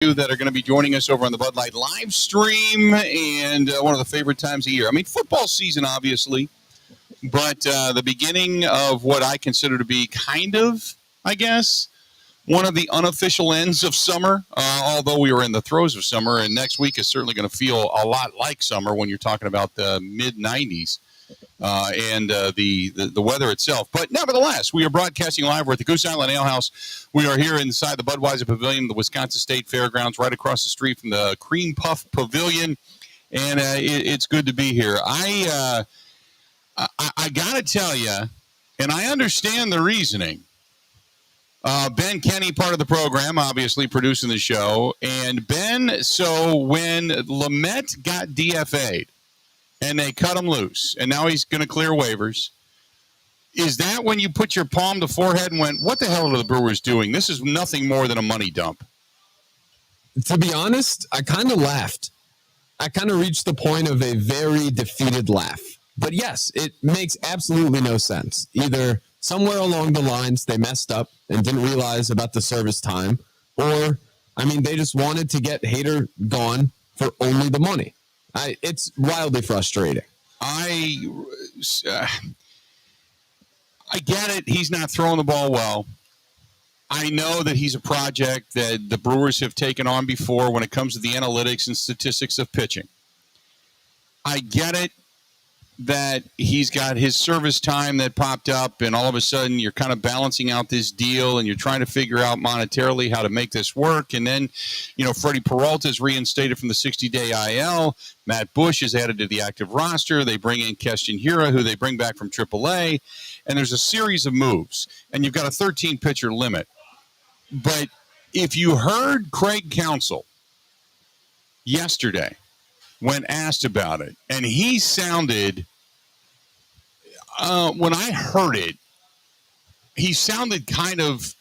You that are going to be joining us over on the Bud Light live stream and one of the favorite times of year. I mean, football season, obviously, but the beginning of what I consider to be kind of, I guess, one of the unofficial ends of summer, although we are in the throes of summer, and next week is certainly going to feel a lot like summer when you're talking about the mid-90s. And the weather itself. But nevertheless, we are broadcasting live. We're at the Goose Island Ale House. We are here inside the Budweiser Pavilion, the Wisconsin State Fairgrounds, right across the street from the Cream Puff Pavilion. And it's good to be here. I got to tell you, and I understand the reasoning. Ben Kenny, part of the program, obviously producing the show. And Ben, so when Lamet got DFA'd, and they cut him loose, and now he's going to clear waivers. Is that when you put your palm to forehead and went, what the hell are the Brewers doing? This is nothing more than a money dump. To be honest, I kind of laughed. I kind of reached the point of a very defeated laugh. But yes, it makes absolutely no sense. Either somewhere along the lines they messed up and didn't realize about the service time, or, they just wanted to get Hader gone for only the money. It's wildly frustrating. I get it. He's not throwing the ball well. I know that he's a project that the Brewers have taken on before when it comes to the analytics and statistics of pitching. I get it that he's got his service time that popped up, and all of a sudden you're kind of balancing out this deal and you're trying to figure out monetarily how to make this work. And then, Freddie Peralta is reinstated from the 60-day IL. Matt Bush is added to the active roster. They bring in Keston Hiura, who they bring back from AAA. And there's a series of moves, and you've got a 13-pitcher limit. But if you heard Craig Counsell yesterday when asked about it, and he sounded, when I heard it, he sounded kind of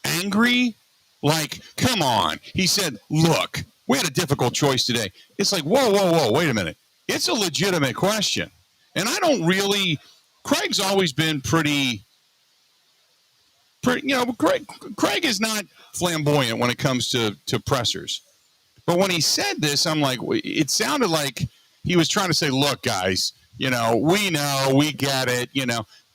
angry, like, come on. He said, look, we had a difficult choice today. It's like, whoa, wait a minute. It's a legitimate question. And I don't really, Craig's always been pretty Craig is not flamboyant when it comes to pressers. But when he said this, I'm like, it sounded like he was trying to say, look, guys, we know, we get it,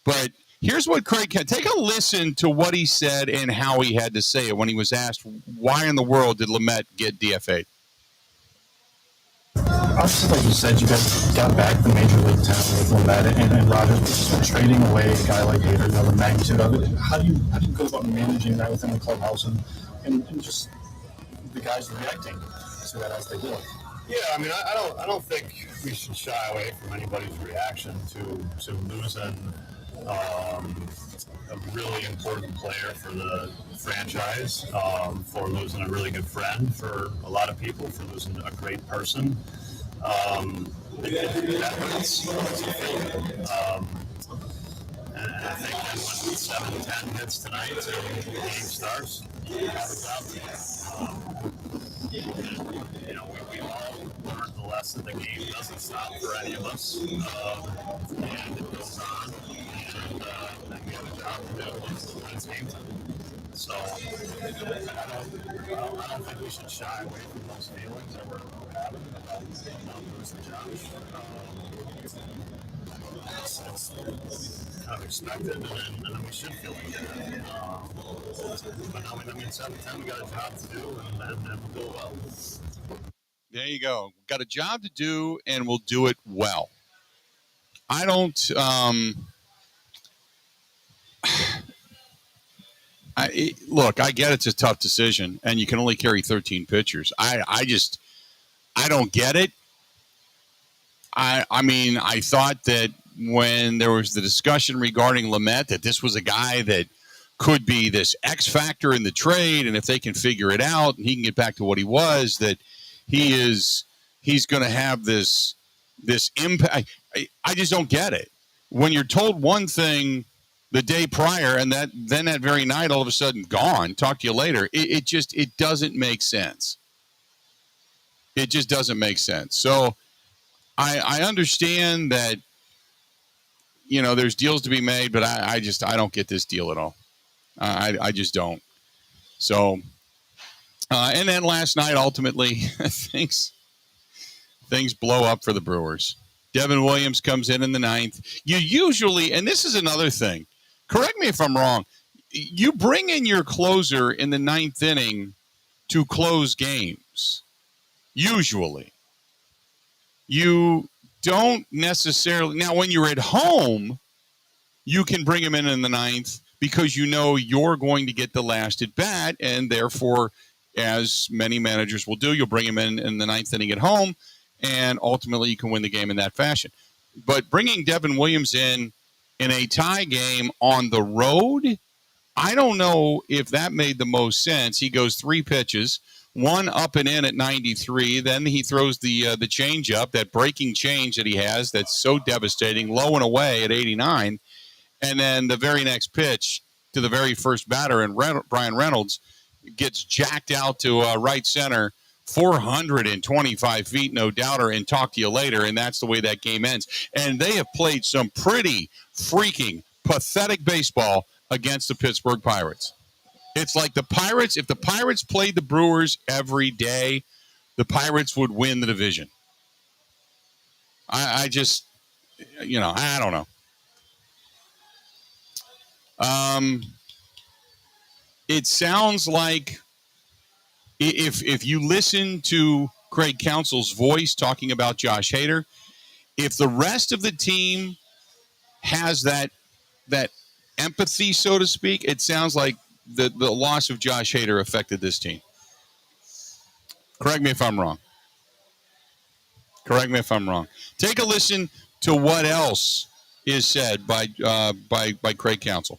But here's what Craig had. Take a listen to what he said and how he had to say it when he was asked, why in the world did Lamet get DFA'd? Obviously, like you said, you guys got back the major league talent with Lamet and Rogers, but just trading away a guy like Hader, the magnitude of it. How do you go about managing that within the clubhouse and just the guys reacting to that as they do it? Yeah, I don't think we should shy away from anybody's reaction to losing a really important player for the franchise, for losing a really good friend for a lot of people, for losing a great person. That hurts. And I think that when 7-10 hits tonight and the game starts, you have a job. We all learned the lesson. The game doesn't stop for any of us, and it goes on. And we have a job to do when it's game time. So I don't think we should shy away from those feelings that we're having about losing Josh. It's kind of expected, and then we should feel like that. But 7-10, we got a job to do, and we'll do it well. There you go. Got a job to do, and we'll do it well. I don't. Look, I get it's a tough decision, and you can only carry 13 pitchers. I don't get it. I thought that when there was the discussion regarding Lamet, that this was a guy that could be this X factor in the trade, and if they can figure it out and he can get back to what he was, that he's going to have this impact. I just don't get it. When you're told one thing the day prior and then that very night all of a sudden gone, talk to you later, it doesn't make sense. It just doesn't make sense. So I understand that, there's deals to be made, but I don't get this deal at all. I just don't. So And then last night, ultimately, things blow up for the Brewers. Devin Williams comes in the ninth. You usually, and this is another thing, correct me if I'm wrong, you bring in your closer in the ninth inning to close games. Usually. You don't necessarily. Now, when you're at home, you can bring him in the ninth because you know you're going to get the last at bat, and therefore, as many managers will do, you'll bring him in the ninth inning at home, and ultimately you can win the game in that fashion. But bringing Devin Williams in a tie game on the road, I don't know if that made the most sense. He goes 3 pitches, one up and in at 93. Then he throws the changeup, that breaking change that he has that's so devastating, low and away at 89. And then the very next pitch to the very first batter, and Brian Reynolds gets jacked out to right center, 425 feet, no doubter, and talk to you later. And that's the way that game ends. And they have played some pretty freaking pathetic baseball against the Pittsburgh Pirates. It's like the Pirates, if the Pirates played the Brewers every day, the Pirates would win the division. I just, I don't know. It sounds like if you listen to Craig Counsell's voice talking about Josh Hader, if the rest of the team has that empathy, so to speak, it sounds like the loss of Josh Hader affected this team. Correct me if I'm wrong. Take a listen to what else is said by Craig Counsell.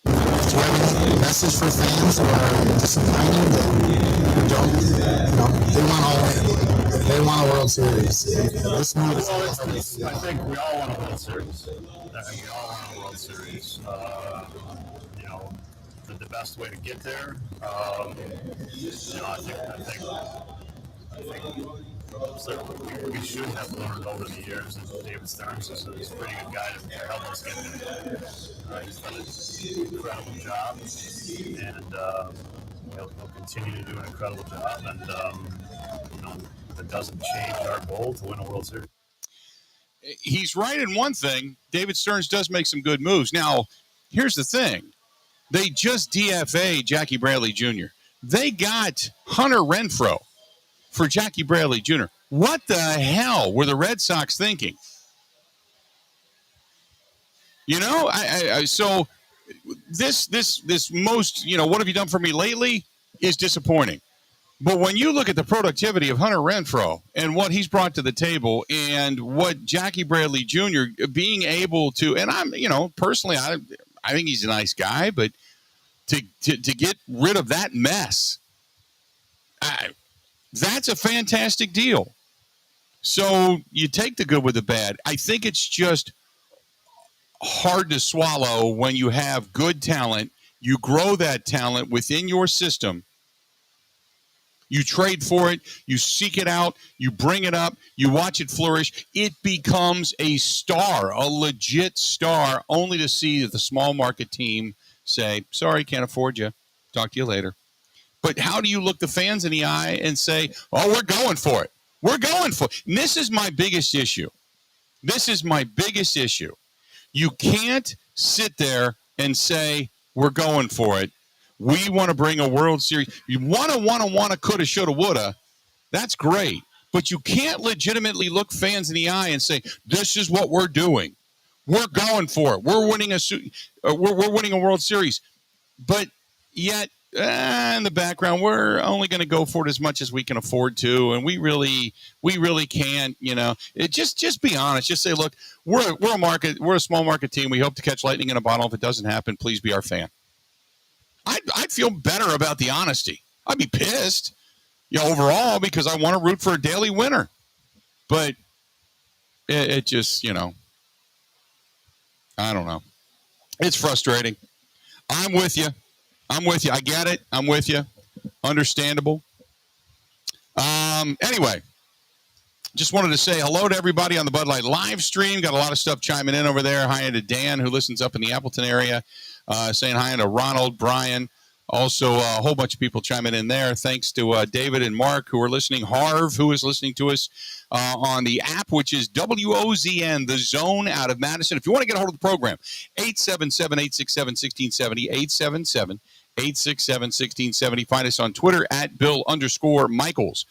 Do you have any message for fans who are disappointed that don't, they want all, they want a World Series? This move is I think we all want a World Series. The best way to get there. I think we should have learned over the years that David Stearns is a pretty good guy to help us get there. He's done an incredible job, and he'll continue to do an incredible job. And that doesn't change our goal to win a World Series. He's right in one thing. David Stearns does make some good moves. Now, here's the thing. They just DFA'd Jackie Bradley Jr. They got Hunter Renfroe for Jackie Bradley Jr. What the hell were the Red Sox thinking? So this most, what have you done for me lately is disappointing. But when you look at the productivity of Hunter Renfroe and what he's brought to the table and what Jackie Bradley Jr. being able to, and I'm, personally, I think he's a nice guy, but to get rid of that mess, that's a fantastic deal. So you take the good with the bad. I think it's just hard to swallow when you have good talent. You grow that talent within your system. You trade for it. You seek it out. You bring it up. You watch it flourish. It becomes a star, a legit star, only to see the small market team say, sorry, can't afford you. Talk to you later. But how do you look the fans in the eye and say, oh, we're going for it. We're going for it. And this is my biggest issue. You can't sit there and say, we're going for it. We want to bring a World Series. You want to, coulda, shoulda, woulda. That's great. But you can't legitimately look fans in the eye and say, this is what we're doing. We're going for it. We're winning a World Series. But yet, in the background, we're only going to go for it as much as we can afford to, and we really can't. Just be honest. Just say, look, we're a small market team. We hope to catch lightning in a bottle. If it doesn't happen, please be our fan. I'd feel better about the honesty. I'd be pissed, overall, because I want to root for a daily winner. But it just, I don't know. It's frustrating. I'm with you. I get it. I'm with you. Understandable. Anyway, just wanted to say hello to everybody on the Bud Light live stream. Got a lot of stuff chiming in over there. Hi to Dan, who listens up in the Appleton area. Saying hi to Ronald, Brian, Also, a whole bunch of people chiming in there. Thanks to David and Mark who are listening. Harv, who is listening to us on the app, which is WOZN, The Zone out of Madison. If you want to get a hold of the program, 877-867-1670, 877-867-1670. Find us on Twitter at Bill_Michaels,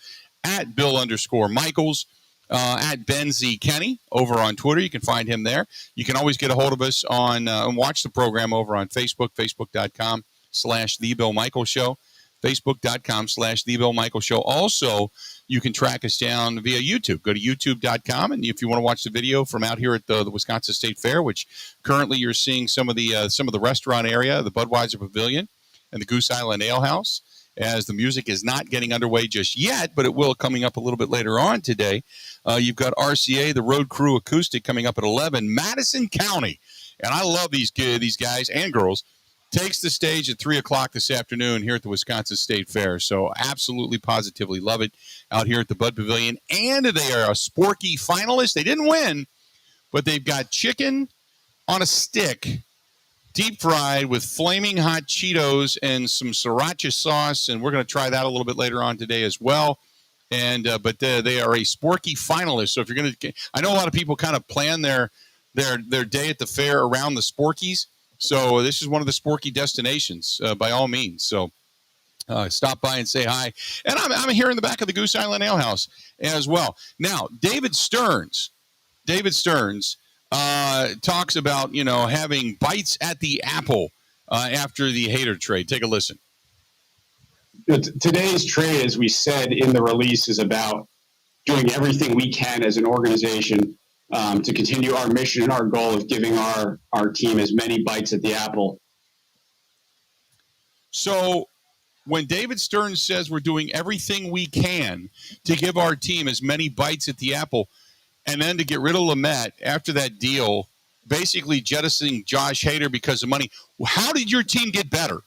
at Bill_Michaels. At Ben Z. Kenny over on Twitter. You can find him there. You can always get a hold of us on and watch the program over on Facebook, facebook.com/The Bill Michaels Show, facebook.com/The Bill Michaels Show. Also, you can track us down via YouTube. Go to youtube.com, and if you want to watch the video from out here at the Wisconsin State Fair, which currently you're seeing some of the restaurant area, the Budweiser Pavilion, and the Goose Island Ale House, as the music is not getting underway just yet, but it will coming up a little bit later on today. You've got RCA, the Road Crew Acoustic, coming up at 11. Madison County, and I love these guys and girls, takes the stage at 3 o'clock this afternoon here at the Wisconsin State Fair. So absolutely, positively love it out here at the Bud Pavilion. And they are a Sporky finalist. They didn't win, but they've got chicken on a stick, deep fried with flaming hot Cheetos and some sriracha sauce, and we're going to try that a little bit later on today as well. And but they are a Sporky finalist. So if you're going to, I know a lot of people kind of plan their day at the fair around the Sporkies. So this is one of the Sporky destinations by all means. So stop by and say hi. And I'm here in the back of the Goose Island Ale House as well. Now, David Stearns talks about, having bites at the apple after the Hader trade. Take a listen. Today's trade, as we said in the release, is about doing everything we can as an organization to continue our mission and our goal of giving our team as many bites at the apple. So when David Stearns says we're doing everything we can to give our team as many bites at the apple, and then to get rid of Lamet after that deal, basically jettisoning Josh Hader because of money, how did your team get better?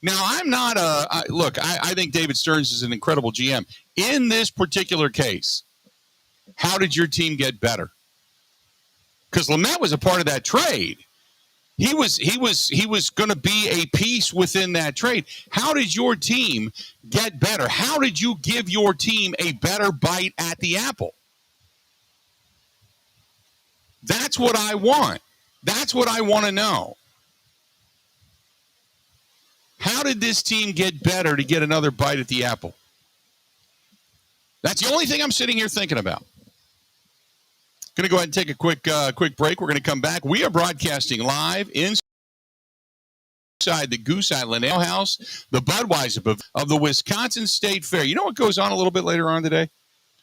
Now, I'm not look, I think David Stearns is an incredible GM. In this particular case, how did your team get better? Because Lamet was a part of that trade. He was going to be a piece within that trade. How did your team get better? How did you give your team a better bite at the apple? That's what I want. That's what I want to know. How did this team get better to get another bite at the apple? That's the only thing I'm sitting here thinking about. Going to go ahead and take a quick break. We're going to come back. We are broadcasting live inside the Goose Island Ale House, the Budweiser of the Wisconsin State Fair. You know what goes on a little bit later on today?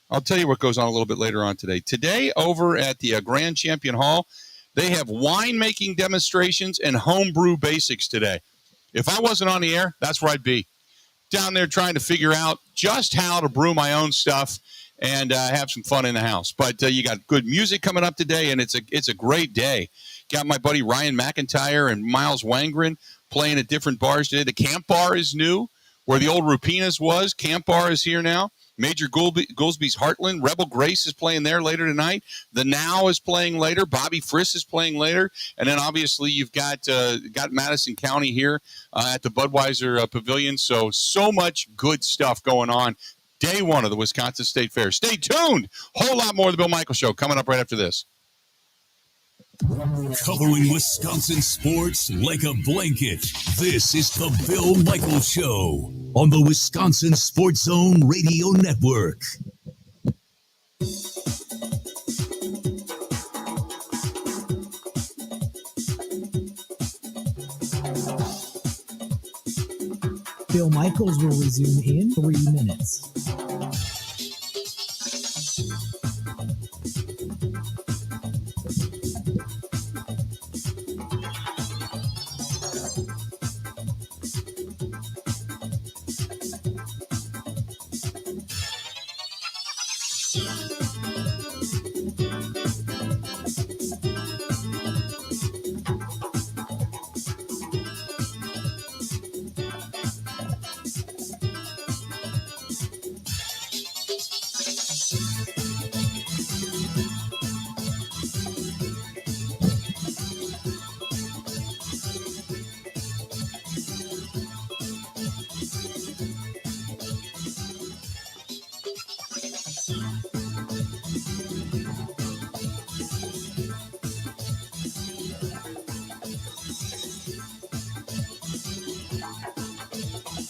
I'll tell you what goes on a little bit later on today. Today, over at the Grand Champion Hall, they have winemaking demonstrations and homebrew basics today. If I wasn't on the air, that's where I'd be. Down there trying to figure out just how to brew my own stuff and have some fun in the house. But you got good music coming up today, and it's a great day. Got my buddy Ryan McIntyre and Miles Wangren playing at different bars today. The Camp Bar is new, where the old Rupina's was. Camp Bar is here now. Major Goolsby's Heartland. Rebel Grace is playing there later tonight. The Now is playing later. Bobby Friss is playing later. And then obviously you've got Madison County here at the Budweiser Pavilion. So much good stuff going on. Day one of the Wisconsin State Fair. Stay tuned. Whole lot more of the Bill Michaels Show coming up right after this. Covering Wisconsin sports like a blanket. This is the Bill Michaels Show on the Wisconsin Sports Zone Radio Network. Bill Michaels will resume in 3 minutes.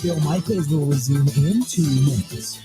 Bill Michaels will resume in 2 minutes.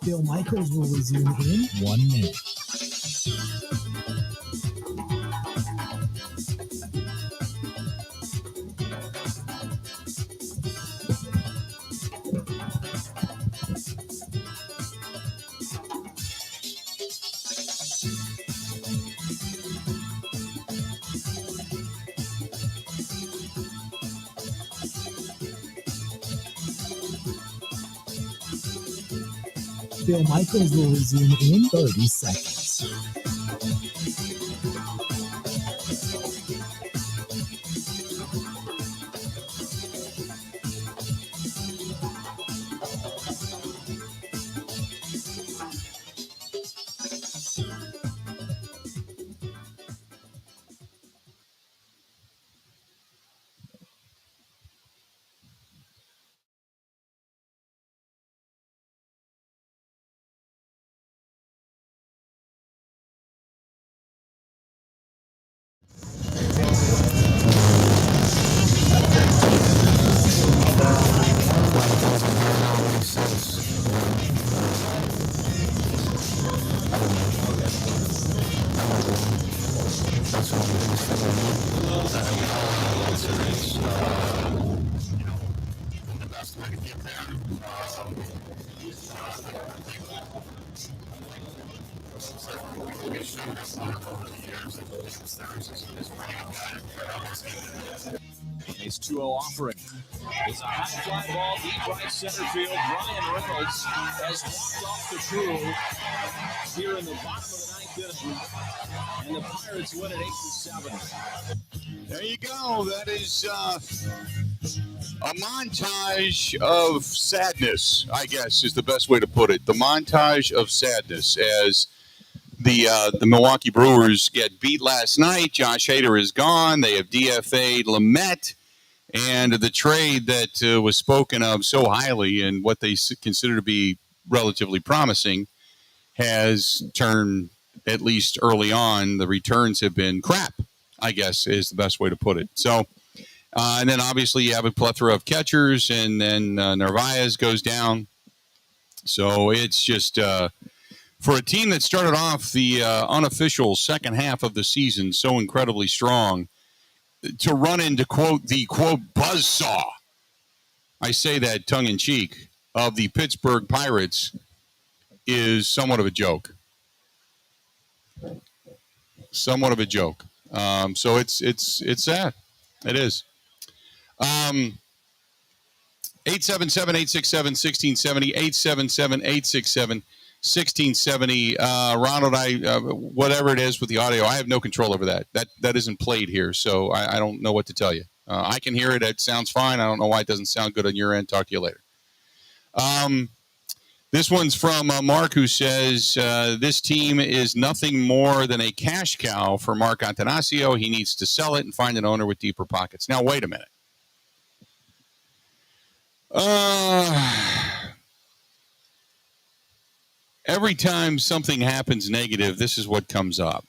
Bill Michaels will resume in 1 minute. Bill Michaels will resume in 30 seconds. Ace 2-0 offering. It's a high fly ball deep right center field. Brian Reynolds has walked off the crew here in the bottom of the 9th inning. And the Pirates win at 8-7. There you go. That is a montage of sadness, I guess, is the best way to put it. The montage of sadness as the Milwaukee Brewers get beat last night. Josh Hader is gone. They have DFA'd Lamet. And the trade that was spoken of so highly and what they consider to be relatively promising has turned, at least early on, the returns have been crap, I guess, is the best way to put it. So, and then obviously you have a plethora of catchers, and then Narvaez goes down. So it's just, for a team that started off the unofficial second half of the season so incredibly strong, to run into, quote, the, quote, buzzsaw, I say that tongue-in-cheek, of the Pittsburgh Pirates is somewhat of a joke. Somewhat of a joke. So it's sad. It is. 877-867-1670, 877-867-1670. Ronald, whatever it is with the audio, I have no control over that. That isn't played here, so I don't know what to tell you. I can hear it. It sounds fine. I don't know why it doesn't sound good on your end. Talk to you later. This one's from Mark, who says, this team is nothing more than a cash cow for Mark Antanasio. He needs to sell it and find an owner with deeper pockets. Now, wait a minute. Every time something happens negative, this is what comes up.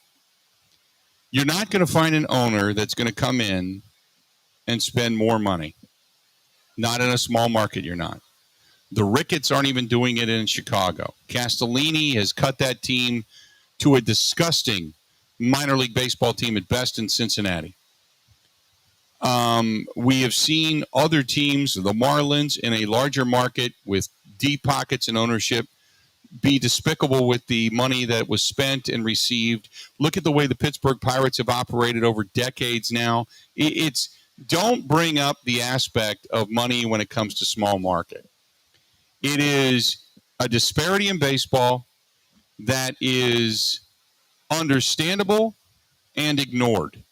You're not going to find an owner that's going to come in and spend more money. Not in a small market, you're not. The Ricketts aren't even doing it in Chicago. Castellini has cut that team to a disgusting minor league baseball team at best in Cincinnati. We have seen other teams, the Marlins, in a larger market with deep pockets and ownership, be despicable with the money that was spent and received. Look at the way the Pittsburgh Pirates have operated over decades now. It's don't bring up the aspect of money when it comes to small market. It is a disparity in baseball that is understandable and ignored.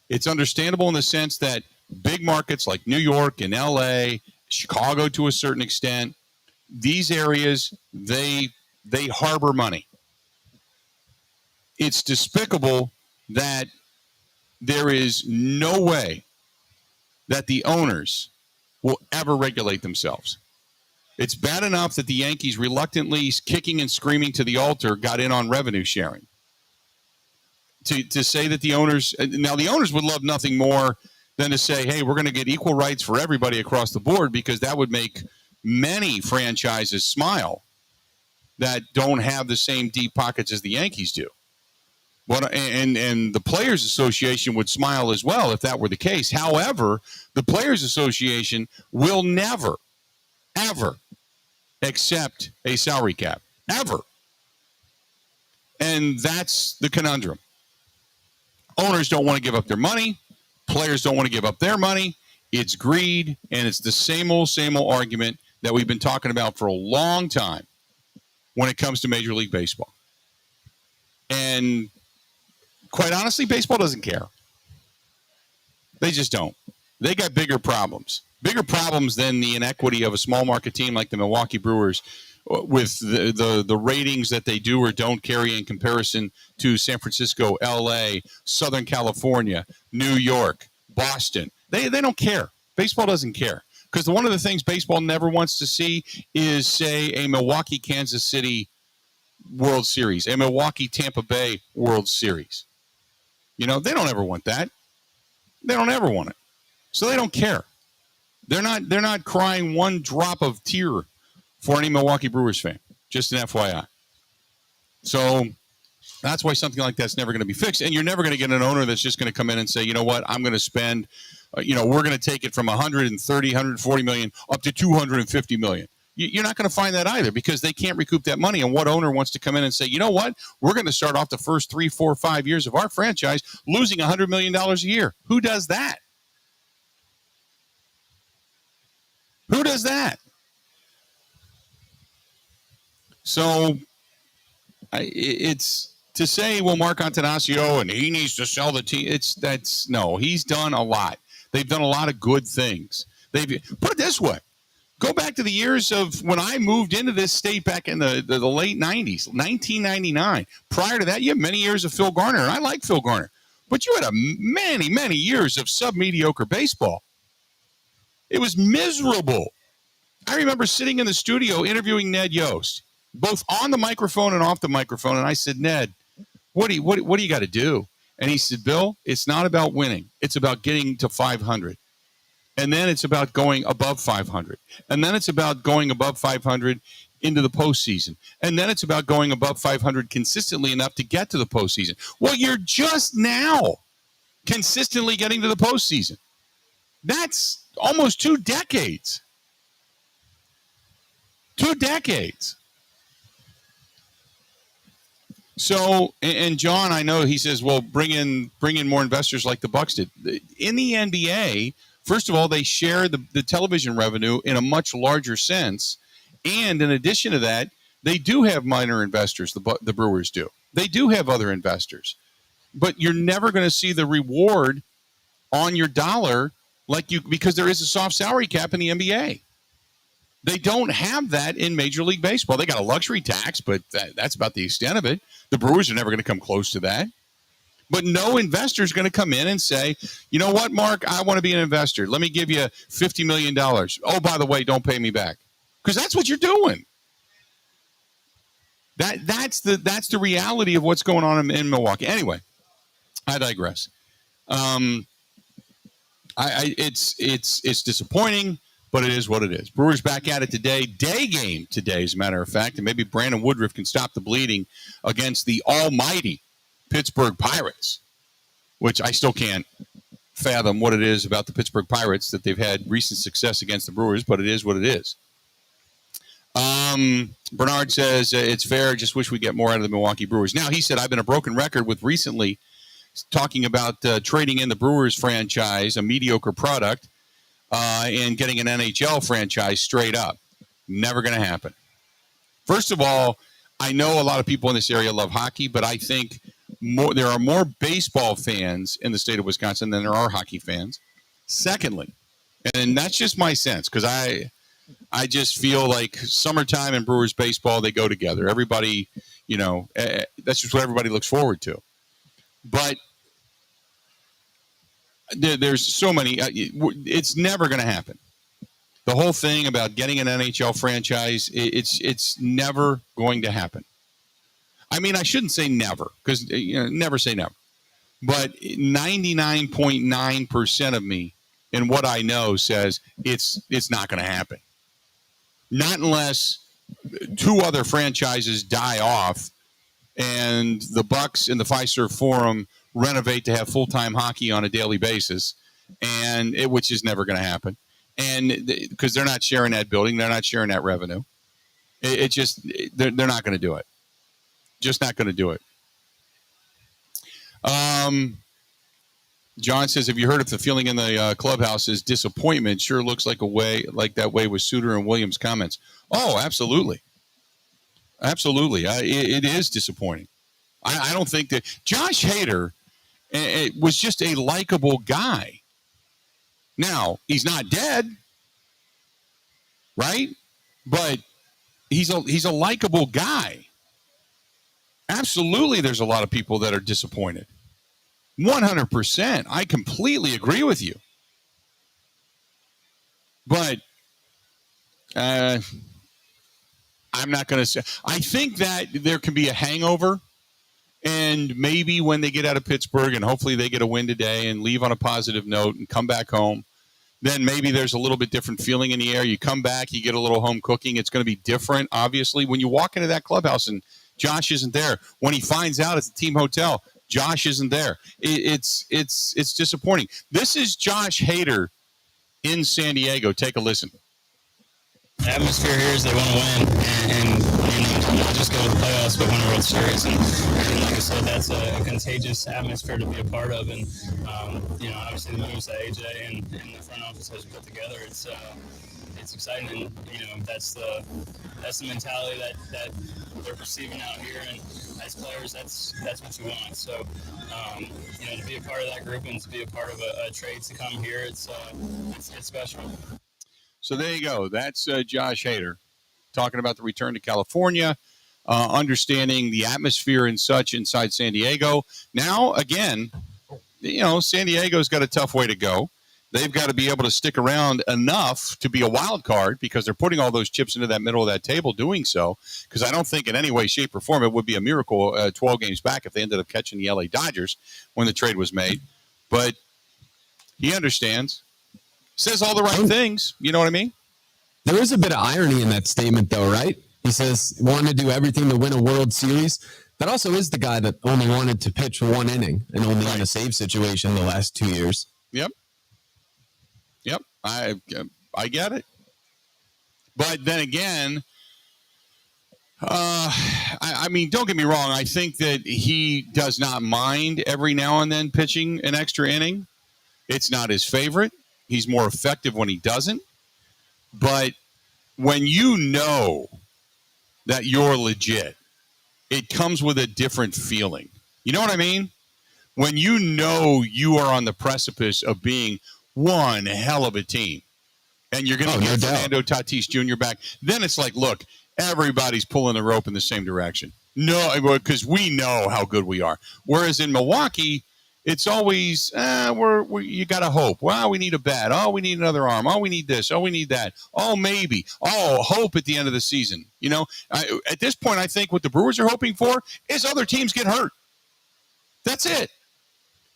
It's understandable in the sense that big markets like New York and LA, Chicago to a certain extent, these areas, they harbor money. It's despicable that there is no way that the owners will ever regulate themselves. It's bad enough that the Yankees reluctantly, kicking and screaming to the altar, got in on revenue sharing. To say that the owners would love nothing more than to say, hey, we're going to get equal rights for everybody across the board, because that would make many franchises smile that don't have the same deep pockets as the Yankees do. But, and the Players Association would smile as well if that were the case. However, the Players Association will never, ever accept a salary cap. Ever. And that's the conundrum. Owners don't want to give up their money. Players don't want to give up their money. It's greed, and it's the same old argument that we've been talking about for a long time when it comes to Major League Baseball. And quite honestly, baseball doesn't care. They just don't. They got bigger problems than the inequity of a small market team like the Milwaukee Brewers, with the ratings that they do or don't carry in comparison to San Francisco, LA, Southern California, New York, Boston. They don't care. Baseball doesn't care. Because one of the things baseball never wants to see is, say, a Milwaukee-Kansas City World Series, a Milwaukee-Tampa Bay World Series. You know, they don't ever want that. They don't ever want it. So they don't care. They're not crying one drop of tear for any Milwaukee Brewers fan. Just an FYI. So that's why something like that's never going to be fixed. And you're never going to get an owner that's just going to come in and say, you know what, I'm going to spend, we're going to take it from 130, 140 million up to 250 million. You're not going to find that either, because they can't recoup that money. And what owner wants to come in and say, you know what, we're going to start off the first 3, 4, 5 years of our franchise losing $100 million a year? Who does that? Who does that? So it's to say, well, Mark Antanasio and he needs to sell the team. No, he's done a lot. They've done a lot of good things. Put it this way. Go back to the years of when I moved into this state back in the late 90s, 1999. Prior to that, you had many years of Phil Garner, and I like Phil Garner. But you had many, many years of sub-mediocre baseball. It was miserable. I remember sitting in the studio interviewing Ned Yost, both on the microphone and off the microphone, and I said, Ned, what do you got to do? And he said, Bill, it's not about winning. It's about getting to 500. And then it's about going above 500. And then it's about going above 500 into the postseason. And then it's about going above 500 consistently enough to get to the postseason. Well, you're just now consistently getting to the postseason. That's almost 2 decades. 2 decades. So, and John, I know he says, well, bring in more investors like the Bucks did. In the NBA, first of all, they share the television revenue in a much larger sense. And in addition to that, they do have minor investors, the Brewers do. They do have other investors. But you're never going to see the reward on your dollar because there is a soft salary cap in the NBA. They don't have that in Major League Baseball. They got a luxury tax, but that's about the extent of it. The Brewers are never going to come close to that. But no investor is going to come in and say, you know what, Mark, I want to be an investor. Let me give you $50 million. Oh, by the way, don't pay me back. Because that's what you're doing. That's the reality of what's going on in Milwaukee. Anyway, I digress. It's disappointing, but it is what it is. Brewers back at it today. Day game today, as a matter of fact. And maybe Brandon Woodruff can stop the bleeding against the almighty Pittsburgh Pirates, which I still can't fathom what it is about the Pittsburgh Pirates that they've had recent success against the Brewers, but it is what it is. Bernard says it's fair. Just wish we get more out of the Milwaukee Brewers. Now, he said, I've been a broken record with recently talking about trading in the Brewers franchise, a mediocre product, and getting an NHL franchise straight up. Never going to happen. First of all, I know a lot of people in this area love hockey, but I think there are more baseball fans in the state of Wisconsin than there are hockey fans. Secondly, and that's just my sense, because I just feel like summertime and Brewers baseball, they go together. Everybody, that's just what everybody looks forward to. But there's so many, it's never going to happen. The whole thing about getting an NHL franchise, it's never going to happen. I mean, I shouldn't say never, because never say never. But 99.9% of me and what I know says it's not going to happen. Not unless two other franchises die off and the Bucks and the Fiserv Forum renovate to have full-time hockey on a daily basis, which is never going to happen. And because they're not sharing that building, they're not sharing that revenue. They're not going to do it. Just not going to do it. John says, have you heard if the feeling in the clubhouse is disappointment? Sure looks like that way with Suter and Williams' comments. Oh, absolutely. Absolutely. It is disappointing. I don't think that Josh Hader was just a likable guy. Now, he's not dead, right? But he's a likable guy. Absolutely, there's a lot of people that are disappointed. 100%. I completely agree with you. But I'm not going to say. I think that there can be a hangover, and maybe when they get out of Pittsburgh and hopefully they get a win today and leave on a positive note and come back home, then maybe there's a little bit different feeling in the air. You come back, you get a little home cooking. It's going to be different, obviously. When you walk into that clubhouse and Josh isn't there, when he finds out it's a team hotel, Josh isn't there. It's disappointing. This is Josh Hader in San Diego. Take a listen. The atmosphere here is they want to win, and not just go to the playoffs, but win a World Series. And like I said, that's a contagious atmosphere to be a part of. And obviously the moves that AJ and the front office has put together, it's exciting. And that's the mentality that they're perceiving out here. And as players, that's what you want. So to be a part of that group and to be a part of a trade to come here, it's special. So there you go. That's Josh Hader talking about the return to California, understanding the atmosphere and such inside San Diego. Now, again, San Diego's got a tough way to go. They've got to be able to stick around enough to be a wild card because they're putting all those chips into that middle of that table doing so, because I don't think in any way, shape, or form it would be a miracle 12 games back if they ended up catching the LA Dodgers when the trade was made. But he understands. Says all the right things. You know what I mean? There is a bit of irony in that statement, though, right? He says, wanting to do everything to win a World Series. That also is the guy that only wanted to pitch one inning and only in a save situation the last 2 years. Yep. I get it. But then again, I mean, don't get me wrong. I think that he does not mind every now and then pitching an extra inning. It's not his favorite. He's more effective when he doesn't. But when you know that you're legit, it comes with a different feeling. You know what I mean? When you know you are on the precipice of being one hell of a team and you're going to get Fernando Tatis Jr. back, then it's like, look, everybody's pulling the rope in the same direction. No, because we know how good we are. Whereas in Milwaukee, it's always, you got to hope. Well, we need a bat. Oh, we need another arm. Oh, we need this. Oh, we need that. Oh, maybe. Oh, hope at the end of the season. At this point, I think what the Brewers are hoping for is other teams get hurt. That's it.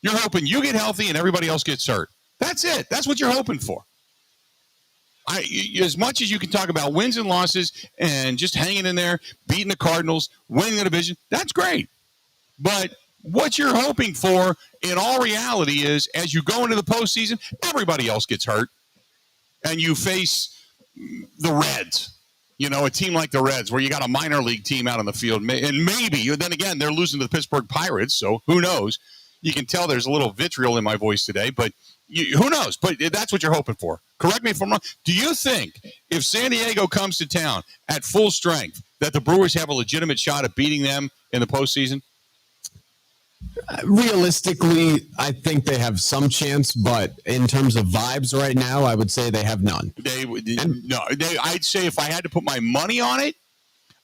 You're hoping you get healthy and everybody else gets hurt. That's it. That's what you're hoping for. As much as you can talk about wins and losses and just hanging in there, beating the Cardinals, winning the division, that's great. But What you're hoping for in all reality is as you go into the postseason, everybody else gets hurt and you face the Reds, a team like the Reds where you got a minor league team out on the field. And maybe, then again, they're losing to the Pittsburgh Pirates, so who knows? You can tell there's a little vitriol in my voice today, but who knows? But that's what you're hoping for. Correct me if I'm wrong. Do you think if San Diego comes to town at full strength that the Brewers have a legitimate shot at beating them in the postseason? Realistically, I think they have some chance, but in terms of vibes right now, I would say they have none. I'd say if I had to put my money on it,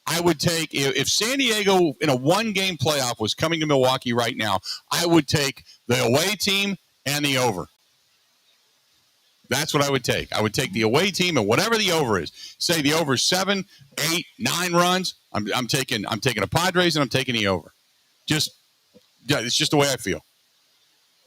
I would take, if San Diego in a one-game playoff was coming to Milwaukee right now, I would take the away team and the over. That's what I would take. I would take the away team and whatever the over is. Say the over is 7, 8, 9 runs. I'm taking the Padres and I'm taking the over. It's just the way I feel.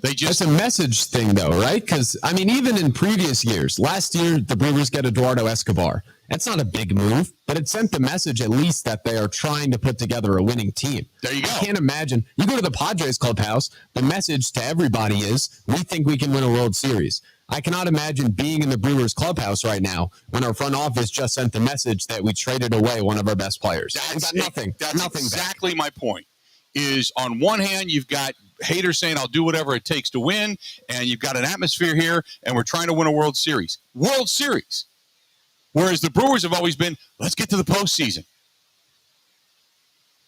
It's a message thing, though, right? Because, even in previous years, last year, the Brewers get Eduardo Escobar. That's not a big move, but it sent the message at least that they are trying to put together a winning team. There you go. I can't imagine. You go to the Padres clubhouse, the message to everybody is, we think we can win a World Series. I cannot imagine being in the Brewers clubhouse right now when our front office just sent the message that we traded away one of our best players. That's nothing exactly my point. Is on one hand, you've got haters saying, I'll do whatever it takes to win, and you've got an atmosphere here, and we're trying to win a World Series. World Series. Whereas the Brewers have always been, let's get to the postseason.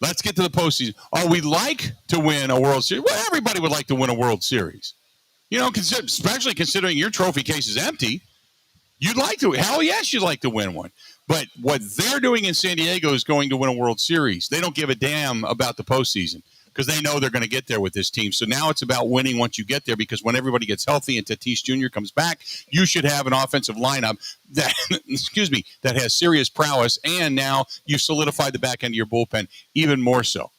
Let's get to the postseason. Oh, we'd like to win a World Series. Well, everybody would like to win a World Series. Especially considering your trophy case is empty. You'd like to. Hell yes, you'd like to win one. But what they're doing in San Diego is going to win a World Series. They don't give a damn about the postseason because they know they're going to get there with this team. So now it's about winning once you get there, because when everybody gets healthy and Tatis Jr. comes back, you should have an offensive lineup that, that has serious prowess. And now you've solidified the back end of your bullpen even more so.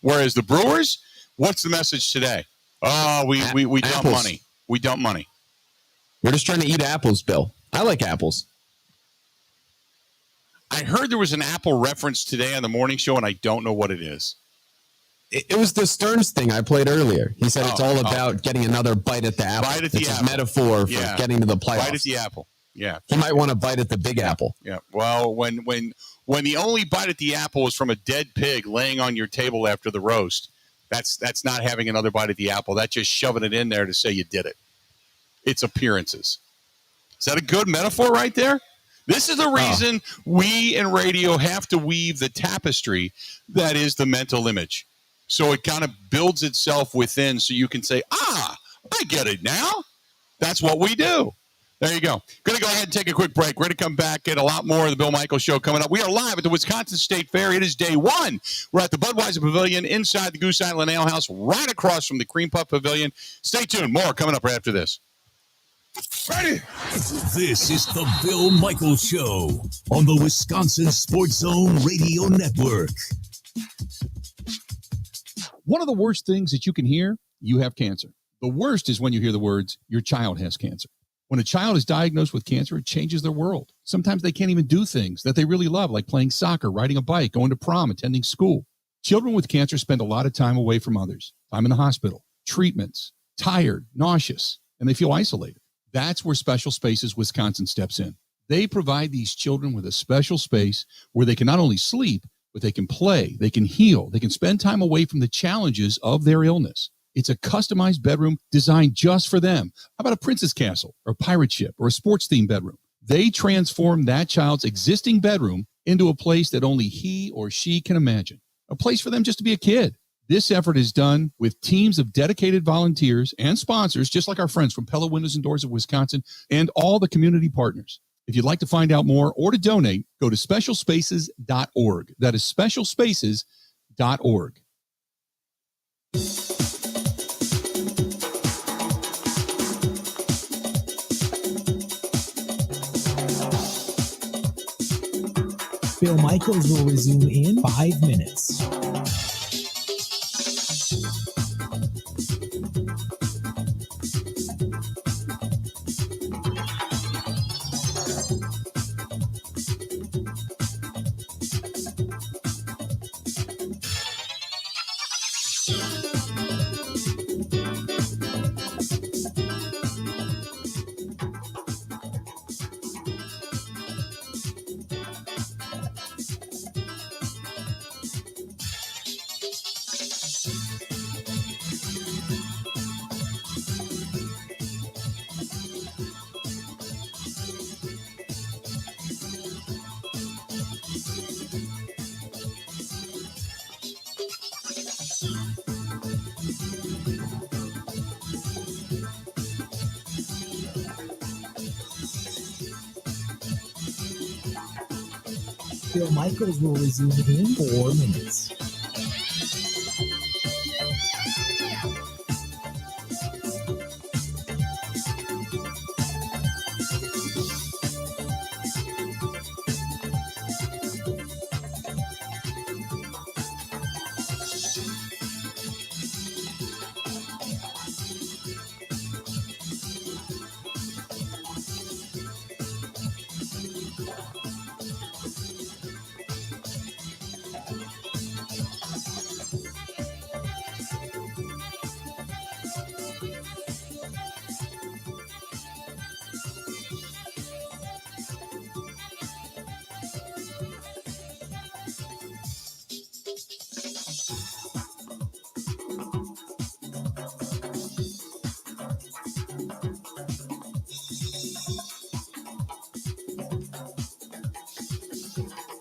Whereas the Brewers, what's the message today? Oh, we dump money. We dump money. We're just trying to eat apples, Bill. I like apples. I heard there was an apple reference today on the morning show, and I don't know what it is. It was the Stearns thing I played earlier. He said it's all about getting another bite at the apple. Bite at the apple. It's a metaphor for getting to the playoffs. Bite at the apple. Yeah. He might want to bite at the big apple. Yeah. Well, when the only bite at the apple is from a dead pig laying on your table after the roast, that's not having another bite at the apple. That's just shoving it in there to say you did it. It's appearances. Is that a good metaphor right there? This is the reason we in radio have to weave the tapestry that is the mental image. So it kind of builds itself within so you can say, I get it now. That's what we do. There you go. Going to go ahead and take a quick break. We're going to come back, get a lot more of the Bill Michaels Show coming up. We are live at the Wisconsin State Fair. It is day one. We're at the Budweiser Pavilion inside the Goose Island Ale House, right across from the Cream Puff Pavilion. Stay tuned. More coming up right after this. Ready? This is the Bill Michaels Show on the Wisconsin Sports Zone Radio Network. One of the worst things that you can hear, you have cancer. The worst is when you hear the words, your child has cancer. When a child is diagnosed with cancer, it changes their world. Sometimes they can't even do things that they really love, like playing soccer, riding a bike, going to prom, attending school. Children with cancer spend a lot of time away from others, time in the hospital, treatments, tired, nauseous, and they feel isolated. That's where Special Spaces Wisconsin steps in. They provide these children with a special space where they can not only sleep, but they can play, they can heal, they can spend time away from the challenges of their illness. It's a customized bedroom designed just for them. How about a princess castle or a pirate ship or a sports-themed bedroom? They transform that child's existing bedroom into a place that only he or she can imagine, a place for them just to be a kid. This effort is done with teams of dedicated volunteers and sponsors, just like our friends from Pella Windows and Doors of Wisconsin and all the community partners. If you'd like to find out more or to donate, go to specialspaces.org. That is specialspaces.org. Bill Michaels will resume in 5 minutes. Bill Michaels will resume in 4 minutes.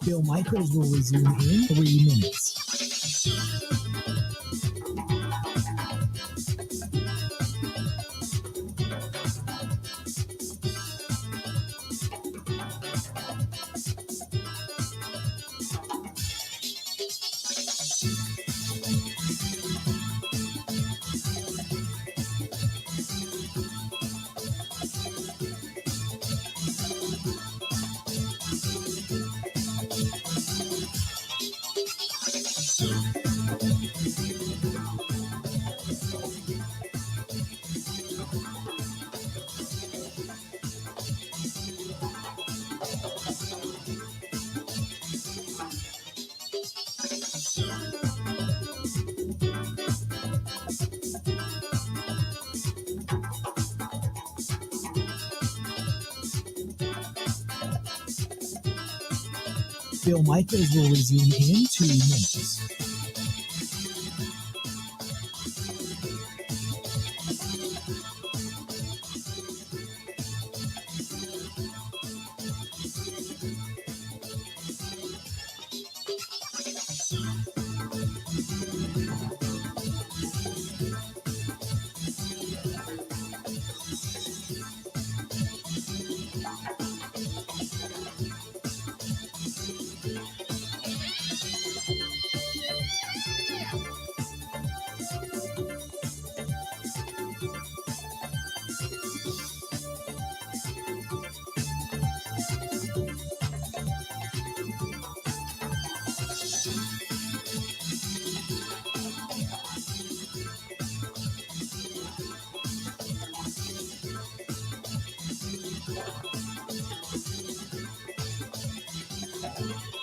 Bill Michaels will resume in 3 minutes. Bill Michaels will resume in 2 minutes.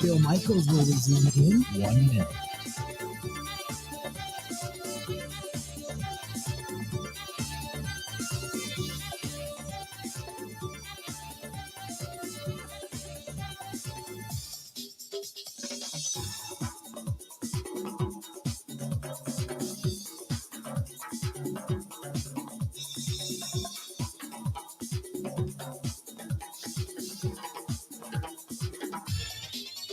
Bill Michaels will resume in 1 minute.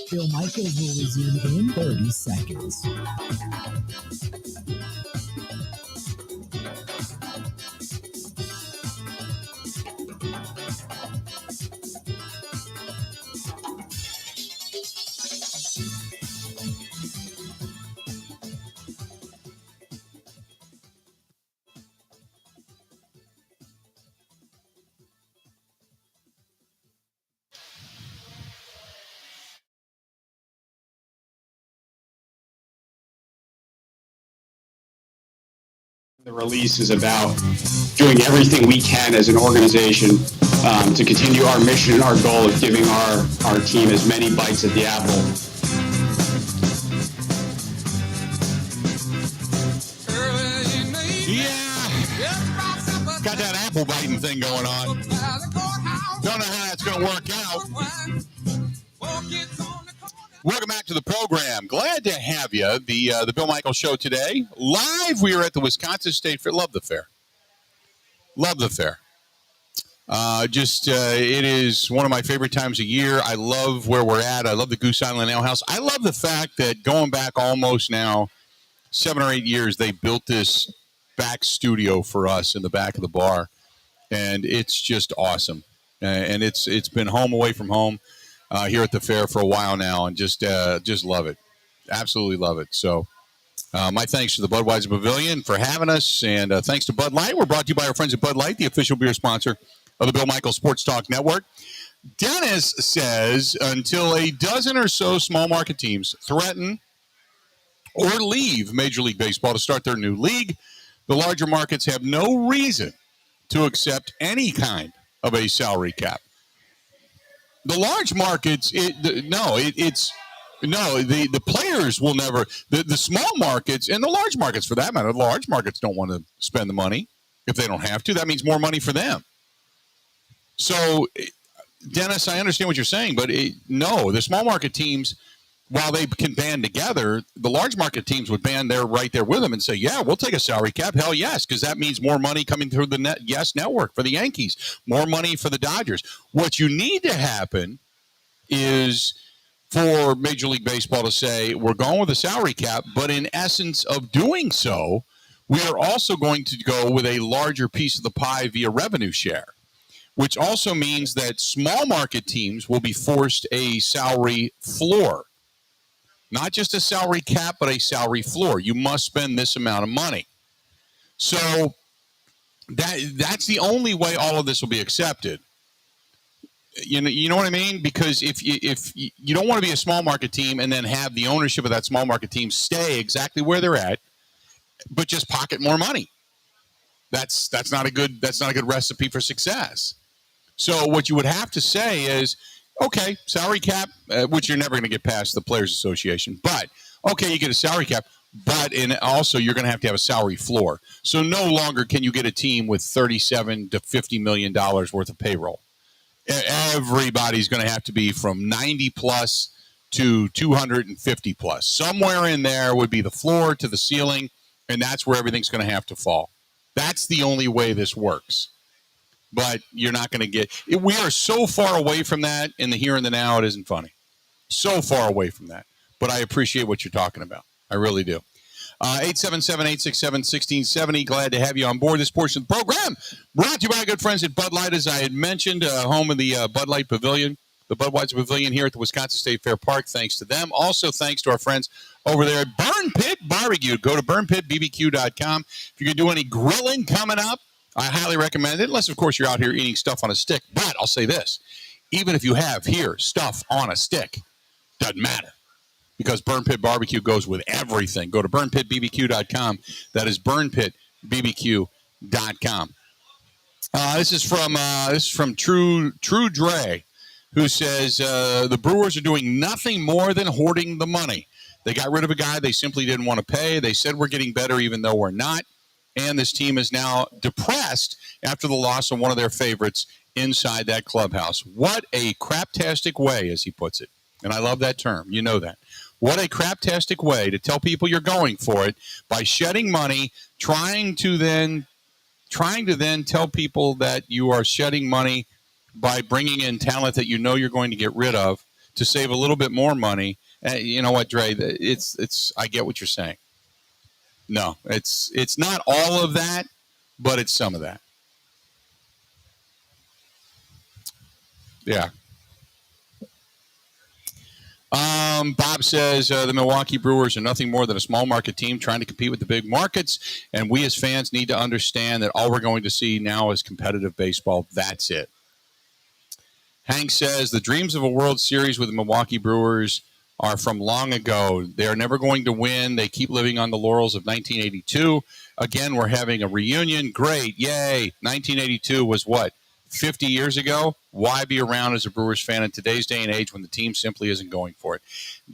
Bill Michaels will resume in 30 seconds. The release is about doing everything we can as an organization to continue our mission and our goal of giving our team as many bites at the apple. Yeah, got that apple biting thing going on. Don't know how that's going to work out. Welcome back to the program. Glad to have you. The Bill Michaels Show today. Live, we are at the Wisconsin State Fair. Love the fair. Love the fair. It is one of my favorite times of year. I love where we're at. I love the Goose Island Ale House. I love the fact that going back almost now 7 or 8 years, they built this back studio for us in the back of the bar, and it's just awesome. And it's been home away from home here at the fair for a while now, and just love it. Absolutely love it. So my thanks to the Budweiser Pavilion for having us, and thanks to Bud Light. We're brought to you by our friends at Bud Light, the official beer sponsor of the Bill Michaels Sports Talk Network. Dennis says until a dozen or so small market teams threaten or leave Major League Baseball to start their new league, the larger markets have no reason to accept any kind of a salary cap. The large markets, the players will never, the small markets and the large markets for that matter, the large markets don't want to spend the money if they don't have to. That means more money for them. So, Dennis, I understand what you're saying, but no, the small market teams, while they can band together, the large market teams would band there right there with them and say, yeah, we'll take a salary cap. Hell yes, because that means more money coming through the network for the Yankees, more money for the Dodgers. What you need to happen is for Major League Baseball to say, we're going with a salary cap, but in essence of doing so, we are also going to go with a larger piece of the pie via revenue share, which also means that small market teams will be forced a salary floor. Not just a salary cap, but a salary floor. You must spend this amount of money. So that's the only way all of this will be accepted. You know what I mean? Because if you don't want to be a small market team and then have the ownership of that small market team stay exactly where they're at, but just pocket more money. That's not a good recipe for success. So what you would have to say is, okay, salary cap, which you're never going to get past the Players Association, but okay, you get a salary cap, but also you're going to have a salary floor. So no longer can you get a team with $37 to $50 million worth of payroll. Everybody's going to have to be from 90 plus to 250 plus. Somewhere in there would be the floor to the ceiling, and that's where everything's going to have to fall. That's the only way this works. But you're not going to get – we are so far away from that in the here and the now, it isn't funny. So far away from that. But I appreciate what you're talking about. I really do. 877-867-1670. Glad to have you on board this portion of the program. Brought to you by our good friends at Bud Light, as I had mentioned, home of the Bud Light Pavilion, the Budweiser Pavilion here at the Wisconsin State Fair Park. Thanks to them. Also, thanks to our friends over there at Burn Pit Barbecue. Go to burnpitbbq.com. If you're going to do any grilling coming up, I highly recommend it, unless, of course, you're out here eating stuff on a stick. But I'll say this, even if you have here stuff on a stick, doesn't matter, because Burn Pit Barbecue goes with everything. Go to burnpitbbq.com. That is burnpitbbq.com. This is from True Dre, who says the Brewers are doing nothing more than hoarding the money. They got rid of a guy they simply didn't want to pay. They said we're getting better even though we're not. And this team is now depressed after the loss of one of their favorites inside that clubhouse. What a craptastic way, as he puts it. And I love that term. You know that. What a craptastic way to tell people you're going for it by shedding money, trying to then tell people that you are shedding money by bringing in talent that you know you're going to get rid of to save a little bit more money. You know what, Dre? It's. I get what you're saying. No, it's not all of that, but it's some of that. Yeah. Bob says the Milwaukee Brewers are nothing more than a small market team trying to compete with the big markets, and we as fans need to understand that all we're going to see now is competitive baseball. That's it. Hank says the dreams of a World Series with the Milwaukee Brewers are from long ago. They are never going to win. They keep living on the laurels of 1982. Again, we're having a reunion. Great. Yay. 1982 was what? 50 years ago? Why be around as a Brewers fan in today's day and age when the team simply isn't going for it?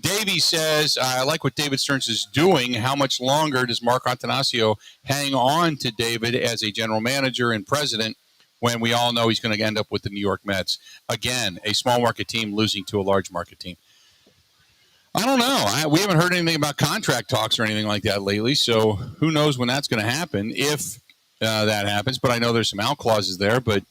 Davey says, I like what David Stearns is doing. How much longer does Mark Antanasio hang on to David as a general manager and president when we all know he's going to end up with the New York Mets? Again, a small market team losing to a large market team. I don't know. We haven't heard anything about contract talks or anything like that lately, so who knows when that's going to happen, if that happens. But I know there's some out clauses there. But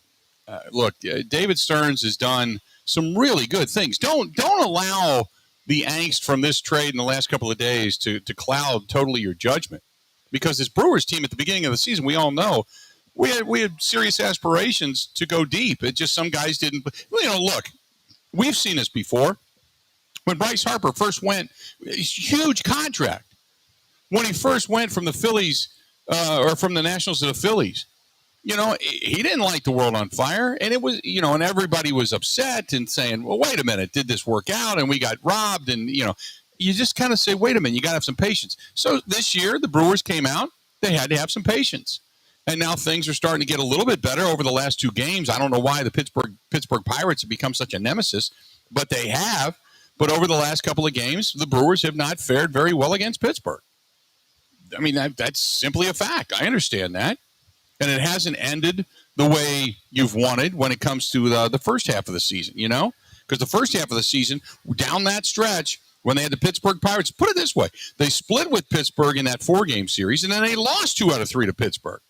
look, David Stearns has done some really good things. Don't allow the angst from this trade in the last couple of days to cloud totally your judgment. Because this Brewers team at the beginning of the season, we all know, we had serious aspirations to go deep. It just some guys didn't. Look, we've seen this before. When Bryce Harper first went, huge contract. When he first went from the Phillies or from the Nationals to the Phillies, he didn't light the world on fire. And it was, and everybody was upset and saying, well, wait a minute, did this work out? And we got robbed. And, you just kind of say, wait a minute, you got to have some patience. So this year, the Brewers came out. They had to have some patience. And now things are starting to get a little bit better over the last two games. I don't know why the Pittsburgh Pirates have become such a nemesis, but they have. But over the last couple of games, the Brewers have not fared very well against Pittsburgh. I mean, that's simply a fact. I understand that. And it hasn't ended the way you've wanted when it comes to the first half of the season, Because the first half of the season, down that stretch, when they had the Pittsburgh Pirates, put it this way, they split with Pittsburgh in that 4-game series, and then they lost 2 out of 3 to Pittsburgh.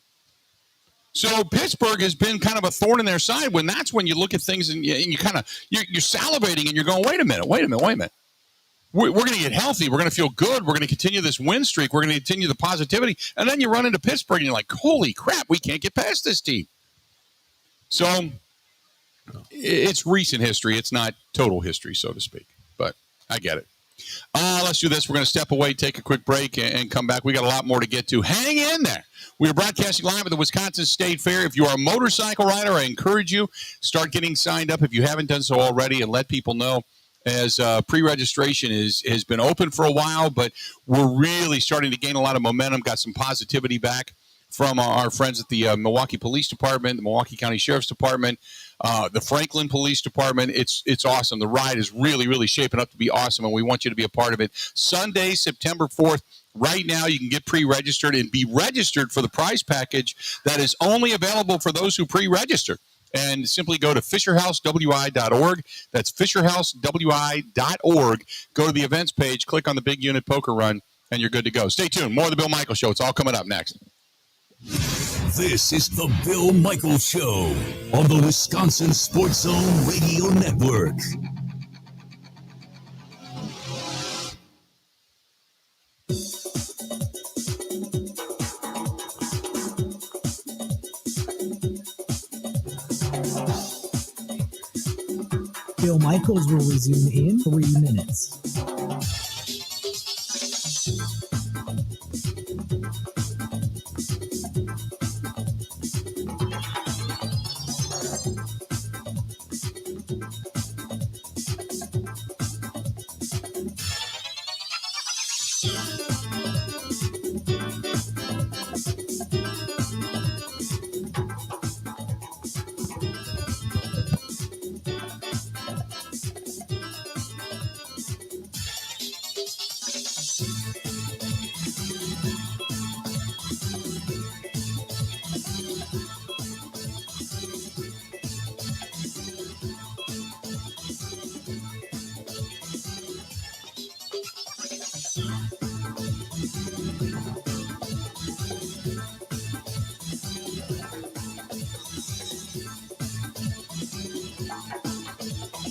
So Pittsburgh has been kind of a thorn in their side when that's when you look at things and you kind of you're salivating and you're going, wait a minute. We're going to get healthy. We're going to feel good. We're going to continue this win streak. We're going to continue the positivity. And then you run into Pittsburgh and you're like, holy crap, we can't get past this team. So it's recent history. It's not total history, so to speak. But I get it. Let's do this. We're going to step away, take a quick break, and come back. We got a lot more to get to. Hang in there. We are broadcasting live at the Wisconsin State Fair. If you are a motorcycle rider, I encourage you, start getting signed up if you haven't done so already, and let people know, as pre-registration has been open for a while, but we're really starting to gain a lot of momentum, got some positivity back from our friends at the Milwaukee Police Department, the Milwaukee County Sheriff's Department, the Franklin Police Department. It's awesome. The ride is really, really shaping up to be awesome, and we want you to be a part of it. Sunday, September 4th. Right now, you can get pre-registered and be registered for the prize package that is only available for those who pre-register. And simply go to FisherHouseWI.org. That's FisherHouseWI.org. Go to the events page, click on the Big Unit Poker Run, and you're good to go. Stay tuned. More of the Bill Michaels Show. It's all coming up next. This is the Bill Michaels Show on the Wisconsin Sports Zone Radio Network. Bill Michaels will resume in 3 minutes.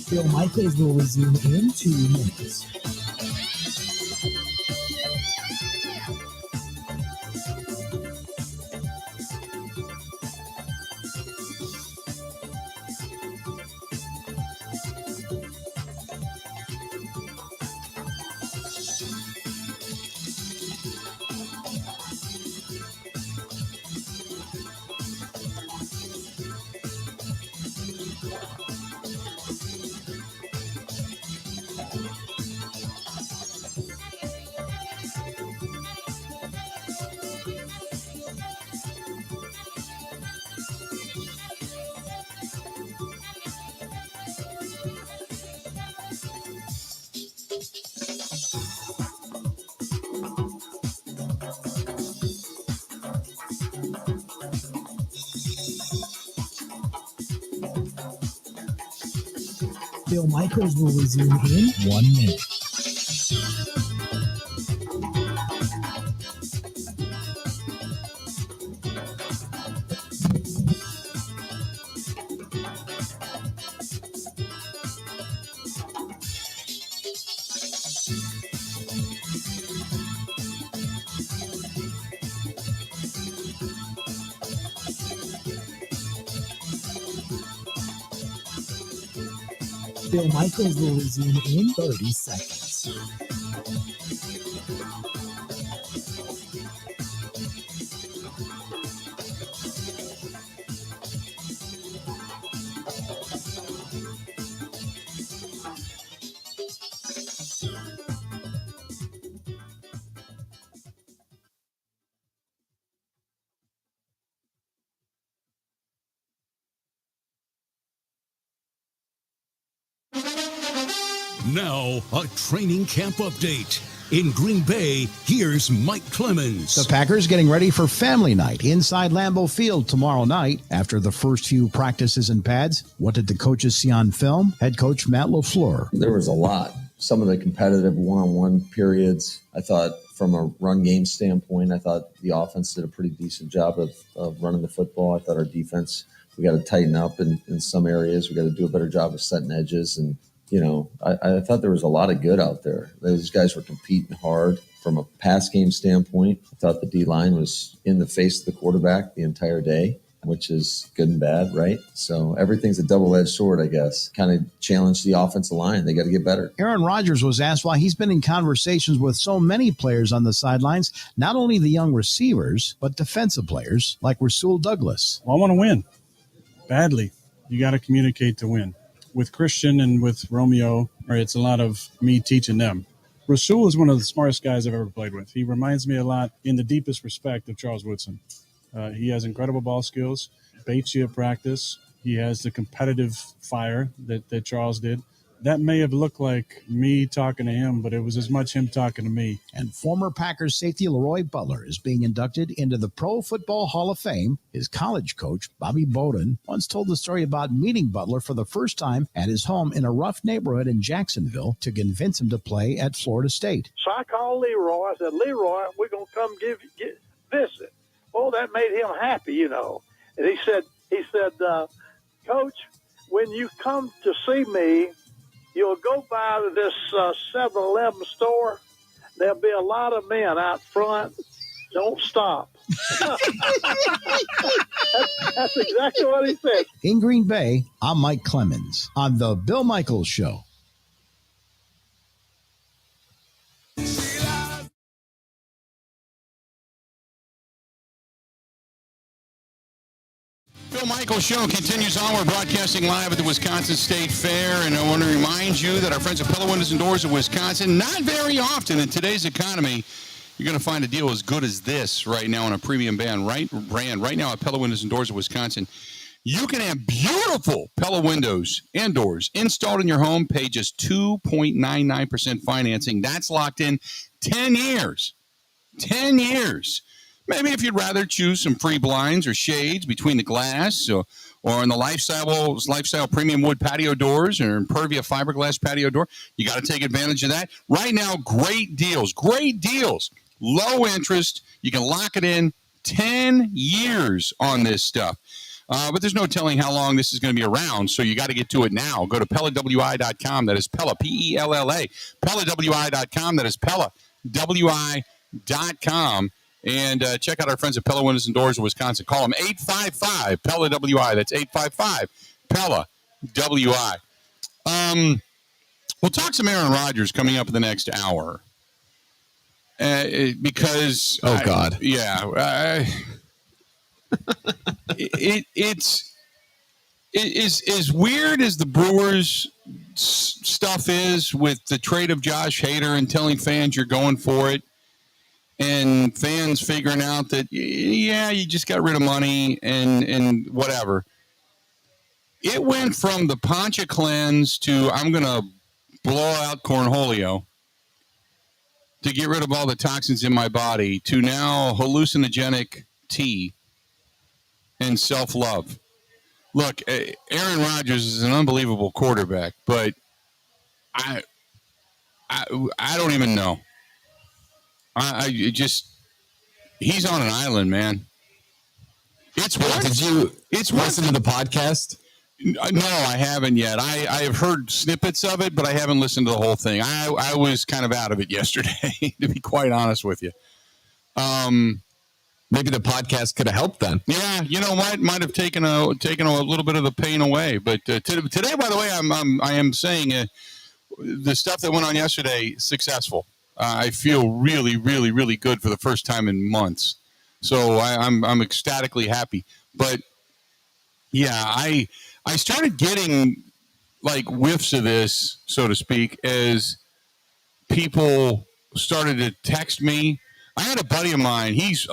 Bill Michaels will resume in 2 minutes. Bill Michaels will resume in 1 minute. Bill Michaels will resume in 30 seconds. Now, a training camp update. In Green Bay, here's Mike Clemens. The Packers getting ready for family night inside Lambeau Field tomorrow night after the first few practices and pads. What did the coaches see on film? Head coach Matt LaFleur. There was a lot. Some of the competitive one-on-one periods, I thought from a run game standpoint, I thought the offense did a pretty decent job of running the football. I thought our defense, we got to tighten up in some areas. We got to do a better job of setting edges. And, you know, I thought there was a lot of good out there. Those guys were competing hard from a pass game standpoint. I thought the D-line was in the face of the quarterback the entire day, which is good and bad, right? So everything's a double-edged sword, I guess. Kind of challenged the offensive line. They got to get better. Aaron Rodgers was asked why he's been in conversations with so many players on the sidelines, not only the young receivers, but defensive players like Rasul Douglas. Well, I want to win badly. You got to communicate to win. With Christian and with Romeo, it's a lot of me teaching them. Rasul is one of the smartest guys I've ever played with. He reminds me a lot, in the deepest respect, of Charles Woodson. He has incredible ball skills, baits you at practice. He has the competitive fire that Charles did. That may have looked like me talking to him, but it was as much him talking to me. And former Packers safety Leroy Butler is being inducted into the Pro Football Hall of Fame. His college coach, Bobby Bowden, once told the story about meeting Butler for the first time at his home in a rough neighborhood in Jacksonville to convince him to play at Florida State. So I called Leroy. I said, Leroy, we're going to come visit. Oh, that made him happy, you know. And he said, Coach, when you come to see me, you'll go by this 7-Eleven store. There'll be a lot of men out front. Don't stop. That's exactly what he said. In Green Bay, I'm Mike Clemens on The Bill Michaels Show. Bill Michaels Show continues on. We're broadcasting live at the Wisconsin State Fair, and I want to remind you that our friends at Pella Windows and Doors of Wisconsin, not very often in today's economy, you're going to find a deal as good as this right now on a premium brand. Right now at Pella Windows and Doors of Wisconsin, you can have beautiful Pella windows and doors installed in your home, pay just 2.99% financing. That's locked in 10 years. 10 years. Maybe if you'd rather choose some free blinds or shades between the glass or in the lifestyle premium wood patio doors or Impervia fiberglass patio door, you got to take advantage of that. Right now, great deals, low interest. You can lock it in 10 years on this stuff. But there's no telling how long this is going to be around, so you got to get to it now. Go to PellaWI.com. That is Pella, P-E-L-L-A. PellaWI.com. That is PellaWI.com. And check out our friends at Pella Windows and Doors of Wisconsin. Call them 855-PELLA-WI. That's 855-PELLA-WI. We'll talk some Aaron Rodgers coming up in the next hour. Because... Oh, God. It's as weird as the Brewers stuff is with the trade of Josh Hader and telling fans you're going for it. And fans figuring out that, you just got rid of money and whatever. It went from the Poncha cleanse to I'm going to blow out Cornholio to get rid of all the toxins in my body to now hallucinogenic tea and self-love. Look, Aaron Rodgers is an unbelievable quarterback, but I I don't even know. He's on an island, man. It's what? Did you It's listen to the podcast? No, I haven't yet. I have heard snippets of it, but I haven't listened to the whole thing. I was kind of out of it yesterday, to be quite honest with you. Maybe the podcast could have helped then. Yeah, you know what? Might have taken a little bit of the pain away. But today, by the way, I am saying the stuff that went on yesterday, successful. I feel really, really, really good for the first time in months. So I'm ecstatically happy. But yeah, I started getting like whiffs of this, so to speak, as people started to text me. I had a buddy of mine. He's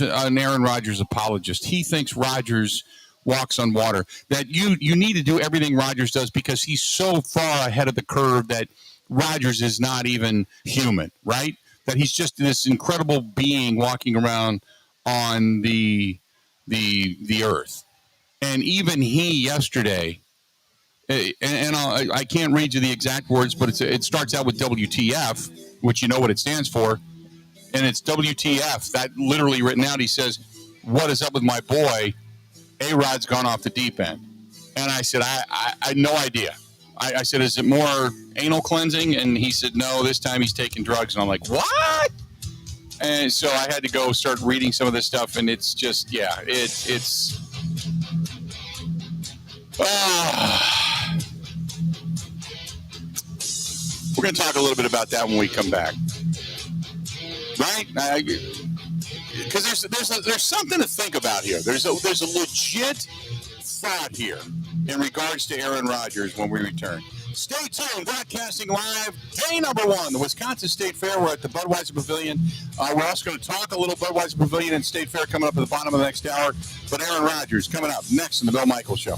an Aaron Rodgers apologist. He thinks Rodgers walks on water. That you need to do everything Rodgers does because he's so far ahead of the curve that Rodgers is not even human, right? That he's just this incredible being walking around on the earth. And even he yesterday, and I can't read you the exact words, but it starts out with WTF, which you know what it stands for. And it's WTF. That literally written out, he says, "What is up with my boy? A-Rod's gone off the deep end." And I said, I had no idea. I said, "Is it more anal cleansing?" And he said, "No, this time he's taking drugs." And I'm like, "What?" And so I had to go start reading some of this stuff. And it's just, yeah, it's. We're going to talk a little bit about that when we come back. Right? Because there's something to think about here. There's a legit thought here in regards to Aaron Rodgers when we return. Stay tuned. Broadcasting live, day number 1, the Wisconsin State Fair. We're at the Budweiser Pavilion. We're also going to talk a little Budweiser Pavilion and State Fair coming up at the bottom of the next hour. But Aaron Rodgers coming up next in the Bill Michaels Show.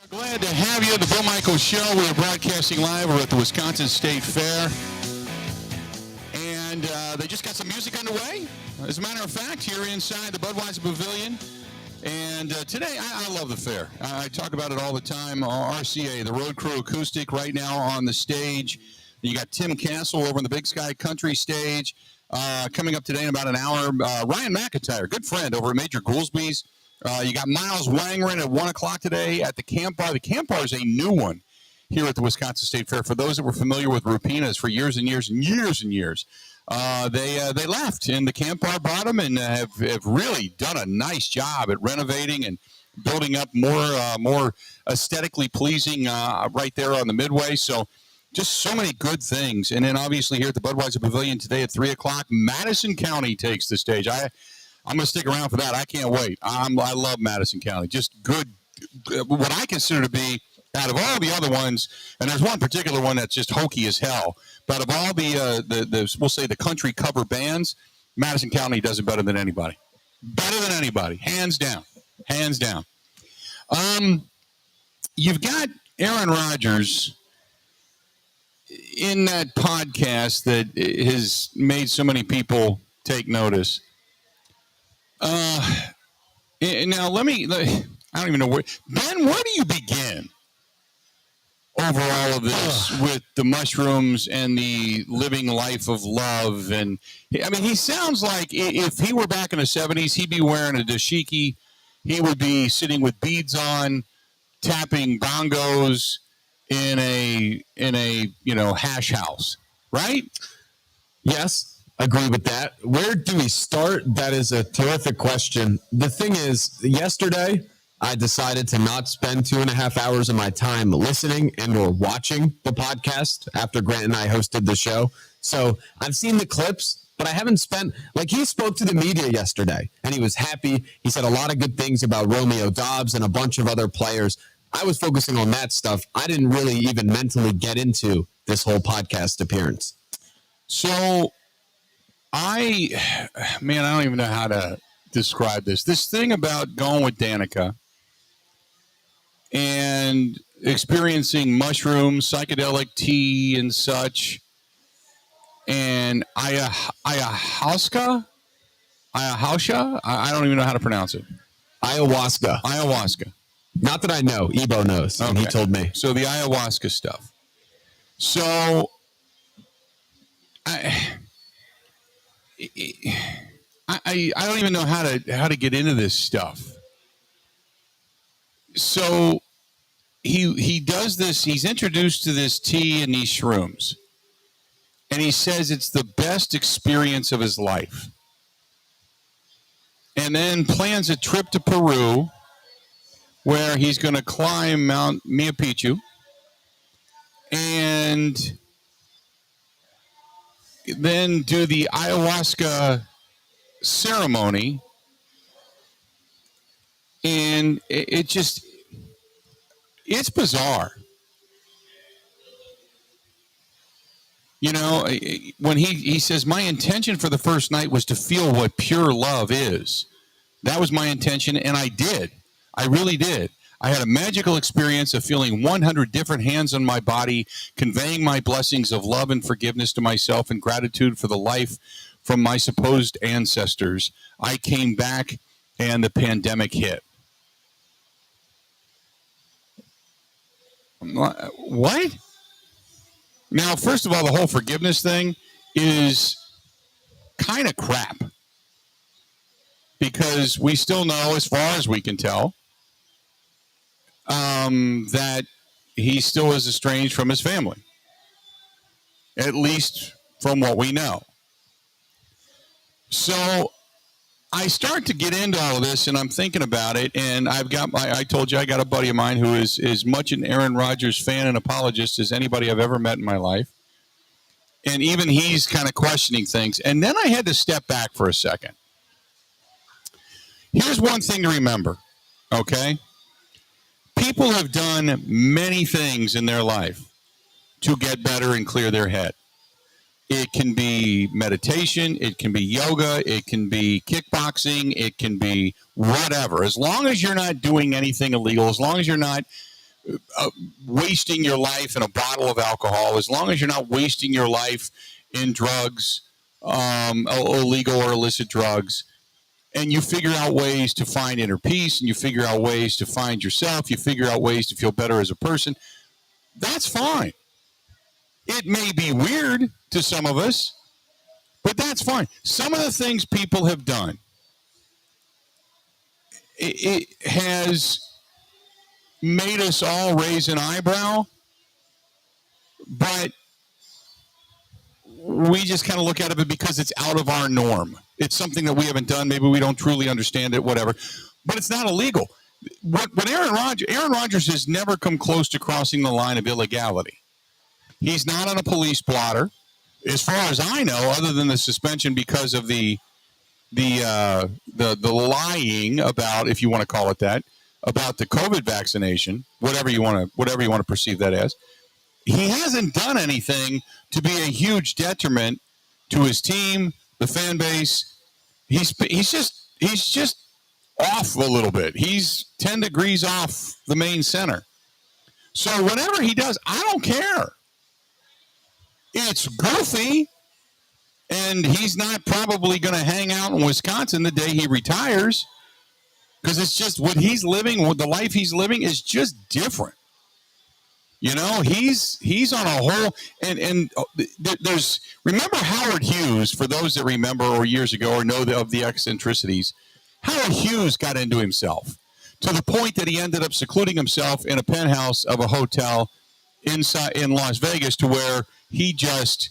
Glad to have you at the Bill Michaels Show. We're broadcasting live. We're at the Wisconsin State Fair. And they just got some music underway. As a matter of fact, here inside the Budweiser Pavilion. And today, I love the fair. I talk about it all the time. RCA, the Road Crew Acoustic, right now on the stage. You got Tim Castle over in the Big Sky Country stage. Coming up today in about an hour, Ryan McIntyre, good friend over at Major Goolsby's. You got Miles Wangren at 1 o'clock today at the Camp Bar. The Camp Bar is a new one here at the Wisconsin State Fair. For those that were familiar with Rupina's for years and years and years and years, they left, and the Camp Bar bought them and have really done a nice job at renovating and building up more aesthetically pleasing right there on the Midway. So just so many good things. And then obviously here at the Budweiser Pavilion today at 3 o'clock, Madison County takes the stage. I'm going to stick around for that. I can't wait. I love Madison County. Just good, what I consider to be, out of all the other ones, and there's one particular one that's just hokey as hell, but out of all the we'll say the country cover bands, Madison County does it better than anybody. Better than anybody. Hands down. Hands down. You've got Aaron Rodgers in that podcast that has made so many people take notice. Now I don't even know where. Ben, where do you begin over all of this with the mushrooms and the living life of love? And I mean, he sounds like if he were back in the 70s, he'd be wearing a dashiki. He would be sitting with beads on, tapping bongos in a hash house, right? Yes, agree with that. Where do we start? That is a terrific question. The thing is, yesterday I decided to not spend 2.5 hours of my time listening and or watching the podcast after Grant and I hosted the show. So I've seen the clips, but I haven't spent, like, he spoke to the media yesterday and he was happy. He said a lot of good things about Romeo Dobbs and a bunch of other players. I was focusing on that stuff. I didn't really even mentally get into this whole podcast appearance. So I don't even know how to describe this. This thing about going with Danica and experiencing mushrooms, psychedelic tea and such, and ayahuasca? I don't even know how to pronounce it. Ayahuasca. Not that I know. Ebo knows. Okay. And he told me. So the ayahuasca stuff. So I don't even know how to get into this stuff. So he does this. He's introduced to this tea and these shrooms, and he says it's the best experience of his life. And then plans a trip to Peru, where he's going to climb Mount Machu and then do the ayahuasca ceremony. And it's bizarre. You know, when he says, my intention for the first night was to feel what pure love is. That was my intention, and I did. I really did. I had a magical experience of feeling 100 different hands on my body, conveying my blessings of love and forgiveness to myself and gratitude for the life from my supposed ancestors. I came back, and the pandemic hit. What? Now, first of all, the whole forgiveness thing is kind of crap, because we still know, as far as we can tell, that he still is estranged from his family, at least from what we know. So I start to get into all of this, and I'm thinking about it, and I told you I got a buddy of mine who is as much an Aaron Rodgers fan and apologist as anybody I've ever met in my life. And even he's kind of questioning things. And then I had to step back for a second. Here's one thing to remember, okay? People have done many things in their life to get better and clear their head. It can be meditation, it can be yoga, it can be kickboxing, it can be whatever. As long as you're not doing anything illegal, as long as you're not wasting your life in a bottle of alcohol, as long as you're not wasting your life in drugs, illegal or illicit drugs, and you figure out ways to find inner peace, and you figure out ways to find yourself, you figure out ways to feel better as a person, that's fine. It may be weird to some of us, but that's fine. Some of the things people have done, it has made us all raise an eyebrow, but we just kind of look at it because it's out of our norm. It's something that we haven't done. Maybe we don't truly understand it, whatever. But it's not illegal. What Aaron Rodgers has never come close to crossing the line of illegality. He's not on a police blotter, as far as I know, other than the suspension because of the lying about, if you want to call it that, about the COVID vaccination, whatever you want to perceive that as. He hasn't done anything to be a huge detriment to his team, the fan base. He's just off a little bit. He's 10 degrees off the main center. So whatever he does, I don't care. It's goofy, and he's not probably going to hang out in Wisconsin the day he retires because it's just what he's living, what the life he's living is just different. You know, he's on a whole, and there's, remember Howard Hughes, for those that remember or years ago or know of the eccentricities, Howard Hughes got into himself to the point that he ended up secluding himself in a penthouse of a hotel in Las Vegas, to where he just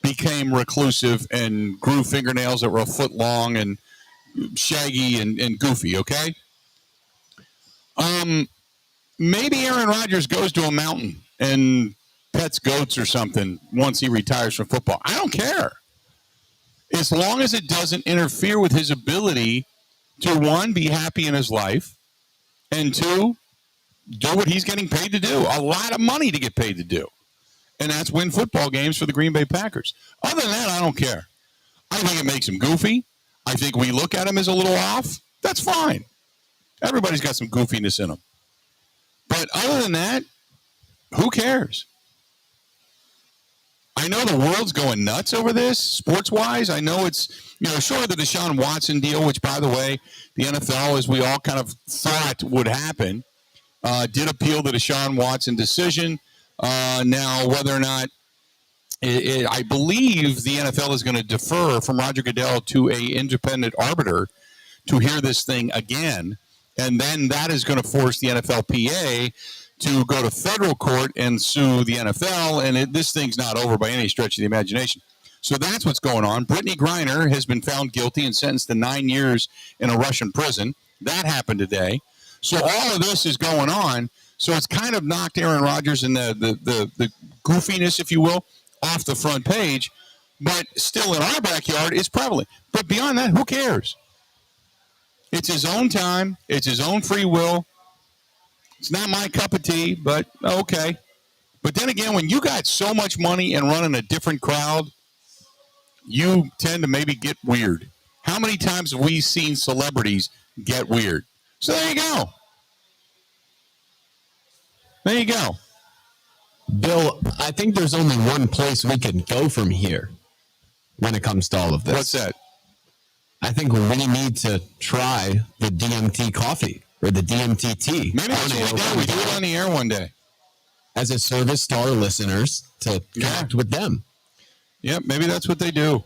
became reclusive and grew fingernails that were a foot long and shaggy and goofy, okay? Maybe Aaron Rodgers goes to a mountain and pets goats or something once he retires from football. I don't care. As long as it doesn't interfere with his ability to, one, be happy in his life, and two, do what he's getting paid to do. A lot of money to get paid to do. And that's win football games for the Green Bay Packers. Other than that, I don't care. I think it makes him goofy. I think we look at him as a little off. That's fine. Everybody's got some goofiness in them. But other than that, who cares? I know the world's going nuts over this, sports-wise. I know it's, short of the Deshaun Watson deal, which, by the way, the NFL, as we all kind of thought would happen, did appeal the Deshaun Watson decision. Now, whether or not, I believe the NFL is going to defer from Roger Goodell to an independent arbiter to hear this thing again. And then that is going to force the NFLPA to go to federal court and sue the NFL. And this thing's not over by any stretch of the imagination. So that's what's going on. Brittany Griner has been found guilty and sentenced to 9 years in a Russian prison. That happened today. So all of this is going on. So it's kind of knocked Aaron Rodgers and the goofiness, if you will, off the front page. But still in our backyard, it's prevalent. But beyond that, who cares? It's his own time. It's his own free will. It's not my cup of tea, but okay. But then again, when you got so much money and running a different crowd, you tend to maybe get weird. How many times have we seen celebrities get weird? So there you go. There you go. Bill, I think there's only one place we can go from here when it comes to all of this. What's that? I think we need to try the DMT coffee or the DMT tea. Maybe that's what we do. We do it on the air one day. As a service to our listeners to connect with them. Yep, maybe that's what they do.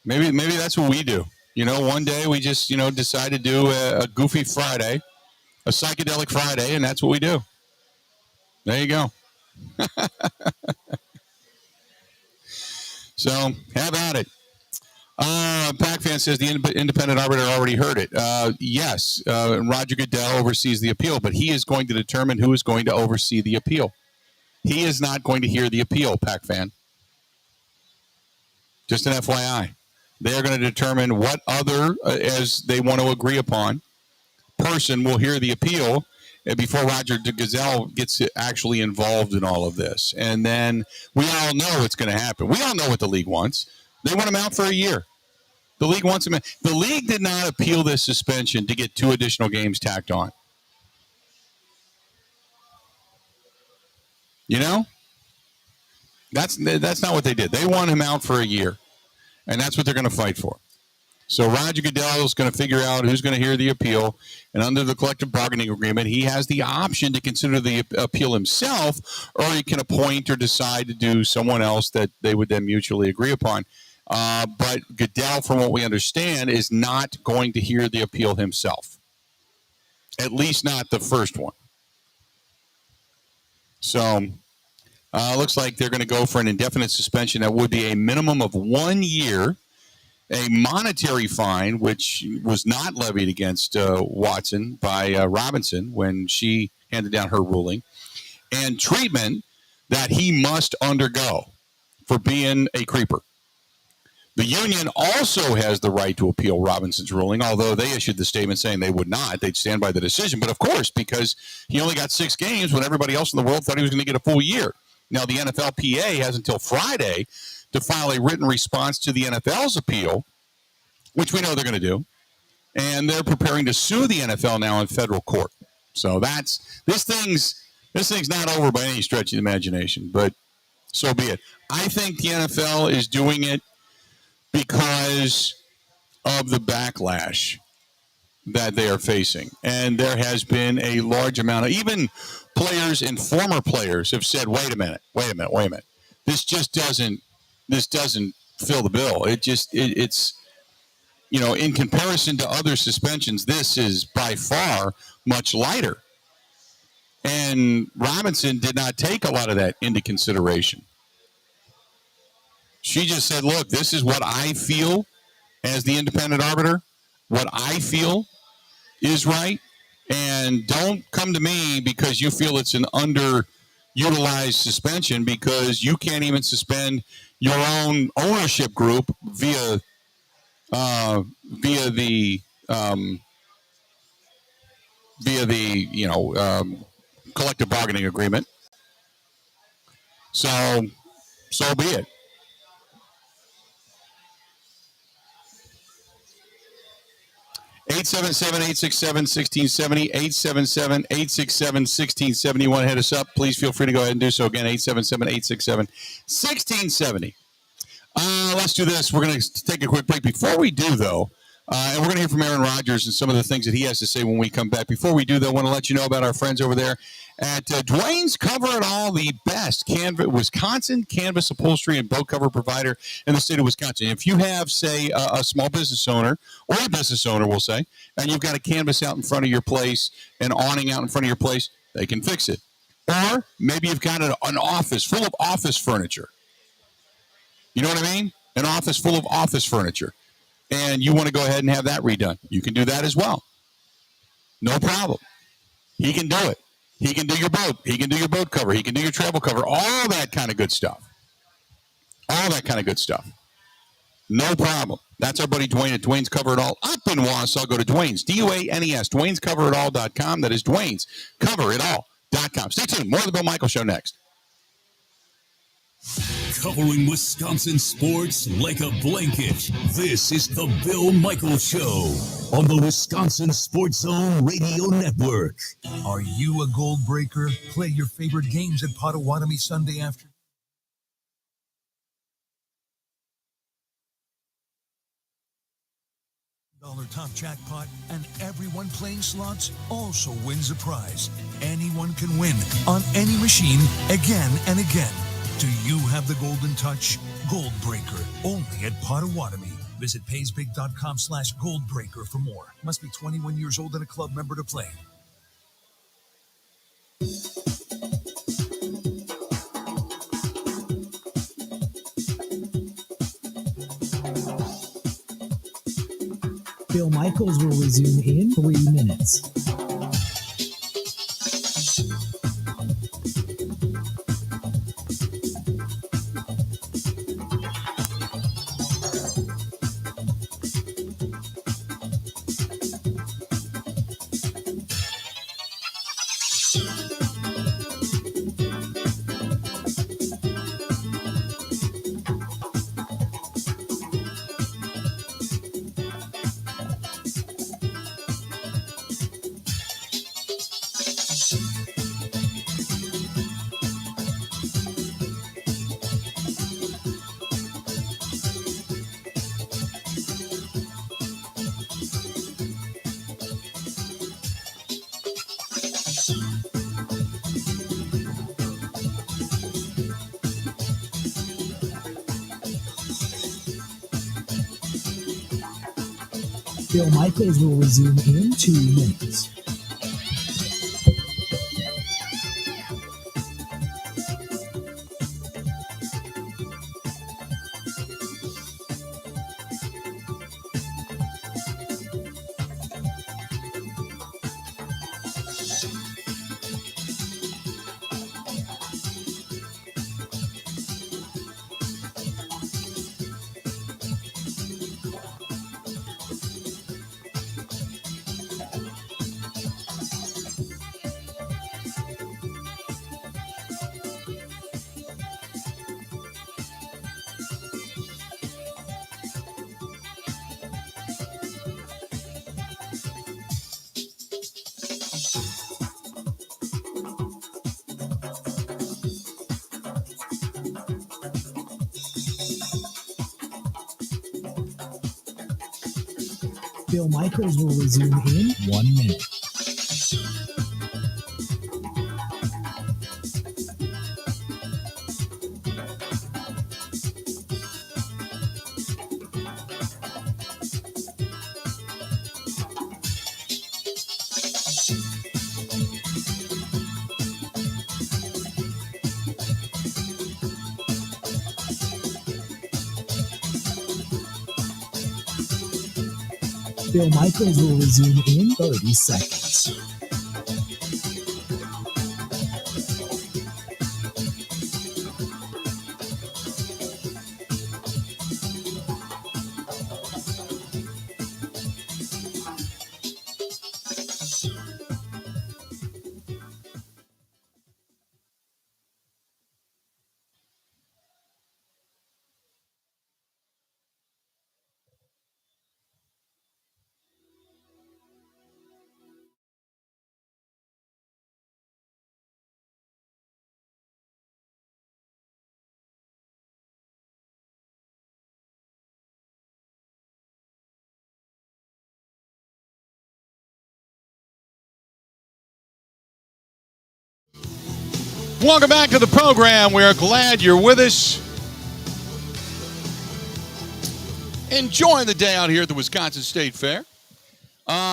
Maybe that's what we do. One day we just, decide to do a goofy Friday, a psychedelic Friday, and that's what we do. There you go. So, have at it. Pac fan says the independent arbiter already heard it. Yes, Roger Goodell oversees the appeal, but he is going to determine who is going to oversee the appeal. He is not going to hear the appeal, Pac fan. Just an FYI. They are going to determine what other, as they want to agree upon, person will hear the appeal before Roger Goodell gets actually involved in all of this. And then we all know what's going to happen. We all know what the league wants. They want him out for a year. The league wants him out. The league did not appeal this suspension to get 2 additional games tacked on. That's not what they did. They want him out for a year. And that's what they're going to fight for. So Roger Goodell is going to figure out who's going to hear the appeal. And under the collective bargaining agreement, he has the option to consider the appeal himself, or he can appoint or decide to do someone else that they would then mutually agree upon. But Goodell, from what we understand, is not going to hear the appeal himself. At least not the first one. So looks like they're going to go for an indefinite suspension that would be a minimum of 1 year, a monetary fine, which was not levied against Watson by Robinson when she handed down her ruling, and treatment that he must undergo for being a creeper. The union also has the right to appeal Robinson's ruling, although they issued the statement saying they would not. They'd stand by the decision. But, of course, because he only got 6 games when everybody else in the world thought he was going to get a full year. Now, the NFLPA has until Friday to file a written response to the NFL's appeal, which we know they're going to do. And they're preparing to sue the NFL now in federal court. So this thing's not over by any stretch of the imagination, but so be it. I think the NFL is doing it because of the backlash that they are facing. And there has been a large amount of, even players and former players have said, wait a minute. This doesn't fill the bill. It's in comparison to other suspensions, this is by far much lighter. And Robinson did not take a lot of that into consideration. She just said, look, this is what I feel as the independent arbiter, what I feel is right, and don't come to me because you feel it's an underutilized suspension because you can't even suspend your own ownership group via the collective bargaining agreement. So be it. (877-867-1670), 877-867-1670. Hit us up. Please feel free to go ahead and do so again. 877-867-1670. Let's do this. We're going to take a quick break. Before we do, though, and we're going to hear from Aaron Rodgers and some of the things that he has to say when we come back. Before we do, though, I want to let you know about our friends over there at Dwayne's Cover It All, the best Wisconsin canvas upholstery and boat cover provider in the state of Wisconsin. If you have, say, a small business owner, or a business owner, we'll say, and you've got a canvas out in front of your place, an awning out in front of your place, they can fix it. Or maybe you've got an office full of office furniture. You know what I mean? An office full of office furniture. And you want to go ahead and have that redone. You can do that as well. No problem. He can do it. He can do your boat. He can do your boat cover. He can do your travel cover. All that kind of good stuff. No problem. That's our buddy Dwayne at Dwayne's Cover It All up in Wausau. Go to Dwayne's, DUANES, Dwayne'sCoverItAll.com. That is Dwayne'sCoverItAll.com. Stay tuned. More of the Bill Michaels Show next. Covering Wisconsin sports like a blanket. This is the Bill Michaels Show on the Wisconsin Sports Zone Radio Network. Are you a gold breaker? Play your favorite games at Potawatomi Sunday afternoon. $1 top jackpot, and everyone playing slots also wins a prize. Anyone can win on any machine again and again. Do you have the golden touch? Gold Breaker, only at Potawatomi. Visit paysbig.com/goldbreaker for more. Must be 21 years old and a club member to play. Bill Michaels will resume in 3 minutes. Bill Michaels will resume in 2 minutes. Bill Michaels will resume in 1 minute. Bill Michaels will resume in 30 seconds. Welcome back to the program. We are glad you're with us. Enjoying the day out here at the Wisconsin State Fair.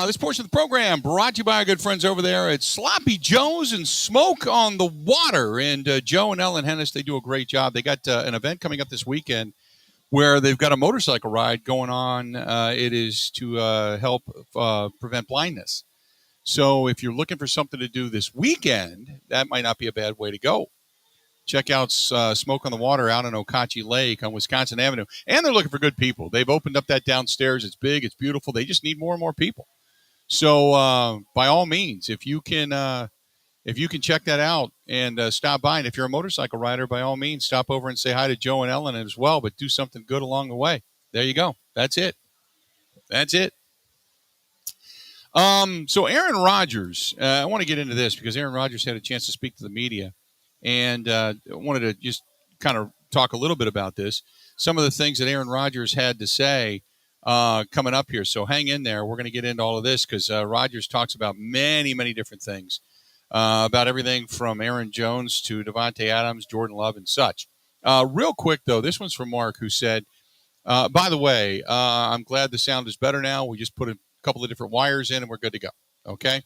This portion of the program brought to you by our good friends over there at Sloppy Joe's and Smoke on the Water. And Joe and Ellen Hennis, they do a great job. They got an event coming up this weekend where they've got a motorcycle ride going on. It is to help prevent blindness. So if you're looking for something to do this weekend, that might not be a bad way to go. Check out Smoke on the Water out on Okauchee Lake on Wisconsin Avenue. And they're looking for good people. They've opened up that downstairs. It's big. It's beautiful. They just need more and more people. So by all means, if you can check that out and stop by, and if you're a motorcycle rider, by all means, stop over and say hi to Joe and Ellen as well, but do something good along the way. There you go. That's it. That's it. So Aaron Rodgers, I want to get into this because Aaron Rodgers had a chance to speak to the media, and wanted to just kind of talk a little bit about this. Some of the things that Aaron Rodgers had to say coming up here. So hang in there. We're going to get into all of this because Rodgers talks about many, many different things, about everything from Aaron Jones to Devontae Adams, Jordan Love, and such. Real quick, though, this one's from Mark, who said, by the way, I'm glad the sound is better now. We just put a couple of different wires in and we're good to go. Okay.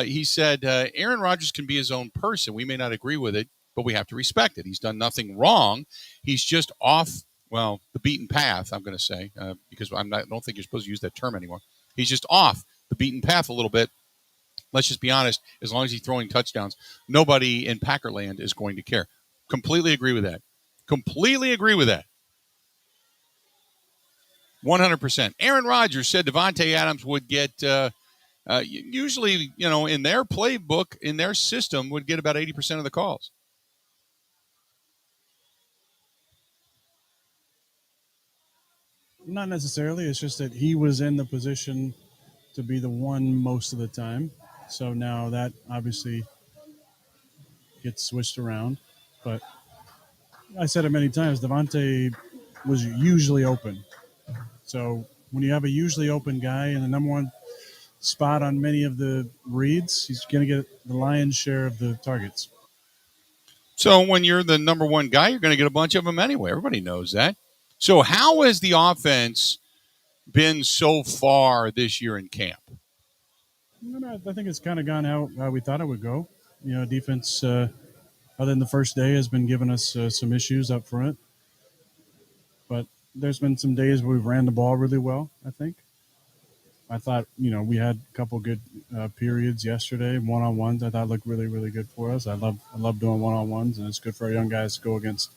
He said, Aaron Rodgers can be his own person. We may not agree with it, but we have to respect it. He's done nothing wrong. He's just off, well, the beaten path, I'm going to say, because I don't think you're supposed to use that term anymore. He's just off the beaten path a little bit. Let's just be honest. As long as he's throwing touchdowns, nobody in Packerland is going to care. Completely agree with that. Completely agree with that. 100%. Aaron Rodgers said Devontae Adams would get, usually, in their playbook, in their system, would get about 80% of the calls. Not necessarily. It's just that he was in the position to be the one most of the time. So now that obviously gets switched around. But I said it many times, Devontae was usually open. So when you have a usually open guy in the number one spot on many of the reads, he's going to get the lion's share of the targets. So when you're the number one guy, you're going to get a bunch of them anyway. Everybody knows that. So how has the offense been so far this year in camp? I think it's kind of gone how we thought it would go. Defense, other than the first day, has been giving us some issues up front. But there's been some days where we've ran the ball really well, I think. I thought, we had a couple good periods yesterday, one-on-ones. I thought looked really, really good for us. I love doing one-on-ones, and it's good for our young guys to go against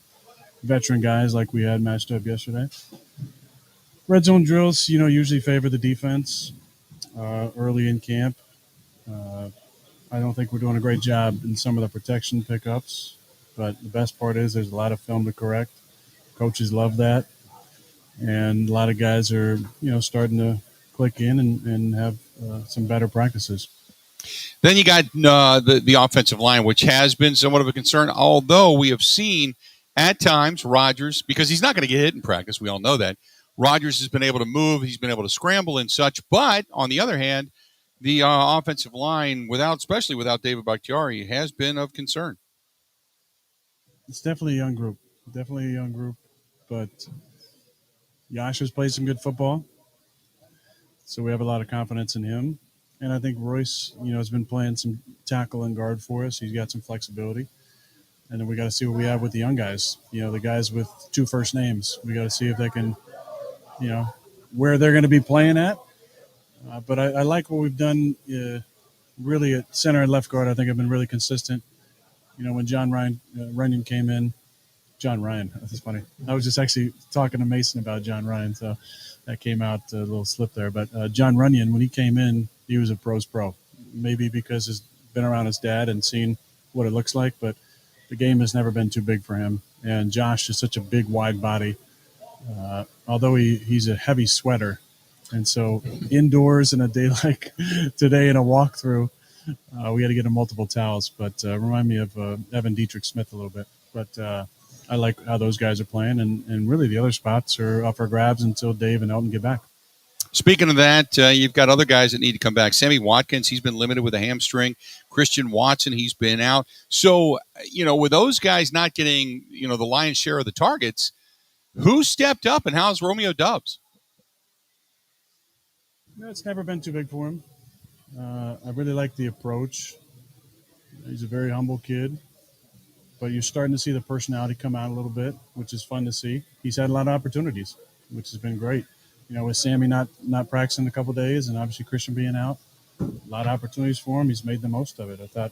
veteran guys like we had matched up yesterday. Red zone drills, usually favor the defense early in camp. I don't think we're doing a great job in some of the protection pickups, but the best part is there's a lot of film to correct. Coaches love that, and a lot of guys are, starting to click in and have some better practices. Then you got the offensive line, which has been somewhat of a concern, although we have seen at times Rodgers, because he's not going to get hit in practice, we all know that, Rodgers has been able to move, he's been able to scramble and such, but on the other hand, the offensive line, especially without David Bakhtiari, has been of concern. It's definitely a young group, but Yash has played some good football, so we have a lot of confidence in him. And I think Royce, has been playing some tackle and guard for us. He's got some flexibility. And then we got to see what we have with the young guys, the guys with 2 first names. We got to see if they can, where they're going to be playing at. But I like what we've done really at center and left guard. I think I've been really consistent. When John Runyon came in, John Ryan, that's funny. I was just actually talking to Mason about John Ryan, so that came out a little slip there. But John Runyon, when he came in, he was a pro's pro. Maybe because he's been around his dad and seen what it looks like, but the game has never been too big for him. And Josh is such a big, wide body. Although he's a heavy sweater. And so indoors in a day like today in a walkthrough, we had to get him multiple towels. But remind me of Evan Dietrich Smith a little bit. But I like how those guys are playing. And really the other spots are up for grabs until Dave and Elton get back. Speaking of that, you've got other guys that need to come back. Sammy Watkins, he's been limited with a hamstring. Christian Watson, he's been out. So, with those guys not getting, the lion's share of the targets, who stepped up and how's Romeo Doubs? It's never been too big for him. I really like the approach. He's a very humble kid. But you're starting to see the personality come out a little bit, which is fun to see. He's had a lot of opportunities, which has been great. With Sammy not practicing a couple of days and obviously Christian being out, a lot of opportunities for him. He's made the most of it. I thought,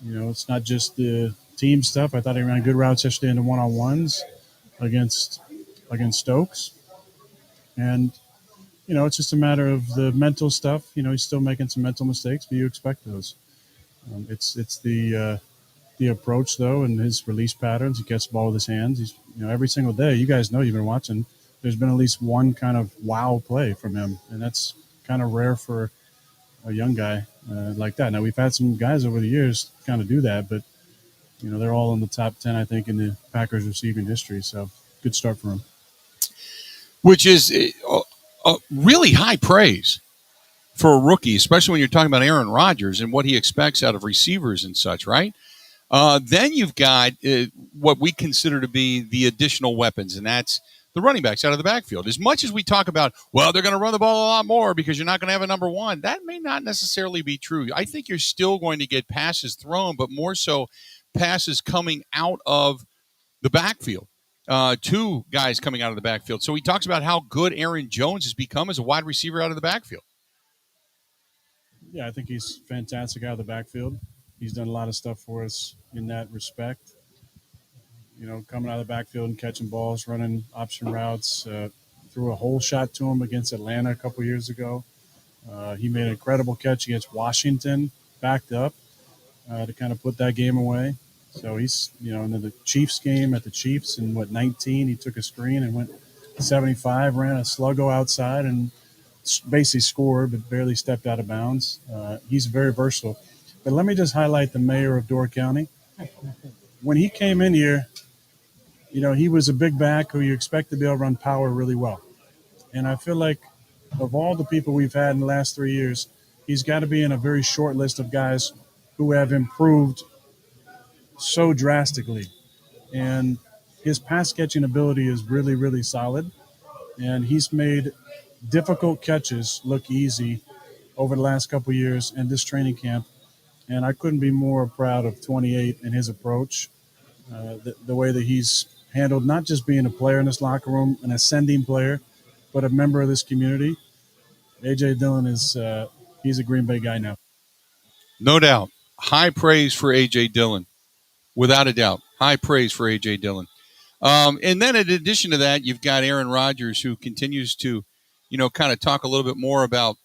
it's not just the team stuff. I thought he ran good routes yesterday in the one-on-ones against Stokes. And, it's just a matter of the mental stuff. He's still making some mental mistakes, but you expect those. It's the approach, though, and his release patterns. He gets the ball with his hands. He's, every single day, you guys know, you've been watching, there's been at least one kind of wow play from him, and that's kind of rare for a young guy like that. Now, we've had some guys over the years kind of do that, but, they're all in the top 10, I think, in the Packers receiving history, so good start for him. Which is a really high praise for a rookie, especially when you're talking about Aaron Rodgers and what he expects out of receivers and such, right? Then you've got what we consider to be the additional weapons, and that's the running backs out of the backfield. As much as we talk about, well, they're going to run the ball a lot more because you're not going to have a number one, that may not necessarily be true. I think you're still going to get passes thrown, but more so passes coming out of the backfield. 2 guys coming out of the backfield. So he talks about how good Aaron Jones has become as a wide receiver out of the backfield. Yeah, I think he's fantastic out of the backfield. He's done a lot of stuff for us in that respect. Coming out of the backfield and catching balls, running option routes, threw a whole shot to him against Atlanta a couple years ago. He made an incredible catch against Washington, backed up to kind of put that game away. So he's, in the Chiefs game at the Chiefs in 19, he took a screen and went 75, ran a sluggo outside and basically scored, but barely stepped out of bounds. He's very versatile. But let me just highlight the mayor of Door County. When he came in here, he was a big back who you expect to be able to run power really well. And I feel like of all the people we've had in the last 3 years, he's got to be in a very short list of guys who have improved so drastically. And his pass catching ability is really, really solid. And he's made difficult catches look easy over the last couple of years in this training camp. And I couldn't be more proud of 28 and his approach, the way that he's handled not just being a player in this locker room, an ascending player, but a member of this community. A.J. Dillon is he's a Green Bay guy now. No doubt. High praise for A.J. Dillon. Without a doubt. High praise for A.J. Dillon. And then in addition to that, you've got Aaron Rodgers, who continues to, kind of talk a little bit more about,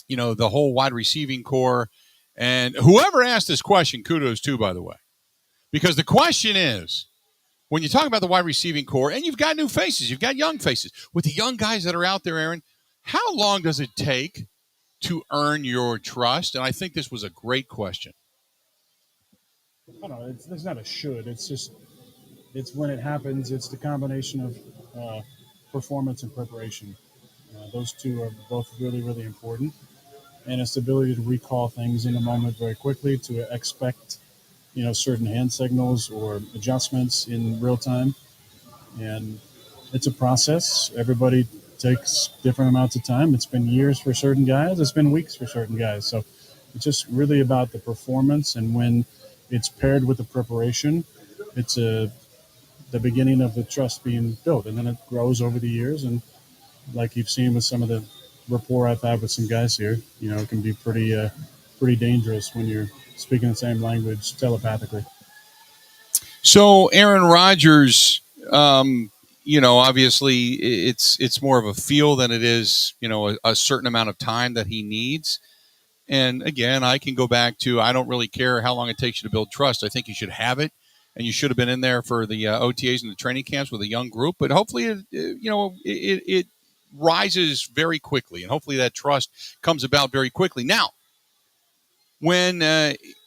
the whole wide receiving core. And whoever asked this question, kudos to, by the way. Because the question is, when you talk about the wide receiving core, and you've got new faces, you've got young faces, with the young guys that are out there, Aaron, how long does it take to earn your trust? And I think this was a great question. I don't know. It's not a should. It's when it happens. It's the combination of performance and preparation. Those two are both really, really important. And it's the ability to recall things in a moment very quickly, to expect, certain hand signals or adjustments in real time. And it's a process. Everybody takes different amounts of time. It's been years for certain guys. It's been weeks for certain guys. So it's just really about the performance. And when it's paired with the preparation, it's the beginning of the trust being built. And then it grows over the years. And like you've seen with some of the rapport I've had with some guys here, it can be pretty dangerous when you're speaking the same language telepathically. So Aaron Rodgers, obviously it's more of a feel than it is, a certain amount of time that he needs. And again, I can go back to, I don't really care how long it takes you to build trust. I think you should have it, and you should have been in there for the OTAs and the training camps with a young group. But hopefully, it rises very quickly, and hopefully that trust comes about very quickly. Now, when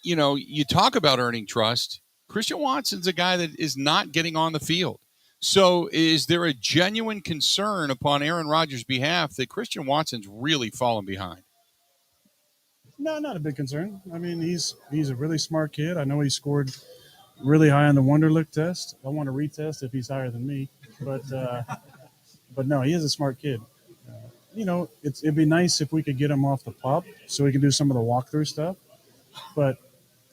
you talk about earning trust, Christian Watson's a guy that is not getting on the field. So is there a genuine concern upon Aaron Rodgers' behalf that Christian Watson's really fallen behind? No, not a big concern. I mean, he's a really smart kid. I know he scored really high on the Wonderlic test. I want to retest if he's higher than me, but no, he is a smart kid. It'd be nice if we could get him off the pup so we can do some of the walkthrough stuff, but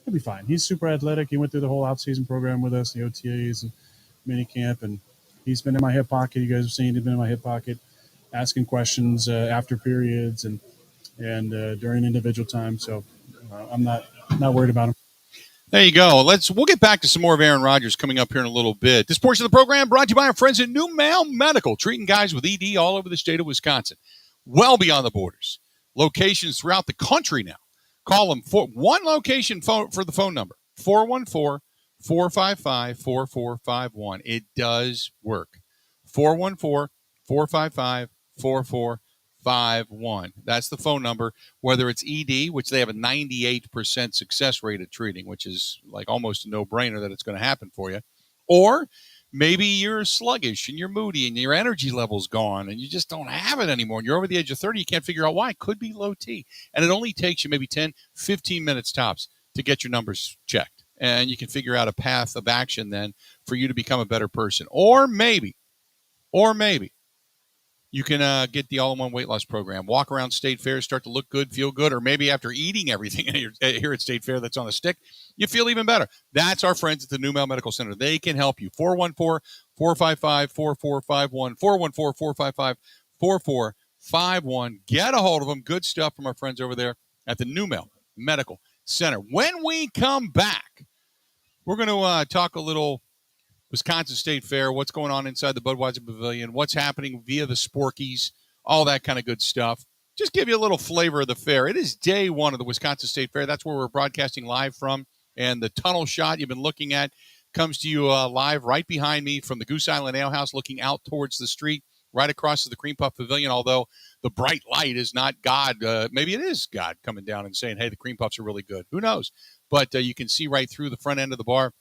he'll be fine. He's super athletic. He went through the whole outseason program with us, the OTAs and mini camp, and he's been in my hip pocket. You guys have seen he's been in my hip pocket, asking questions after periods and during individual time. So I'm not worried about him. There you go. We'll get back to some more of Aaron Rodgers coming up here in a little bit. This portion of the program brought to you by our friends at New Male Medical, treating guys with ED all over the state of Wisconsin, well beyond the borders. Locations throughout the country now. Call them for one location for the phone number, 414-455-4451. It does work. 414-455-4451. That's the phone number, whether it's ED, which they have a 98% success rate at treating, which is like almost a no-brainer that it's going to happen for you. Or maybe you're sluggish and you're moody and your energy level's gone and you just don't have it anymore. And you're over the age of 30, you can't figure out why. It could be low T. And it only takes you maybe 10, 15 minutes tops to get your numbers checked. And you can figure out a path of action then for you to become a better person. Or maybe you can get the all-in-one weight loss program. Walk around State Fair, start to look good, feel good, or maybe after eating everything here at State Fair that's on the stick, you feel even better. That's our friends at the New Male Medical Center. They can help you. 414-455-4451, 414-455-4451. Get a hold of them. Good stuff from our friends over there at the New Male Medical Center. When we come back, we're going to talk a little Wisconsin State Fair, what's going on inside the Budweiser Pavilion, what's happening via the Sporkies, all that kind of good stuff. Just give you a little flavor of the fair. It is day one of the Wisconsin State Fair. That's where we're broadcasting live from. And the tunnel shot you've been looking at comes to you live right behind me from the Goose Island Ale House, looking out towards the street, right across to the Cream Puff Pavilion, although the bright light is not God. Maybe it is God coming down and saying, hey, the Cream Puffs are really good. Who knows? But you can see right through the front end of the bar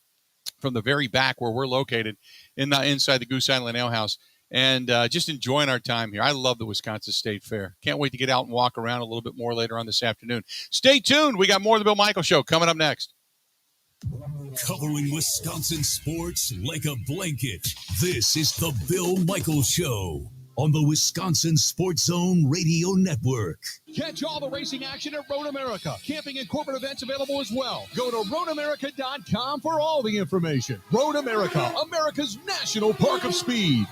from the very back where we're located inside the Goose Island Ale House, and just enjoying our time here. I love the Wisconsin State Fair. Can't wait to get out and walk around a little bit more later on this afternoon. Stay tuned. We got more of the Bill Michaels Show coming up next. Covering Wisconsin sports like a blanket. This is the Bill Michaels Show on the Wisconsin Sports Zone Radio Network. Catch all the racing action at Road America. Camping and corporate events available as well. Go to roadamerica.com for all the information. Road America, America's national park of speed.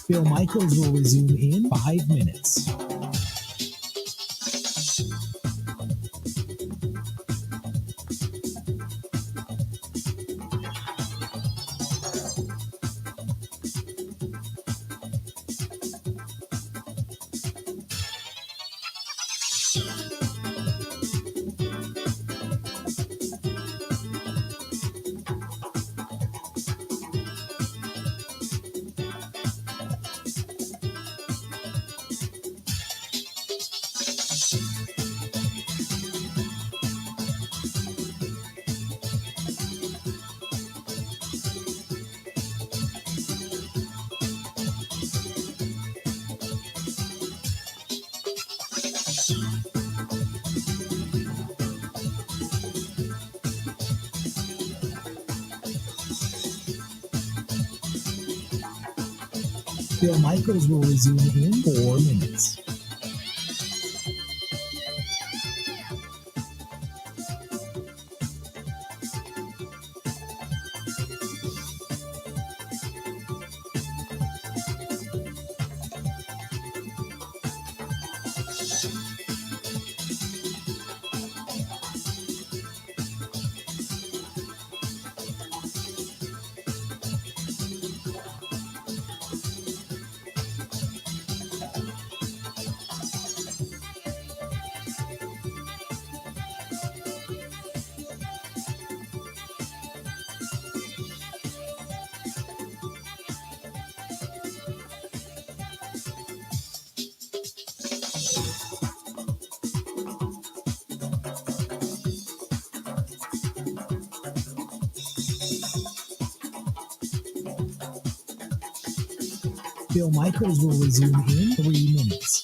Bill Michaels will resume in 5 minutes. Bill Michaels will resume in 4 minutes. Bill Michaels will resume in 3 minutes.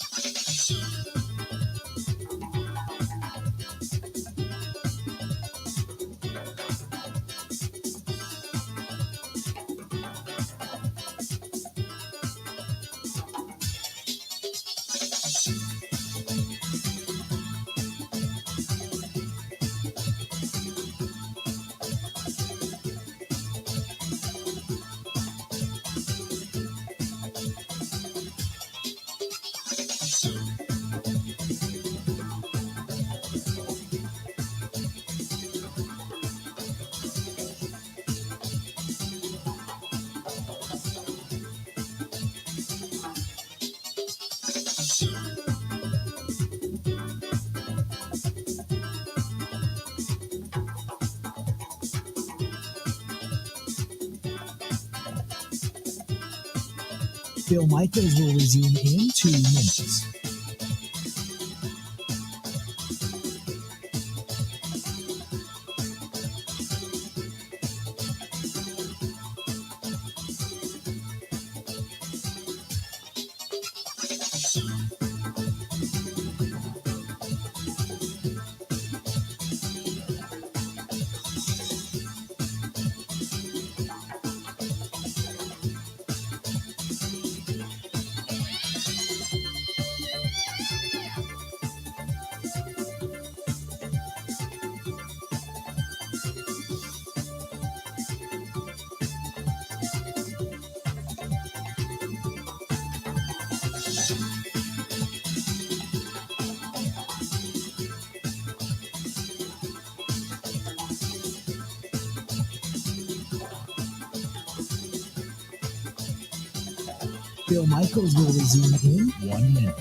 Bill Michaels will resume in 2 minutes. Bill Michaels will resume in 1 minute.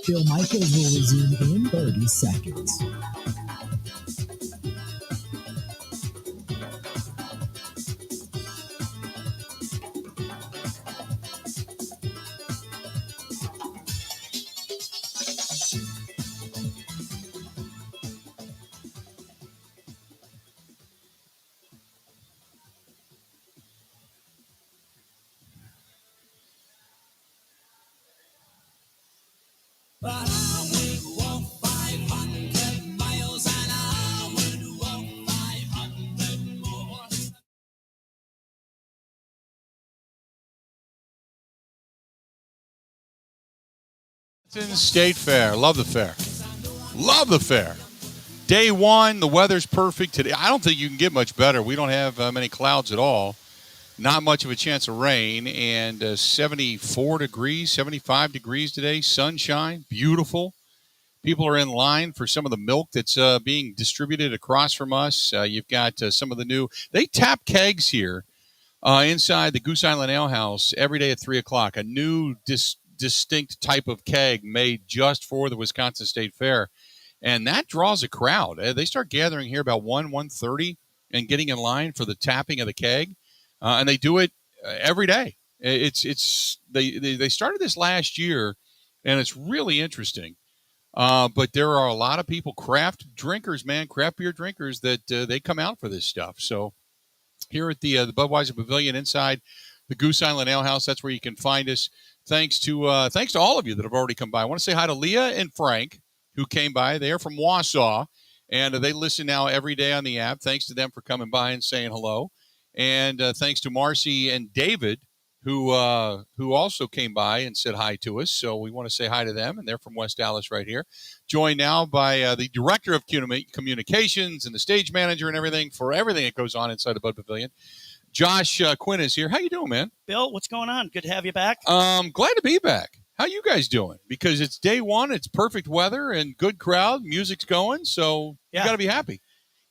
Bill Michaels will resume in 30 seconds. State Fair. Love the fair. Love the fair. Day one, the weather's perfect today. I don't think you can get much better. We don't have many clouds at all. Not much of a chance of rain. And 74 degrees, 75 degrees today. Sunshine. Beautiful. People are in line for some of the milk that's being distributed across from us. You've got some of the new. They tap kegs here inside the Goose Island Ale House every day at 3 o'clock. A new distinct type of keg made just for the Wisconsin State Fair. And that draws a crowd. They start gathering here about 1:30 and getting in line for the tapping of the keg. And they do it every day. They started this last year, and it's really interesting. But there are a lot of people, craft drinkers, craft beer drinkers, that they come out for this stuff. So here at the Budweiser Pavilion inside the Goose Island Ale House, that's where you can find us. Thanks to all of you that have already come by. I want to say hi to Leah and Frank, who came by. They are from Wausau, and they listen now every day on the app. Thanks to them for coming by and saying hello. And thanks to Marcy and David, who also came by and said hi to us. So we want to say hi to them, and they're from West Dallas right here. Joined now by the Director of Communications and the stage manager and everything for everything that goes on inside the Bud Pavilion. Josh Quinn is here. How you doing, man? Bill, what's going on? Good to have you back. Glad to be back. How you guys doing? Because it's day one, it's perfect weather and good crowd, music's going, so you got to be happy.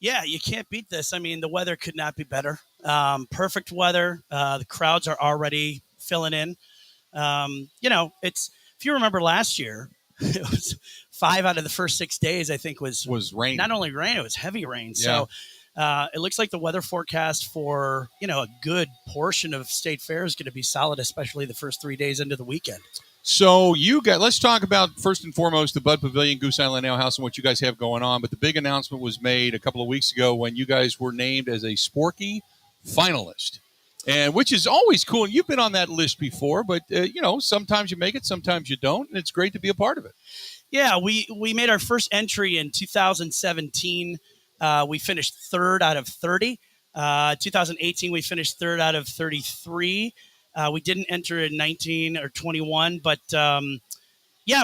Yeah, you can't beat this. I mean, the weather could not be better. Perfect weather. The crowds are already filling in. It's if you remember last year, it was 5 out of the first 6 days, I think, was rain. Not only rain, it was heavy rain. Yeah. So it looks like the weather forecast for, a good portion of State Fair is going to be solid, especially the first 3 days into the weekend. So let's talk about, first and foremost, the Bud Pavilion, Goose Island Ale House, and what you guys have going on. But the big announcement was made a couple of weeks ago when you guys were named as a Sporky finalist, and which is always cool. You've been on that list before, but, sometimes you make it, sometimes you don't, and it's great to be a part of it. Yeah, we made our first entry in 2017. We finished third out of 30. 2018, we finished third out of 33. We didn't enter in 19 or 21, but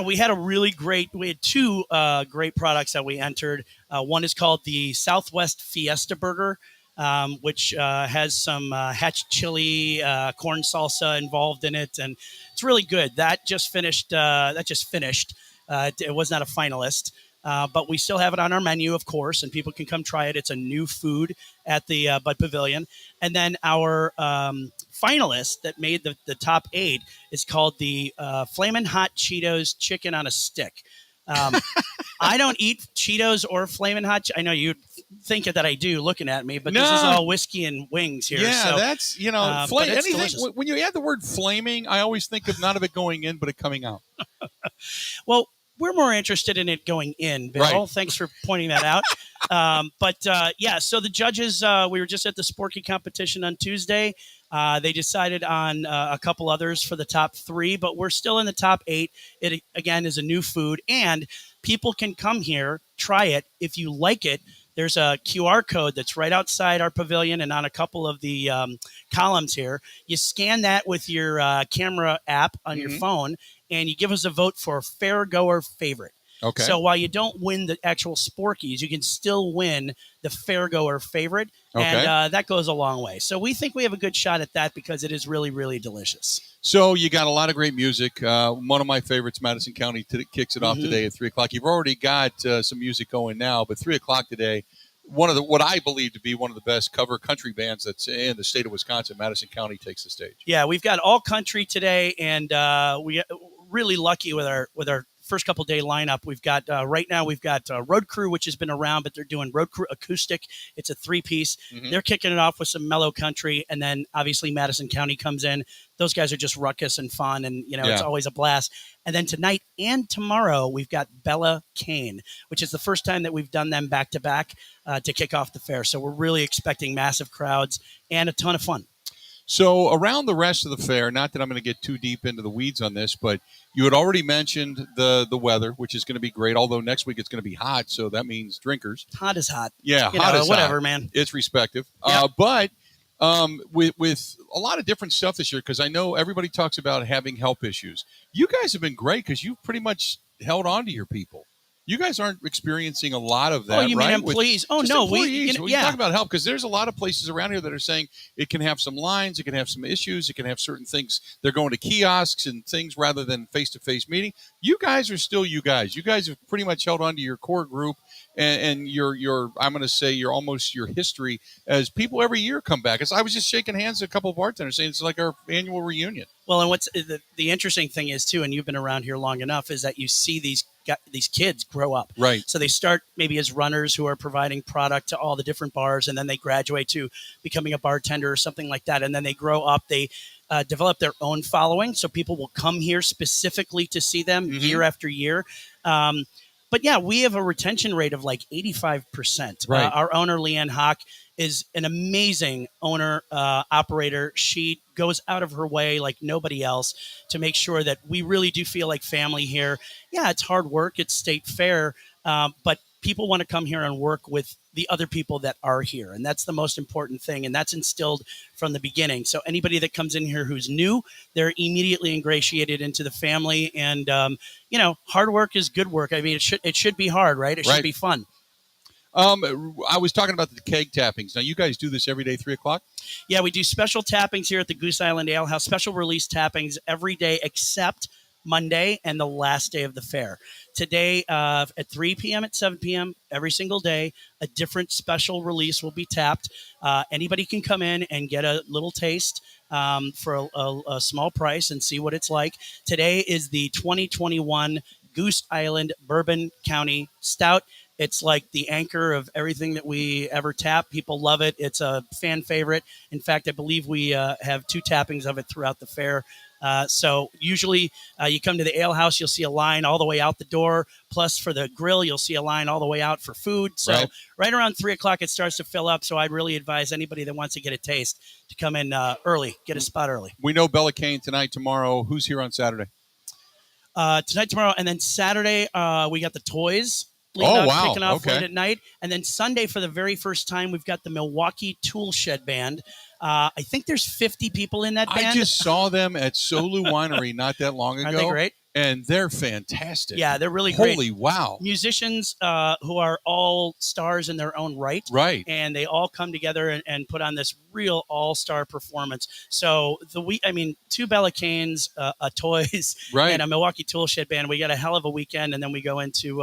we had we had two great products that we entered. One is called the Southwest Fiesta Burger, which has some hatch chili, corn salsa involved in it, and it's really good. That just finished. It was not a finalist. But we still have it on our menu, of course, and people can come try it. It's a new food at the Bud Pavilion. And then our finalist that made the top 8 is called the Flamin' Hot Cheetos Chicken on a Stick. I don't eat Cheetos or Flamin' Hot. I know you think that I do looking at me, but this is all whiskey and wings here. Yeah, so, that's, anything. When you add the word flaming, I always think of not of it going in, but it coming out. Well, we're more interested in it going in, Bill. Right. Thanks for pointing that out. So the judges, we were just at the Sporky competition on Tuesday. They decided on a couple others for the top 3, but we're still in the top 8. It, again, is a new food, and people can come here, try it. If you like it, there's a QR code that's right outside our pavilion and on a couple of the columns here. You scan that with your camera app on your phone, and you give us a vote for Fairgoer favorite. Okay. So while you don't win the actual Sporkies, you can still win the Fairgoer favorite, and that goes a long way. So we think we have a good shot at that because it is really, really delicious. So you got a lot of great music. One of my favorites, Madison County, kicks it off today at 3 o'clock. You've already got some music going now, but 3 o'clock today, what I believe to be one of the best cover country bands that's in the state of Wisconsin, Madison County, takes the stage. Yeah, we've got all country today, and we're really lucky with our first couple day lineup. We've got right now we've got Road Crew, which has been around, but they're doing Road Crew acoustic. It's a 3-piece. They're kicking it off with some mellow country, and then obviously Madison County comes in. Those guys are just ruckus and fun, and it's always a blast. And then tonight and tomorrow we've got Bella Kane, which is the first time that we've done them back to back to kick off the fair. So we're really expecting massive crowds and a ton of fun. So around the rest of the fair, not that I'm going to get too deep into the weeds on this, but you had already mentioned the weather, which is going to be great. Although next week it's going to be hot, so that means drinkers. Hot is hot. Yeah, You hot know, is whatever, hot. man. It's respective. Yep. But with a lot of different stuff this year, because I know everybody talks about having health issues. You guys have been great because you've pretty much held on to your people. You guys aren't experiencing a lot of that, Oh, you mean right? employees? Oh, Just no, employees. we When you talk about help, because there's a lot of places around here that are saying it can have some lines, it can have some issues, it can have certain things. They're going to kiosks and things rather than face-to-face meeting. You guys are still you guys. You guys have pretty much held on to your core group and your I'm going to say your history as people every year come back. As I was just shaking hands with a couple of bartenders saying it's like our annual reunion. Well, and what's the interesting thing is too, and you've been around here long enough, is that you see these kids grow up. Right. So they start maybe as runners who are providing product to all the different bars, and then they graduate to becoming a bartender or something like that. And then they grow up. They develop their own following. So people will come here specifically to see them year after year. But yeah, we have a retention rate of like 85%. Right. Our owner, Leanne Hawk, is an amazing owner, operator. She goes out of her way like nobody else to make sure that we really do feel like family here. Yeah, it's hard work. It's state fair. But people want to come here and work with the other people that are here. And that's the most important thing. And that's instilled from the beginning. So anybody that comes in here who's new, they're immediately ingratiated into the family. And, hard work is good work. I mean, it should be hard, right? It should be fun. I was talking about the keg tappings. Now, you guys do this every day, 3 o'clock? Yeah, we do special tappings here at the Goose Island Ale House, special release tappings every day except Monday and the last day of the fair. Today at 3 p.m. at 7 p.m. every single day, a different special release will be tapped. Anybody can come in and get a little taste for a small price and see what it's like. Today is the 2021 Goose Island Bourbon County Stout. It's like the anchor of everything that we ever tap. People love it. It's a fan favorite. In fact, I believe we have 2 tappings of it throughout the fair. So usually you come to the ale house, you'll see a line all the way out the door. Plus for the grill, you'll see a line all the way out for food. So right around 3 o'clock, it starts to fill up. So I'd really advise anybody that wants to get a taste to come in early, get a spot early. We know Bella Kane tonight, tomorrow. Who's here on Saturday? Tonight, tomorrow, and then Saturday, we got the Toys. Kicking off late at night. And then Sunday, for the very first time, we've got the Milwaukee Tool Shed Band. I think there's 50 people in that band. I just saw them at Solu Winery not that long ago. Aren't they great? And they're fantastic. Yeah, they're really great. Holy wow. Musicians who are all stars in their own right. Right. And they all come together and put on this real all-star performance. So 2 Bella Canes, a Toys, and a Milwaukee Tool Shed Band. We got a hell of a weekend, and then we go into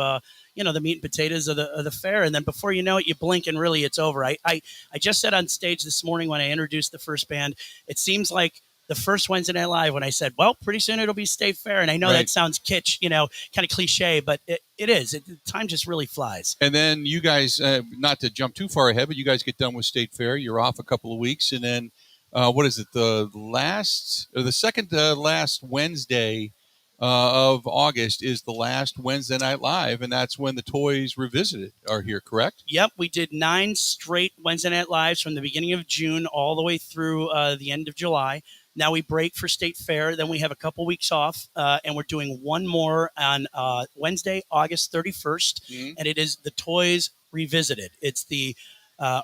the meat and potatoes of the fair. And then before you know it, you blink and really it's over. I just said on stage this morning when I introduced the first band, it seems like the first Wednesday Night Live when I said, well, pretty soon it'll be State Fair. And I know that sounds kitsch, kind of cliche, but it is. Time just really flies. And then you guys, not to jump too far ahead, but you guys get done with State Fair. You're off a couple of weeks. And then what is it? The second last Wednesday of August is the last Wednesday Night Live, and that's when the Toys Revisited are here, correct? Yep, we did 9 straight Wednesday Night Lives from the beginning of June all the way through the end of July. Now we break for State Fair, then we have a couple weeks off, and we're doing one more on Wednesday, August 31st, and it is the Toys Revisited. It's the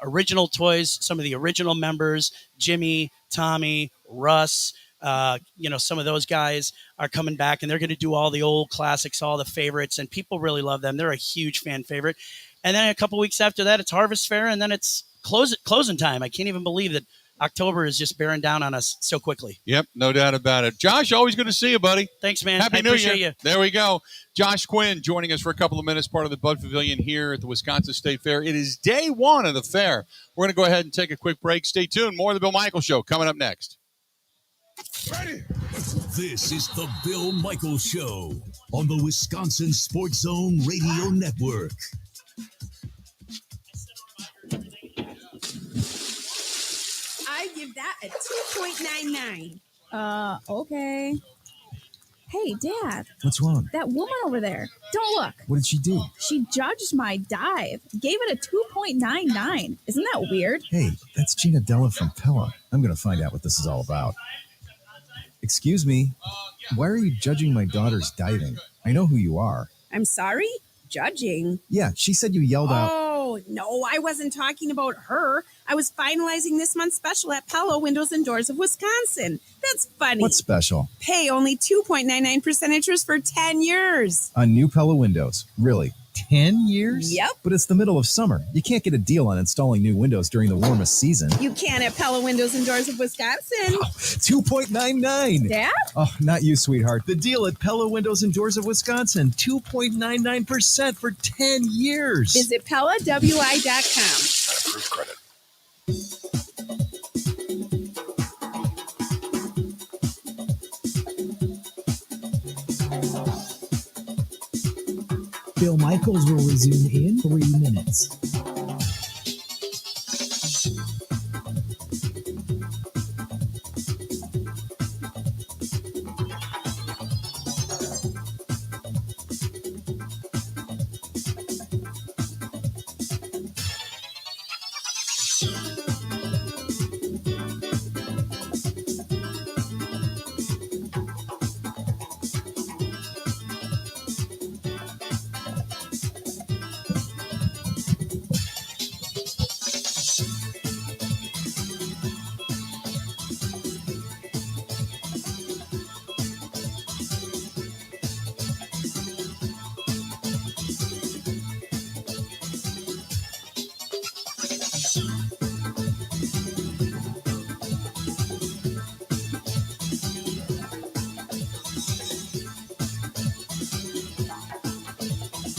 original Toys, some of the original members, Jimmy, Tommy, Russ, some of those guys are coming back, and they're going to do all the old classics, all the favorites, and people really love them. They're a huge fan favorite. And then a couple weeks after that, it's Harvest Fair, and then it's closing time. I can't even believe that October is just bearing down on us so quickly. Yep, no doubt about it. Josh, always good to see you, buddy. Thanks, man. Happy New Year. You. There we go. Josh Quinn joining us for a couple of minutes, part of the Bud Pavilion here at the Wisconsin State Fair. It is day 1 of the fair. We're going to go ahead and take a quick break. Stay tuned. More of the Bill Michaels Show coming up next. Ready. This is the Bill Michaels Show on the Wisconsin Sports Zone Radio Network. I give that a 2.99. Okay. Hey, Dad. What's wrong? That woman over there. Don't look. What did she do? She judged my dive. Gave it a 2.99. Isn't that weird? Hey, that's Gina Della from Pella. I'm going to find out what this is all about. Excuse me. Why are you judging my daughter's diving? I know who you are. I'm sorry? Judging? Yeah, she said you yelled out. Oh, no, I wasn't talking about her. I was finalizing this month's special at Pella Windows and Doors of Wisconsin. That's funny. What's special? Pay only 2.99% interest for 10 years. On new Pella windows. Really? 10 years? Yep. But it's the middle of summer. You can't get a deal on installing new windows during the warmest season. You can at Pella Windows and Doors of Wisconsin. 2.99. Dad? Oh, not you, sweetheart. The deal at Pella Windows and Doors of Wisconsin. 2.99% for 10 years. Visit PellaWI.com. Approved credit. Bill Michaels will resume in 3 minutes.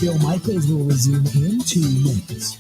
Bill Michaels will resume in 2 minutes.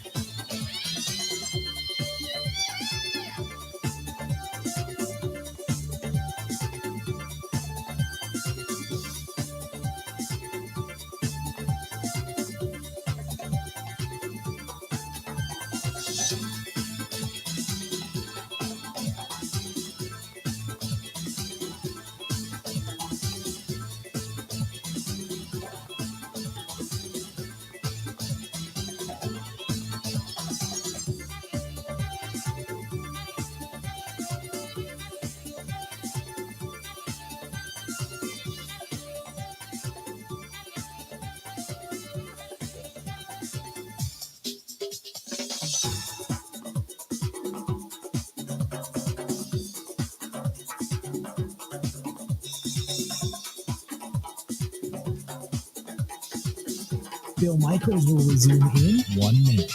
Bill Michaels will resume in 1 minute.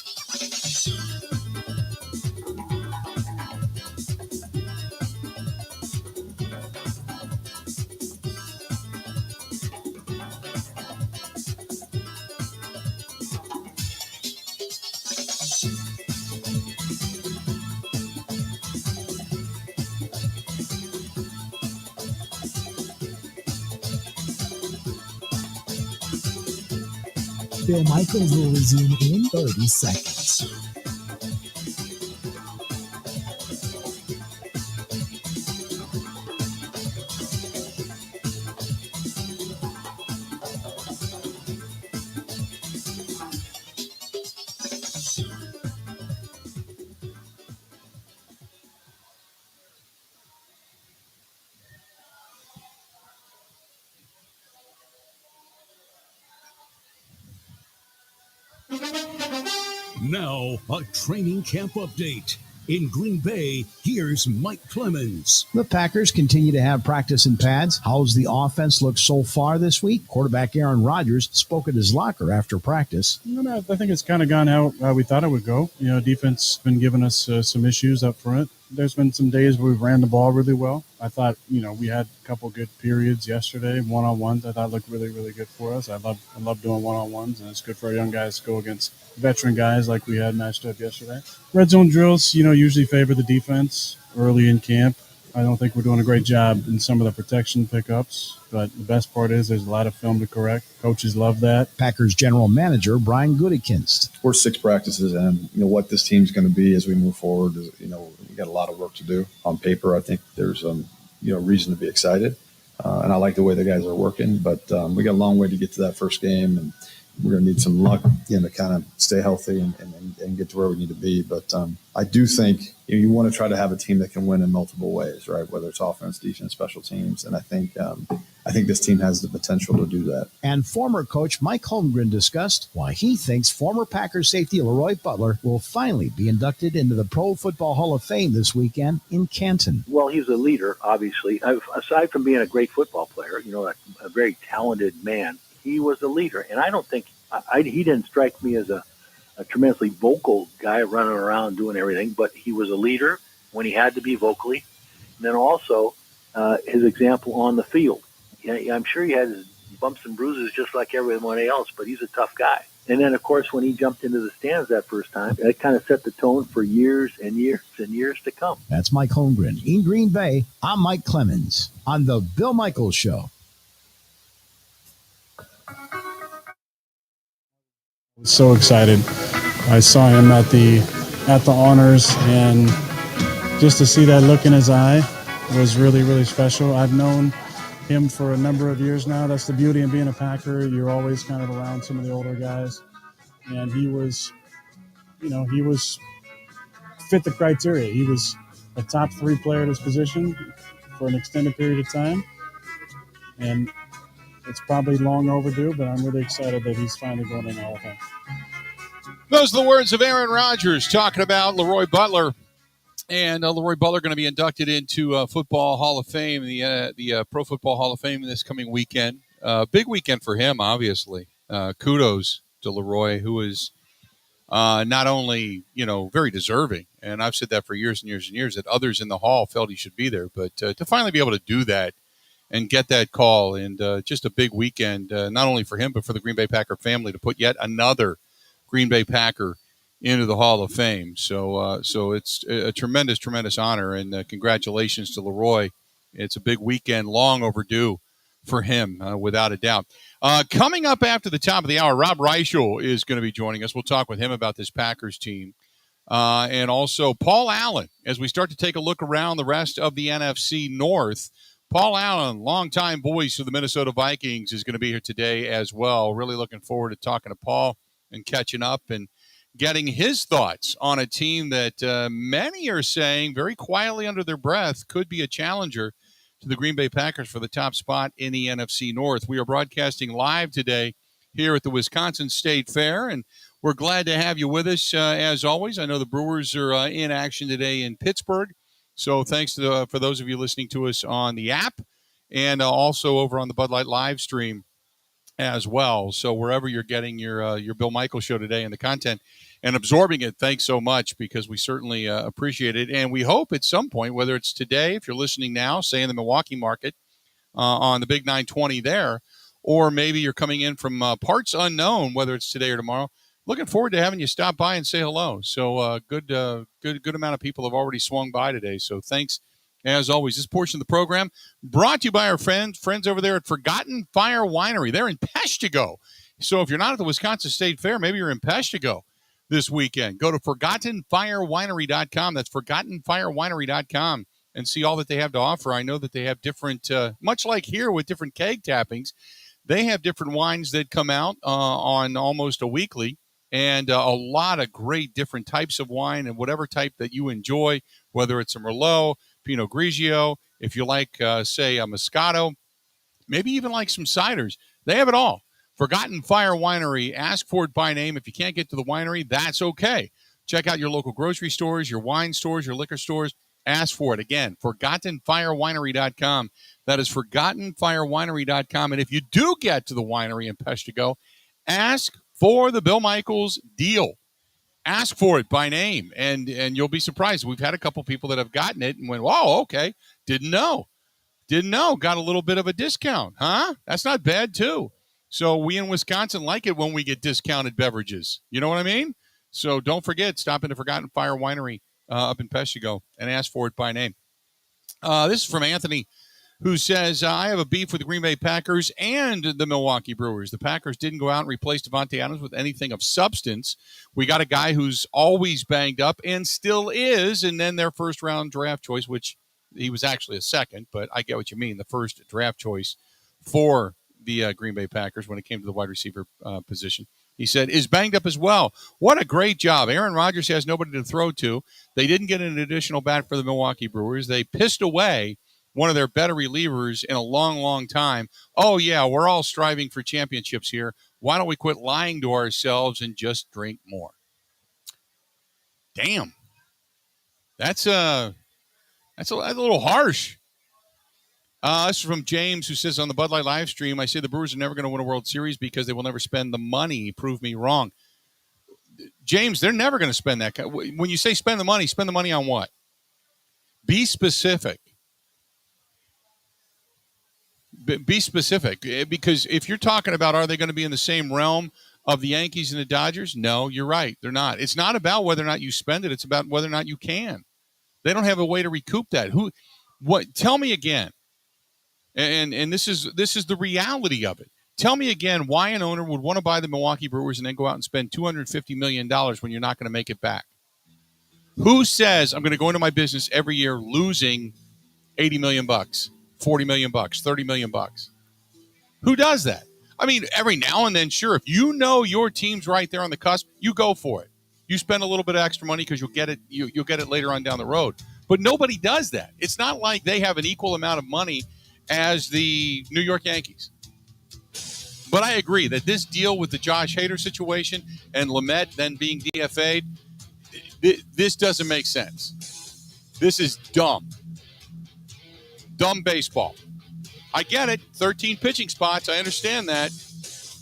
Bill Michaels will resume in 30 seconds. Now, a training camp update. In Green Bay, here's Mike Clemens. The Packers continue to have practice in pads. How's the offense look so far this week? Quarterback Aaron Rodgers spoke at his locker after practice. I think it's kind of gone out how we thought it would go. Defense has been giving us some issues up front. There's been some days where we've ran the ball really well. I thought, we had a couple good periods yesterday, one-on-ones. I thought looked really, really good for us. I love doing one-on-ones, and it's good for our young guys to go against veteran guys like we had matched up yesterday. Red zone drills, usually favor the defense early in camp. I don't think we're doing a great job in some of the protection pickups, but the best part is there's a lot of film to correct. Coaches love that. Packers general manager Brian Gutekunst. We're 6 practices, and what this team's going to be as we move forward is, we got a lot of work to do. On paper, I think there's reason to be excited. And I like the way the guys are working, but we got a long way to get to that first game, and we're going to need some luck, to kind of stay healthy and get to where we need to be. But I do think you want to try to have a team that can win in multiple ways, right? Whether it's offense, defense, special teams, and I think this team has the potential to do that. And former coach Mike Holmgren discussed why he thinks former Packers safety Leroy Butler will finally be inducted into the Pro Football Hall of Fame this weekend in Canton. Well, he's a leader, obviously. Aside from being a great football player, a very talented man, he was a leader. And I don't think he didn't strike me as a tremendously vocal guy running around doing everything, but he was a leader when he had to be vocally. And then also his example on the field. Yeah, I'm sure he had his bumps and bruises just like everyone else, but he's a tough guy. And then, of course, when he jumped into the stands that first time, it kind of set the tone for years and years and years to come. That's Mike Holmgren. In Green Bay, I'm Mike Clemens on The Bill Michaels Show. So excited. I saw him at the honors, and just to see that look in his eye was really, really special. I've known him for a number of years now. That's the beauty of being a Packer. You're always kind of around some of the older guys, and he was fit the criteria. He was a top 3 player at his position for an extended period of time, and it's probably long overdue, but I'm really excited that he's finally going in the Hall of Fame. Those are the words of Aaron Rodgers talking about Leroy Butler. And Leroy Butler going to be inducted into Football Hall of Fame, the Pro Football Hall of Fame this coming weekend. Big weekend for him, obviously. Kudos to Leroy, who is not only, very deserving, and I've said that for years and years and years, that others in the hall felt he should be there, but to finally be able to do that and get that call, and just a big weekend, not only for him, but for the Green Bay Packer family to put yet another Green Bay Packer into the Hall of Fame. So it's a tremendous, tremendous honor, and congratulations to Leroy. It's a big weekend, long overdue for him, without a doubt. Coming up after the top of the hour, Rob Reichel is going to be joining us. We'll talk with him about this Packers team. And also Paul Allen, as we start to take a look around the rest of the NFC North. Paul Allen, longtime voice of the Minnesota Vikings, is going to be here today as well. Really looking forward to talking to Paul and catching up and getting his thoughts on a team that many are saying very quietly under their breath could be a challenger to the Green Bay Packers for the top spot in the NFC North. We are broadcasting live today here at the Wisconsin State Fair, and we're glad to have you with us as always. I know the Brewers are in action today in Pittsburgh, so thanks to for those of you listening to us on the app and also over on the Bud Light live stream as well. So wherever you're getting your Bill Michaels show today and the content and absorbing it, thanks so much, because we certainly appreciate it. And we hope at some point, whether it's today, if you're listening now, say in the Milwaukee market on the Big 920 there, or maybe you're coming in from parts unknown, whether it's today or tomorrow, looking forward to having you stop by and say hello. So good amount of people have already swung by today. So thanks. As always, this portion of the program brought to you by our friends over there at Forgotten Fire Winery. They're in Peshtigo. So if you're not at the Wisconsin State Fair, maybe you're in Peshtigo this weekend. Go to ForgottenFireWinery.com. That's ForgottenFireWinery.com and see all that they have to offer. I know that they have different, much like here with different keg tappings, they have different wines that come out on almost a weekly, and a lot of great different types of wine and whatever type that you enjoy, whether it's a Merlot, Pinot Grigio, if you like, say, a Moscato, maybe even like some ciders. They have it all. Forgotten Fire Winery. Ask for it by name. If you can't get to the winery, that's okay. Check out your local grocery stores, your wine stores, your liquor stores. Ask for it. Again, ForgottenFireWinery.com. That is ForgottenFireWinery.com. And if you do get to the winery in Peshtigo, ask for the Bill Michaels deal. Ask for it by name, and you'll be surprised. We've had a couple people that have gotten it and went, "Whoa, okay, didn't know, got a little bit of a discount, huh? That's not bad too." So we in Wisconsin like it when we get discounted beverages. You know what I mean? So don't forget, stop into Forgotten Fire Winery up in Peshtigo and ask for it by name. This is from Anthony, who says, I have a beef with the Green Bay Packers and the Milwaukee Brewers. The Packers didn't go out and replace Devontae Adams with anything of substance. We got a guy who's always banged up and still is, and then their first-round draft choice, which He was actually a second, but I get what you mean. The first draft choice for the Green Bay Packers when it came to the wide receiver position. He said, is banged up as well. What a great job. Aaron Rodgers has nobody to throw to. They didn't get an additional bat for the Milwaukee Brewers. They pissed away one of their better relievers in a long, long time. Oh, yeah, we're all striving for championships here. Why don't we quit lying to ourselves and just drink more? Damn. That's a little harsh. This is from James, who says on the Bud Light live stream, I say the Brewers are never going to win a World Series because they will never spend the money. Prove me wrong. James, they're never going to spend that. When you say spend the money on what? Be specific. Be specific. Because if you're talking about are they going to be in the same realm of the Yankees and the Dodgers? No, you're right. They're not. It's not about whether or not you spend it. It's about whether or not you can. They don't have a way to recoup that. Tell me again. And this is the reality of it. Tell me again why an owner would want to buy the Milwaukee Brewers and then go out and spend $250 million when you're not going to make it back. Who says I'm going to go into my business every year losing $80 million, $40 million, $30 million? Who does that? I mean, every now and then, sure. If you know your team's right there on the cusp, you go for it. You spend a little bit of extra money because you'll get it. You'll get it later on down the road. But nobody does that. It's not like they have an equal amount of money as the New York Yankees. But I agree that this deal with the Josh Hader situation and Lamet then being DFA'd, this doesn't make sense. This is dumb. Dumb baseball. I get it. 13 pitching spots. I understand that.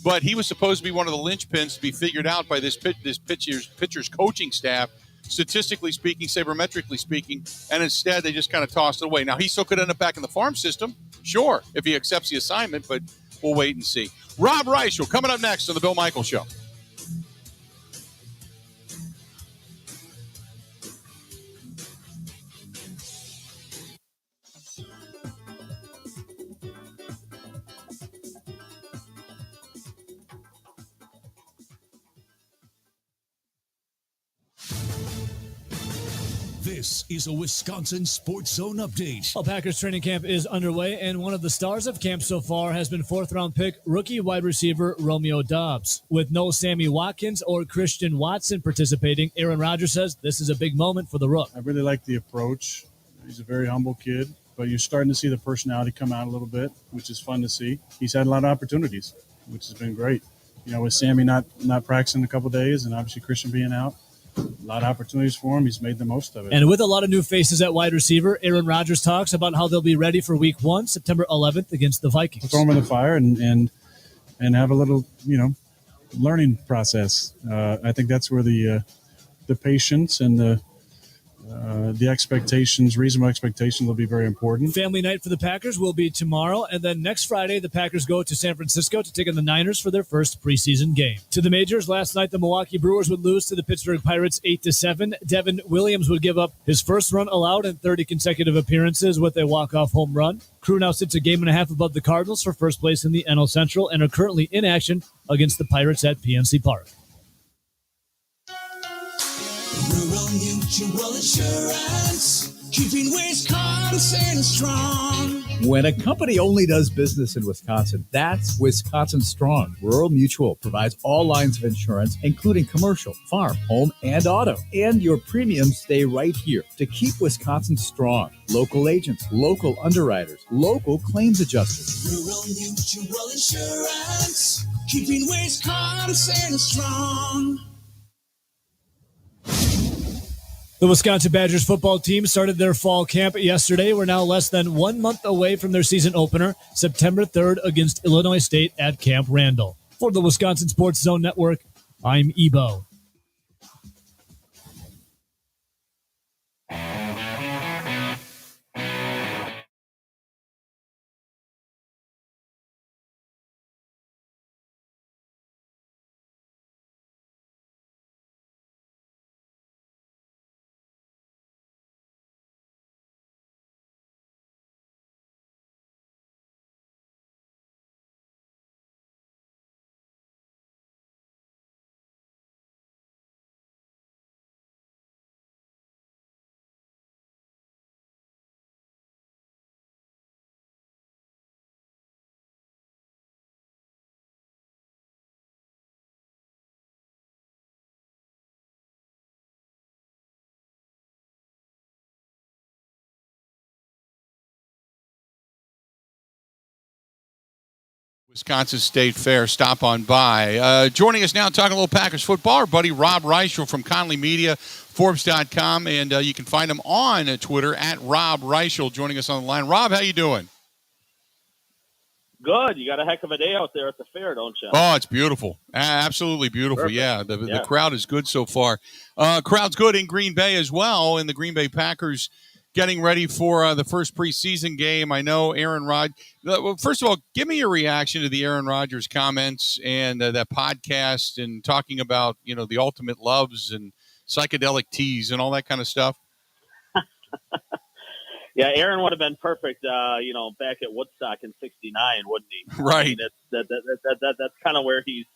But he was supposed to be one of the linchpins to be figured out by this pitcher's coaching staff, statistically speaking, sabermetrically speaking, and instead they just kind of tossed it away. Now, he still could end up back in the farm system, sure, if he accepts the assignment, but we'll wait and see. Rob Reichel coming up next on The Bill Michaels Show. This is a Wisconsin Sports Zone update. Well, Packers training camp is underway, and one of the stars of camp so far has been fourth-round pick rookie wide receiver Romeo Doubs. With no Sammy Watkins or Christian Watson participating, Aaron Rodgers says this is a big moment for the Rook. I really like the approach. He's a very humble kid, but you're starting to see the personality come out a little bit, which is fun to see. He's had a lot of opportunities, which has been great. You know, with Sammy not practicing a couple of days and obviously Christian being out, a lot of opportunities for him. He's made the most of it. And with a lot of new faces at wide receiver, Aaron Rodgers talks about how they'll be ready for Week 1, September 11th against the Vikings. Throw them in the fire and have a little, learning process. I think that's where the patience and the expectations, reasonable expectations, will be very important. Family night for the Packers will be tomorrow, and then next Friday, the Packers go to San Francisco to take on the Niners for their first preseason game. To the majors, last night the Milwaukee Brewers would lose to the Pittsburgh Pirates 8-7. Devin Williams would give up his first run allowed in 30 consecutive appearances with a walk-off home run. Crew now sits a game and a half above the Cardinals for first place in the NL Central and are currently in action against the Pirates at PNC Park. Rural Mutual Insurance, keeping Wisconsin strong. When a company only does business in Wisconsin, that's Wisconsin Strong. Rural Mutual provides all lines of insurance, including commercial, farm, home, and auto. And your premiums stay right here to keep Wisconsin strong. Local agents, local underwriters, local claims adjusters. Rural Mutual Insurance, keeping Wisconsin strong. The Wisconsin Badgers football team started their fall camp yesterday. We're now less than 1 month away from their season opener, September 3rd against Illinois State at Camp Randall. For the Wisconsin Sports Zone Network, I'm Ebo. Wisconsin State Fair. Stop on by. Joining us now, talking a little Packers football, our buddy Rob Reichel from Conley Media, Forbes.com, and you can find him on Twitter at Rob Reichel. Joining us on the line. Rob, how you doing? Good. You got a heck of a day out there at the fair, don't you? Oh, it's beautiful. Absolutely beautiful. Perfect. Yeah, the crowd is good so far. Crowd's good in Green Bay as well, and the Green Bay Packers getting ready for the first preseason game. I know Aaron Rodgers. Well, first of all, give me your reaction to the Aaron Rodgers comments and that podcast and talking about, the ultimate loves and psychedelic teas and all that kind of stuff. Yeah, Aaron would have been perfect, back at Woodstock in '69, wouldn't he? Right. I mean, that's kind of where he's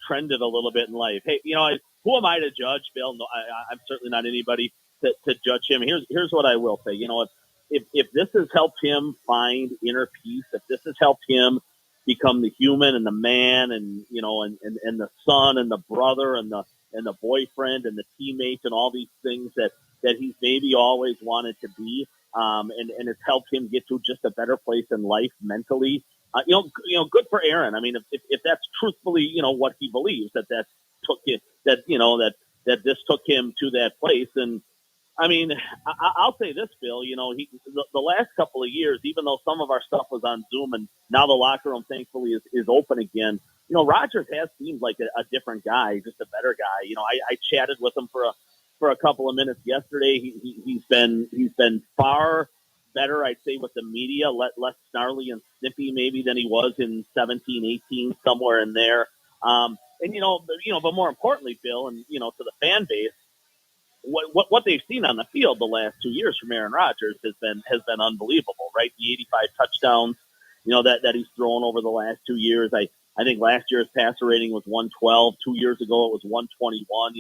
trended a little bit in life. Hey, who am I to judge, Bill? No, I'm certainly not anybody to judge him. Here's what I will say. If this has helped him find inner peace, if this has helped him become the human and the man and and the son and the brother and the boyfriend and the teammate and all these things that he's maybe always wanted to be, and it's helped him get to just a better place in life mentally. Good for Aaron. I mean, if that's truthfully, what he believes that took it, that this took him to that place. And I mean, I'll say this, Bill, the last couple of years, even though some of our stuff was on Zoom and now the locker room thankfully is open again, Rodgers has seemed like a different guy, just a better guy. I chatted with him for a couple of minutes yesterday. He's been far better, I'd say, with the media, less snarly and snippy maybe than he was in 17, 18, somewhere in there. But more importantly, Bill, and to the fan base, what they've seen on the field the last 2 years from Aaron Rodgers has been unbelievable, right? The 85 touchdowns, that he's thrown over the last 2 years. I think last year's passer rating was 112. 2 years ago it was 121.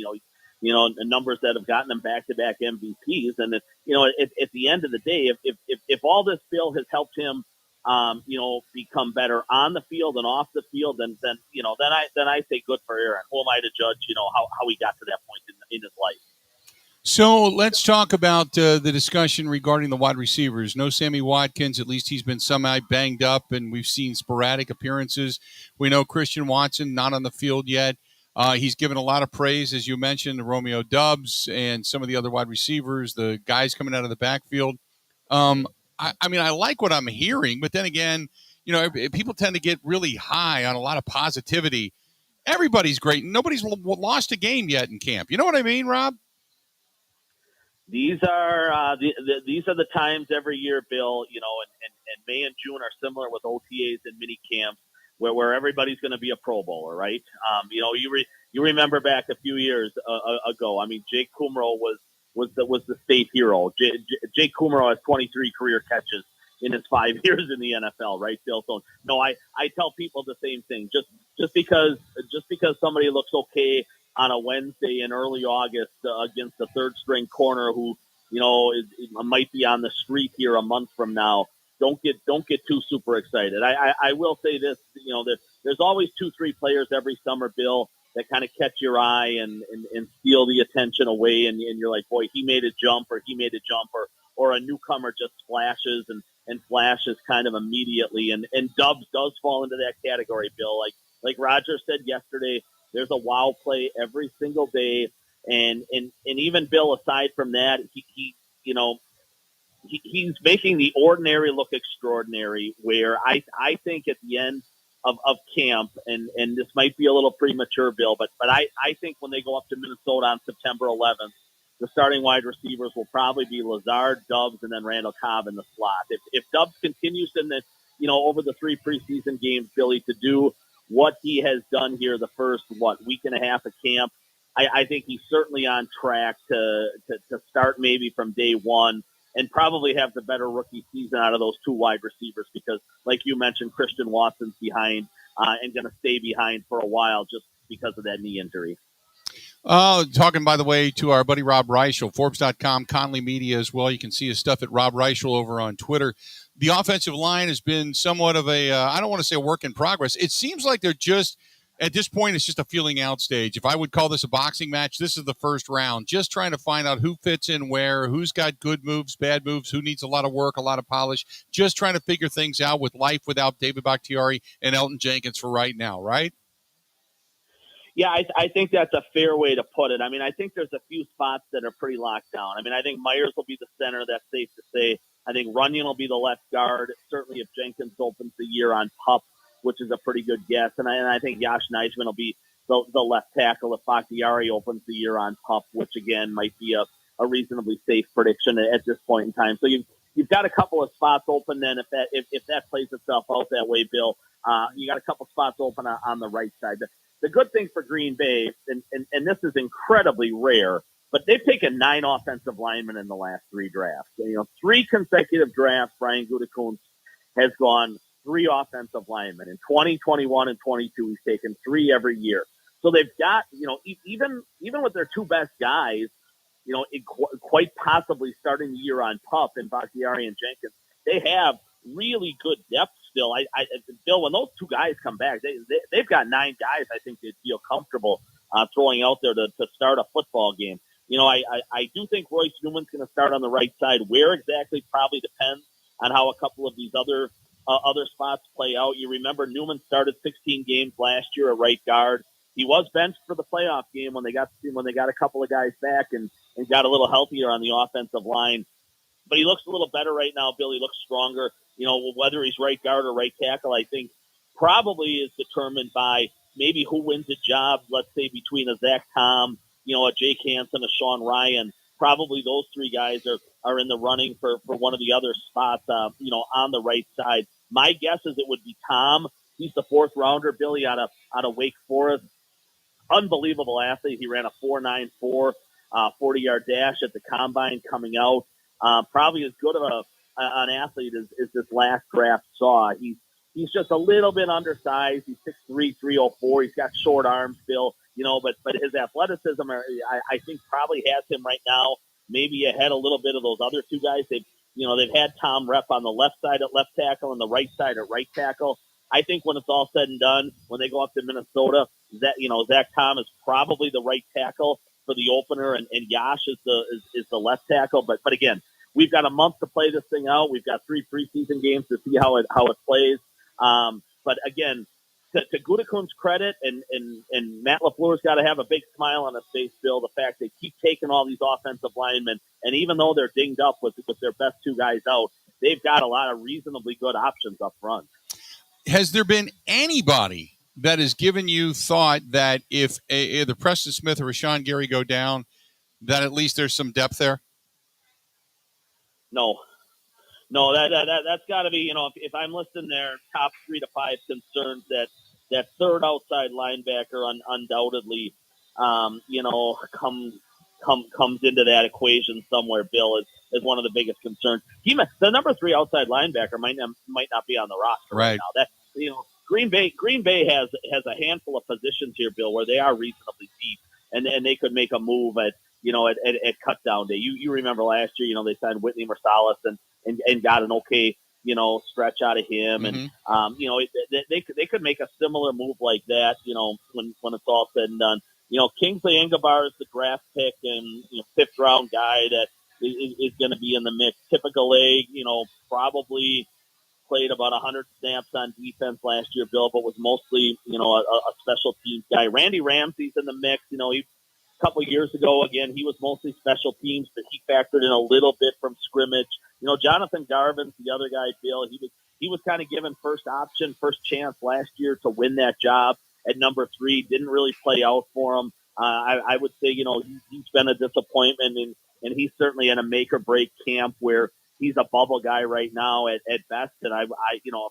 The numbers that have gotten him back-to-back MVPs. And at the end of the day, if all this, Bill, has helped him, become better on the field and off the field, then I say good for Aaron. Who am I to judge, how he got to that point in his life? So let's talk about the discussion regarding the wide receivers. No Sammy Watkins. At least he's been somehow banged up, and we've seen sporadic appearances. We know Christian Watson not on the field yet. He's given a lot of praise, as you mentioned, to Romeo Doubs and some of the other wide receivers, the guys coming out of the backfield. I mean, I like what I'm hearing, but then again, people tend to get really high on a lot of positivity. Everybody's great. Nobody's lost a game yet in camp. You know what I mean, Rob? These are these are the times every year, Bill. And May and June are similar with OTAs and mini camps, where everybody's going to be a Pro Bowler, right? You remember back a few years ago. I mean, Jake Kumro was the state hero. Jake Kumro has 23 career catches in his 5 years in the NFL, right, Bill? So no, I tell people the same thing. Just because somebody looks okay on a Wednesday in early August against a third string corner who might be on the street here a month from now, don't get too super excited. I will say this, there's always 2-3 players every summer, Bill, that kind of catch your eye and steal the attention away, and you're like, boy, he made a jump, or a newcomer just flashes and flashes kind of immediately, and Doubs does fall into that category, Bill. Like Roger said yesterday, there's a wow play every single day, and even Bill, aside from that, he's making the ordinary look extraordinary. Where I think at the end of camp, and this might be a little premature, Bill, but I think when they go up to Minnesota on September 11th, the starting wide receivers will probably be Lazard, Doubs, and then Randall Cobb in the slot. If Doubs continues in the over the 3 preseason games, Billy, to do what he has done here the first week and a half of camp, I think he's certainly on track to start maybe from day one and probably have the better rookie season out of those 2 wide receivers because, like you mentioned, Christian Watson's behind and going to stay behind for a while just because of that knee injury. Talking, by the way, to our buddy Rob Reichel, Forbes.com, Conley Media as well. You can see his stuff at Rob Reichel over on Twitter. The offensive line has been somewhat of a, I don't want to say a work in progress. It seems like they're just at this point, it's just a feeling out stage. If I would call this a boxing match, this is the first round. Just trying to find out who fits in where, who's got good moves, bad moves, who needs a lot of work, a lot of polish. Just trying to figure things out with life without David Bakhtiari and Elton Jenkins for right now, right? Yeah, I think that's a fair way to put it. I mean, I think there's a few spots that are pretty locked down. I mean, I think Myers will be the center. That's safe to say. I think Runyon will be the left guard. Certainly if Jenkins opens the year on PUP, which is a pretty good guess. And I think Josh Neisman will be the left tackle if Bakhtiari opens the year on PUP, which, again, might be a reasonably safe prediction at this point in time. So you've got a couple of spots open then if that plays itself out that way, Bill. You got a couple spots open on the right side. The good thing for Green Bay, and this is incredibly rare, but they've taken 9 offensive linemen in the last 3 drafts. 3 consecutive drafts, Brian Gutekunst has gone 3 offensive linemen. In 2021 and 22, he's taken 3 every year. So they've got, even with their 2 best guys, quite possibly starting the year on PUP in Bakhtiari and Jenkins, they have really good depth still. Bill, when those 2 guys come back, they've got 9 guys I think they'd feel comfortable throwing out there to start a football game. I do think Royce Newman's going to start on the right side. Where exactly probably depends on how a couple of these other spots play out. You remember Newman started 16 games last year at right guard. He was benched for the playoff game when they got a couple of guys back and got a little healthier on the offensive line. But he looks a little better right now, Bill. He looks stronger. Whether he's right guard or right tackle, I think probably is determined by maybe who wins the job, let's say between a Zach Tom, a Jake Hansen, a Sean Ryan. Probably those 3 guys are in the running for one of the other spots, on the right side. My guess is it would be Tom. He's the 4th rounder, Billy, out of Wake Forest. Unbelievable athlete. He ran a 4.94 40-yard dash at the combine coming out. Probably as good of an athlete as this last draft saw. He's just a little bit undersized. He's 6'3", 304. He's got short arms, Bill. But his athleticism, I think, probably has him right now maybe ahead a little bit of those other 2 guys. They've had Tom Rep on the left side at left tackle and the right side at right tackle. I think when it's all said and done, when they go up to Minnesota, Zach Tom is probably the right tackle for the opener, and Yash is the left tackle. But again, we've got a month to play this thing out. We've got 3 preseason games to see how it plays. But again, to Gutekunst's credit, and Matt LaFleur's got to have a big smile on his face, Bill, the fact they keep taking all these offensive linemen, and even though they're dinged up with their best 2 guys out, they've got a lot of reasonably good options up front. Has there been anybody that has given you thought that if either Preston Smith or Rashawn Gary go down, that at least there's some depth there? No, that's got to be, if I'm listing their top 3 to 5 concerns, that third outside linebacker undoubtedly, comes into that equation somewhere. Bill is one of the biggest concerns. The number 3 outside linebacker might not be on the roster right now. That Green Bay has a handful of positions here, Bill, where they are reasonably deep, and they could make a move at cut down day. You remember last year, they signed Whitney Marsalis and got an okay, stretch out of him. And, they could make a similar move like that, when it's all said and done. Kingsley Engelbar is the draft pick and, 5th round guy that is going to be in the mix. Typical leg, probably played about 100 snaps on defense last year, Bill, but was mostly, a special teams guy. Randy Ramsey's in the mix. A couple of years ago, again, he was mostly special teams, but he factored in a little bit from scrimmage. Jonathan Garvin's the other guy, Bill. He was kind of given first option, first chance last year to win that job at number 3. Didn't really play out for him. I would say, he's been a disappointment, and he's certainly in a make or break camp where he's a bubble guy right now at best. And if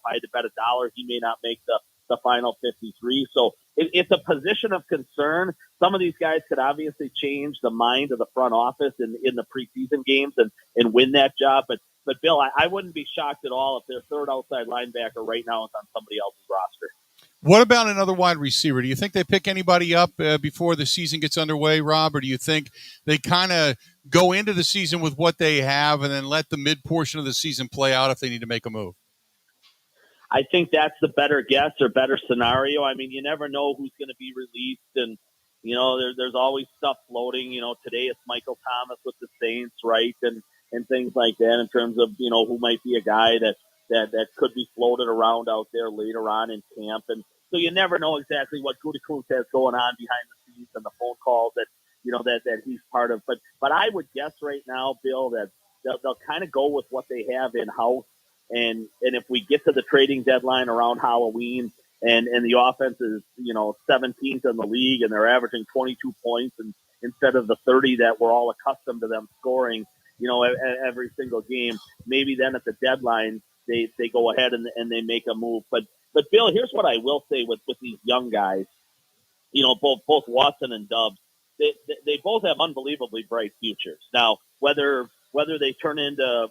I had to bet $1, he may not make the final 53. So it's a position of concern. Some of these guys could obviously change the mind of the front office in the preseason games and win that job. But Bill, I wouldn't be shocked at all if their third outside linebacker right now is on somebody else's roster. What about another wide receiver? Do you think they pick anybody up before the season gets underway, Rob, or do you think they kind of go into the season with what they have and then let the mid portion of the season play out if they need to make a move? I think that's the better guess or better scenario. I mean, you never know who's going to be released, and there's always stuff floating. Today it's Michael Thomas with the Saints, right, and things like that in terms of who might be a guy that could be floated around out there later on in camp, and so you never know exactly what Gutekunst has going on behind the scenes and the phone calls that that he's part of. But I would guess right now, Bill, that they'll kind of go with what they have in house. And if we get to the trading deadline around Halloween and the offense is, 17th in the league and they're averaging 22 points and instead of the 30 that we're all accustomed to them scoring, every single game, maybe then at the deadline they go ahead and they make a move. But Bill, here's what I will say with these young guys, both Watson and Dubs, they both have unbelievably bright futures. Now, whether they turn into,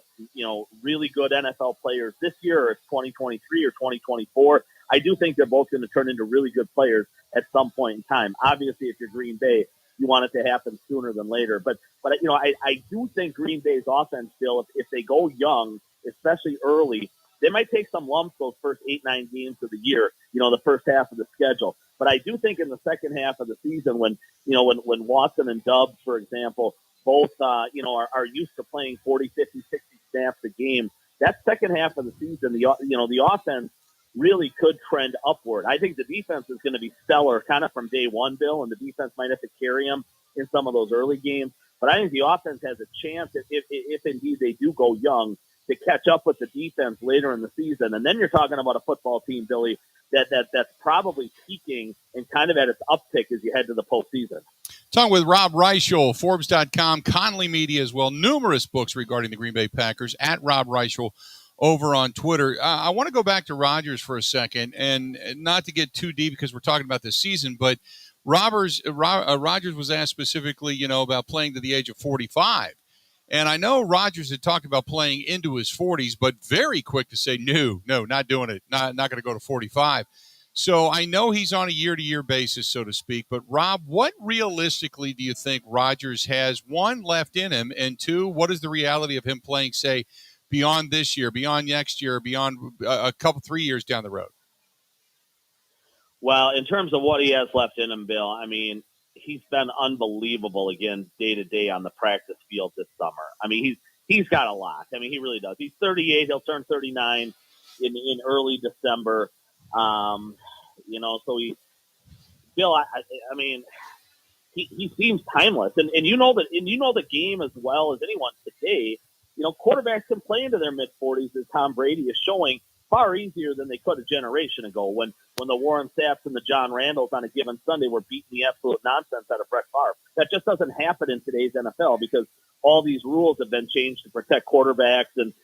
really good NFL players this year or it's 2023 or 2024, I do think they're both going to turn into really good players at some point in time. Obviously, if you're Green Bay, you want it to happen sooner than later. But I do think Green Bay's offense, Bill, if they go young, especially early, they might take some lumps those first 8-9 games of the year, the first half of the schedule. But I do think in the second half of the season when Watson and Dubs, for example, both, are used to playing 40, 50, 60 snaps a game, that second half of the season, the offense really could trend upward. I think the defense is going to be stellar kind of from day one, Bill, and the defense might have to carry them in some of those early games. But I think the offense has a chance, if indeed they do go young, to catch up with the defense later in the season. And then you're talking about a football team, Billy, that's probably peaking and kind of at its uptick as you head to the postseason. Talking with Rob Reichel, Forbes.com, Conley Media as well. Numerous books regarding the Green Bay Packers at Rob Reichel over on Twitter. I want to go back to Rodgers for a second, and not to get too deep because we're talking about this season, but Rodgers was asked specifically, about playing to the age of 45. And I know Rodgers had talked about playing into his 40s, but very quick to say, no, not doing it, not going to go to 45. So I know he's on a year-to-year basis, so to speak. But, Rob, what realistically do you think Rodgers has, one, left in him, and two, what is the reality of him playing, say, beyond this year, beyond next year, beyond a couple, 3 years down the road? Well, in terms of what he has left in him, Bill, I mean, he's been unbelievable again day to day on the practice field this summer. I mean, he's got a lot. I mean, he really does. He's 38. He'll turn 39 in early December. So Bill, I mean, he seems timeless, and you know the game as well as anyone today. Quarterbacks can play into their mid 40s, as Tom Brady is showing, far easier than they could a generation ago when the Warren Sapps and the John Randalls on a given Sunday were beating the absolute nonsense out of Brett Favre. That just doesn't happen in today's NFL because all these rules have been changed to protect quarterbacks and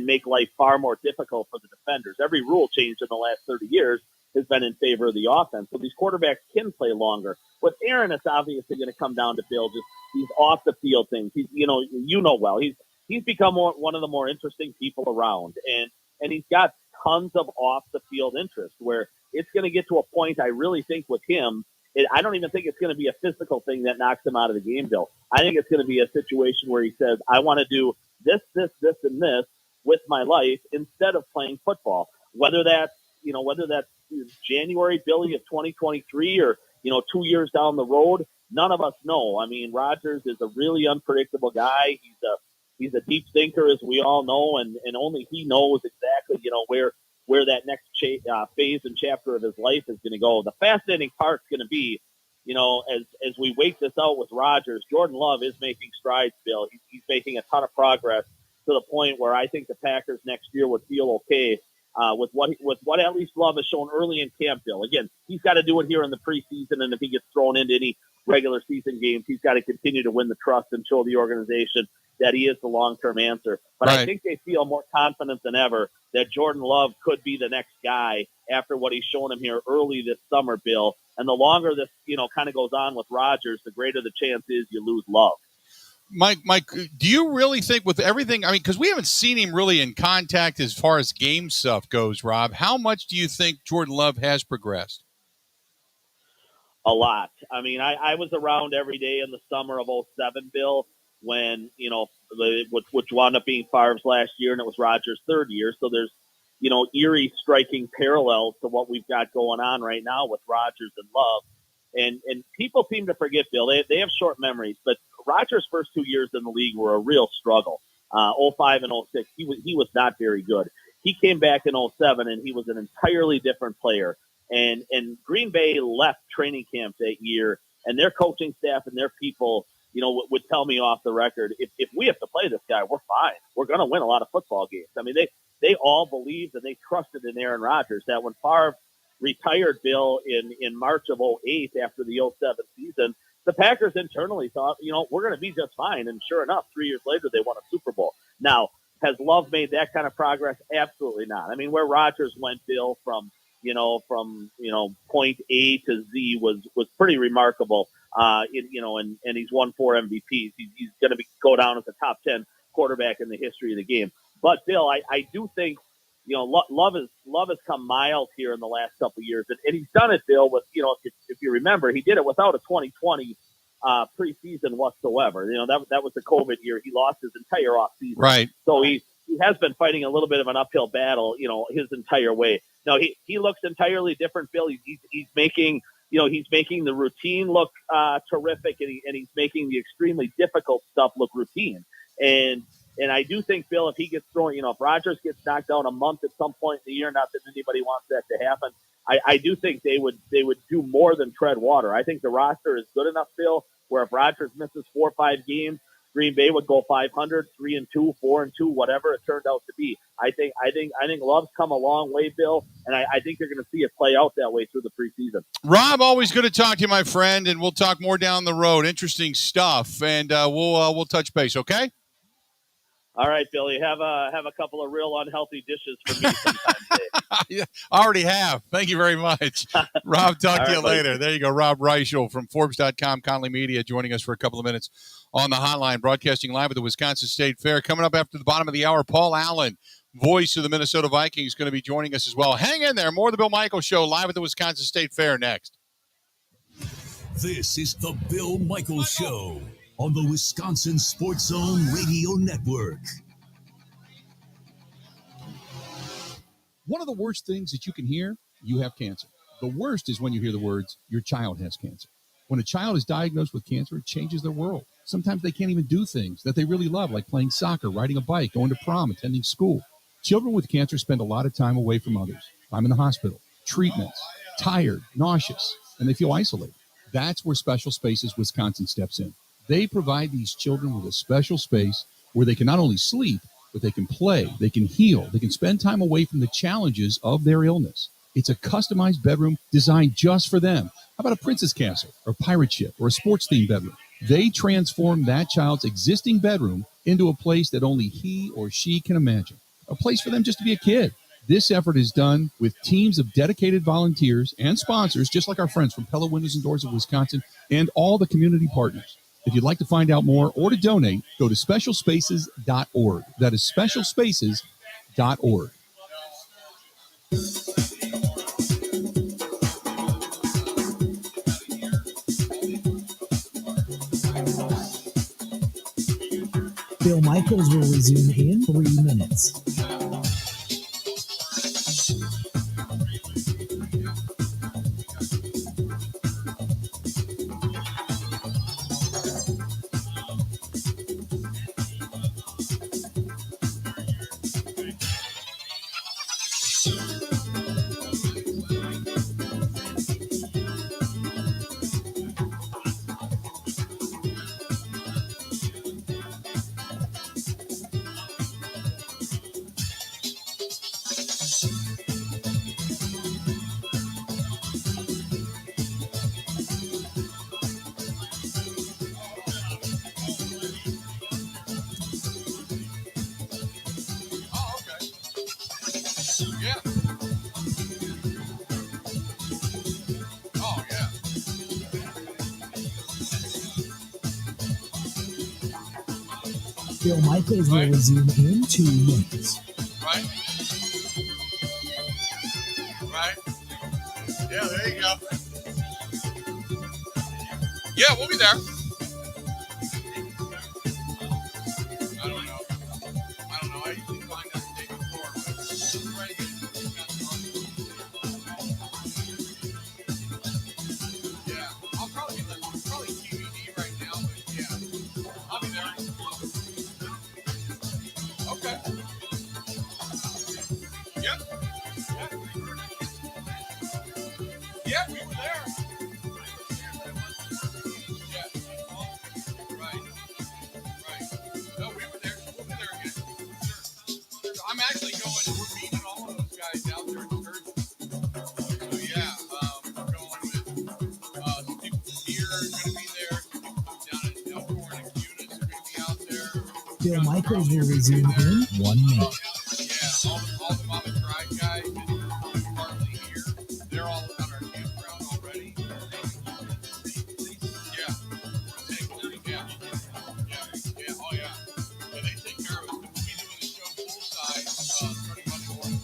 make life far more difficult for the defenders. Every rule changed in the last 30 years has been in favor of the offense. So these quarterbacks can play longer. With Aaron, it's obviously going to come down to Bill, just these off the field things. He's, well, he's become one of the more interesting people around, and he's got tons of off the field interest where it's going to get to a point. I really think with him, I don't even think it's going to be a physical thing that knocks him out of the game, Bill. I think it's going to be a situation where he says, I want to do this, and this with my life instead of playing football. Whether that's January, Billy, of 2023 or, 2 years down the road, none of us know. I mean, Rodgers is a really unpredictable guy. He's a deep thinker, as we all know, and only he knows exactly, where that next phase and chapter of his life is going to go. The fascinating part's going to be, as we wait this out with Rodgers, Jordan Love is making strides, Bill. He's making a ton of progress to the point where I think the Packers next year would feel okay with what at least Love has shown early in camp, Bill. Again, he's got to do it here in the preseason, and if he gets thrown into any regular season games, he's got to continue to win the trust and show the organization that he is the long-term answer. But right. I think they feel more confident than ever that Jordan Love could be the next guy after what he's shown him here early this summer, Bill. And the longer this, kind of goes on with Rodgers, the greater the chance is you lose Love. Mike, do you really think with everything, I mean, because we haven't seen him really in contact as far as game stuff goes, Rob, how much do you think Jordan Love has progressed? A lot. I mean, I was around every day in the summer of 2007, Bill, when, which wound up being Favre's last year, and it was Rodgers' third year. So there's eerie striking parallels to what we've got going on right now with Rodgers and Love. And people seem to forget, Bill. They have short memories, but Rodgers' first 2 years in the league were a real struggle. 05 and 06, he was not very good. He came back in 07, and he was an entirely different player. And Green Bay left training camp that year, and their coaching staff and their people, would tell me off the record, if we have to play this guy, we're fine. We're going to win a lot of football games. I mean, they all believed and they trusted in Aaron Rodgers. That when Favre retired, Bill, in March of 08 after the 07 season, the Packers internally thought, we're going to be just fine. And sure enough, 3 years later, they won a Super Bowl. Now, has Love made that kind of progress? Absolutely not. I mean, where Rodgers went, Bill, from point A to Z was pretty remarkable. And he's won 4 MVPs. He's going to go down as a top 10 quarterback in the history of the game. But Bill, I do think, Love has come miles here in the last couple of years, and he's done it, Bill, with, if you remember, he did it without a 2020 preseason whatsoever. That was the COVID year. He lost his entire offseason. Right. So he has been fighting a little bit of an uphill battle, his entire way. No, he looks entirely different, Bill. He's making the routine look terrific, and he's making the extremely difficult stuff look routine. And I do think, Bill, if he gets thrown, if Rodgers gets knocked out a month at some point in the year, not that anybody wants that to happen, I do think they would do more than tread water. I think the roster is good enough, Bill, where if Rodgers misses 4 or 5 games, Green Bay would go 500, 3-2, 4-2, whatever it turned out to be. I think Love's come a long way, Bill, and I think you're going to see it play out that way through the preseason. Rob, always good to talk to you, my friend, and we'll talk more down the road. Interesting stuff, and we'll touch base. Okay. All right, Billy, have a couple of real unhealthy dishes for me sometime today. Yeah, I already have. Thank you very much. Rob, talk to you later. Buddy. There you go. Rob Reichel from Forbes.com, Conley Media, joining us for a couple of minutes on the hotline, broadcasting live at the Wisconsin State Fair. Coming up after the bottom of the hour, Paul Allen, voice of the Minnesota Vikings, going to be joining us as well. Hang in there. More of the Bill Michaels Show live at the Wisconsin State Fair next. This is the Bill Michaels Show on the Wisconsin Sports Zone Radio Network. One of the worst things that you can hear, you have cancer. The worst is when you hear the words, your child has cancer. When a child is diagnosed with cancer, it changes their world. Sometimes they can't even do things that they really love, like playing soccer, riding a bike, going to prom, attending school. Children with cancer spend a lot of time away from others. Time in the hospital, treatments, tired, nauseous, and they feel isolated. That's where Special Spaces Wisconsin steps in. They provide these children with a special space where they can not only sleep, but they can play, they can heal, they can spend time away from the challenges of their illness. It's a customized bedroom designed just for them. How about a princess castle or a pirate ship or a sports-themed bedroom? They transform that child's existing bedroom into a place that only he or she can imagine, a place for them just to be a kid. This effort is done with teams of dedicated volunteers and sponsors, just like our friends from Pella Windows and Doors of Wisconsin and all the community partners. If you'd like to find out more or to donate, go to specialspaces.org. That is specialspaces.org. Bill Michaels will resume in 3 minutes. Bill Michaels will resume in 2 minutes. Right. Yeah, there you go. Yeah, we'll be there. I don't know. I usually find out the day before. Yeah, we were there. No, we were there. We'll be there again. Sure. I'm actually going. We're meeting all of those guys out there in Sturgis. So yeah, we're going with some people from here are going to be there. Some people down in Elkhorn and Eunice are going to be out there. Bill Michaels will resume in 1 minute. Yeah, all the Mama Tribe guys and partly here. They're all on our campground already. Yeah. Yeah. Oh yeah. Yeah, they take care of us. We'll be doing the show poolside starting Monday morning.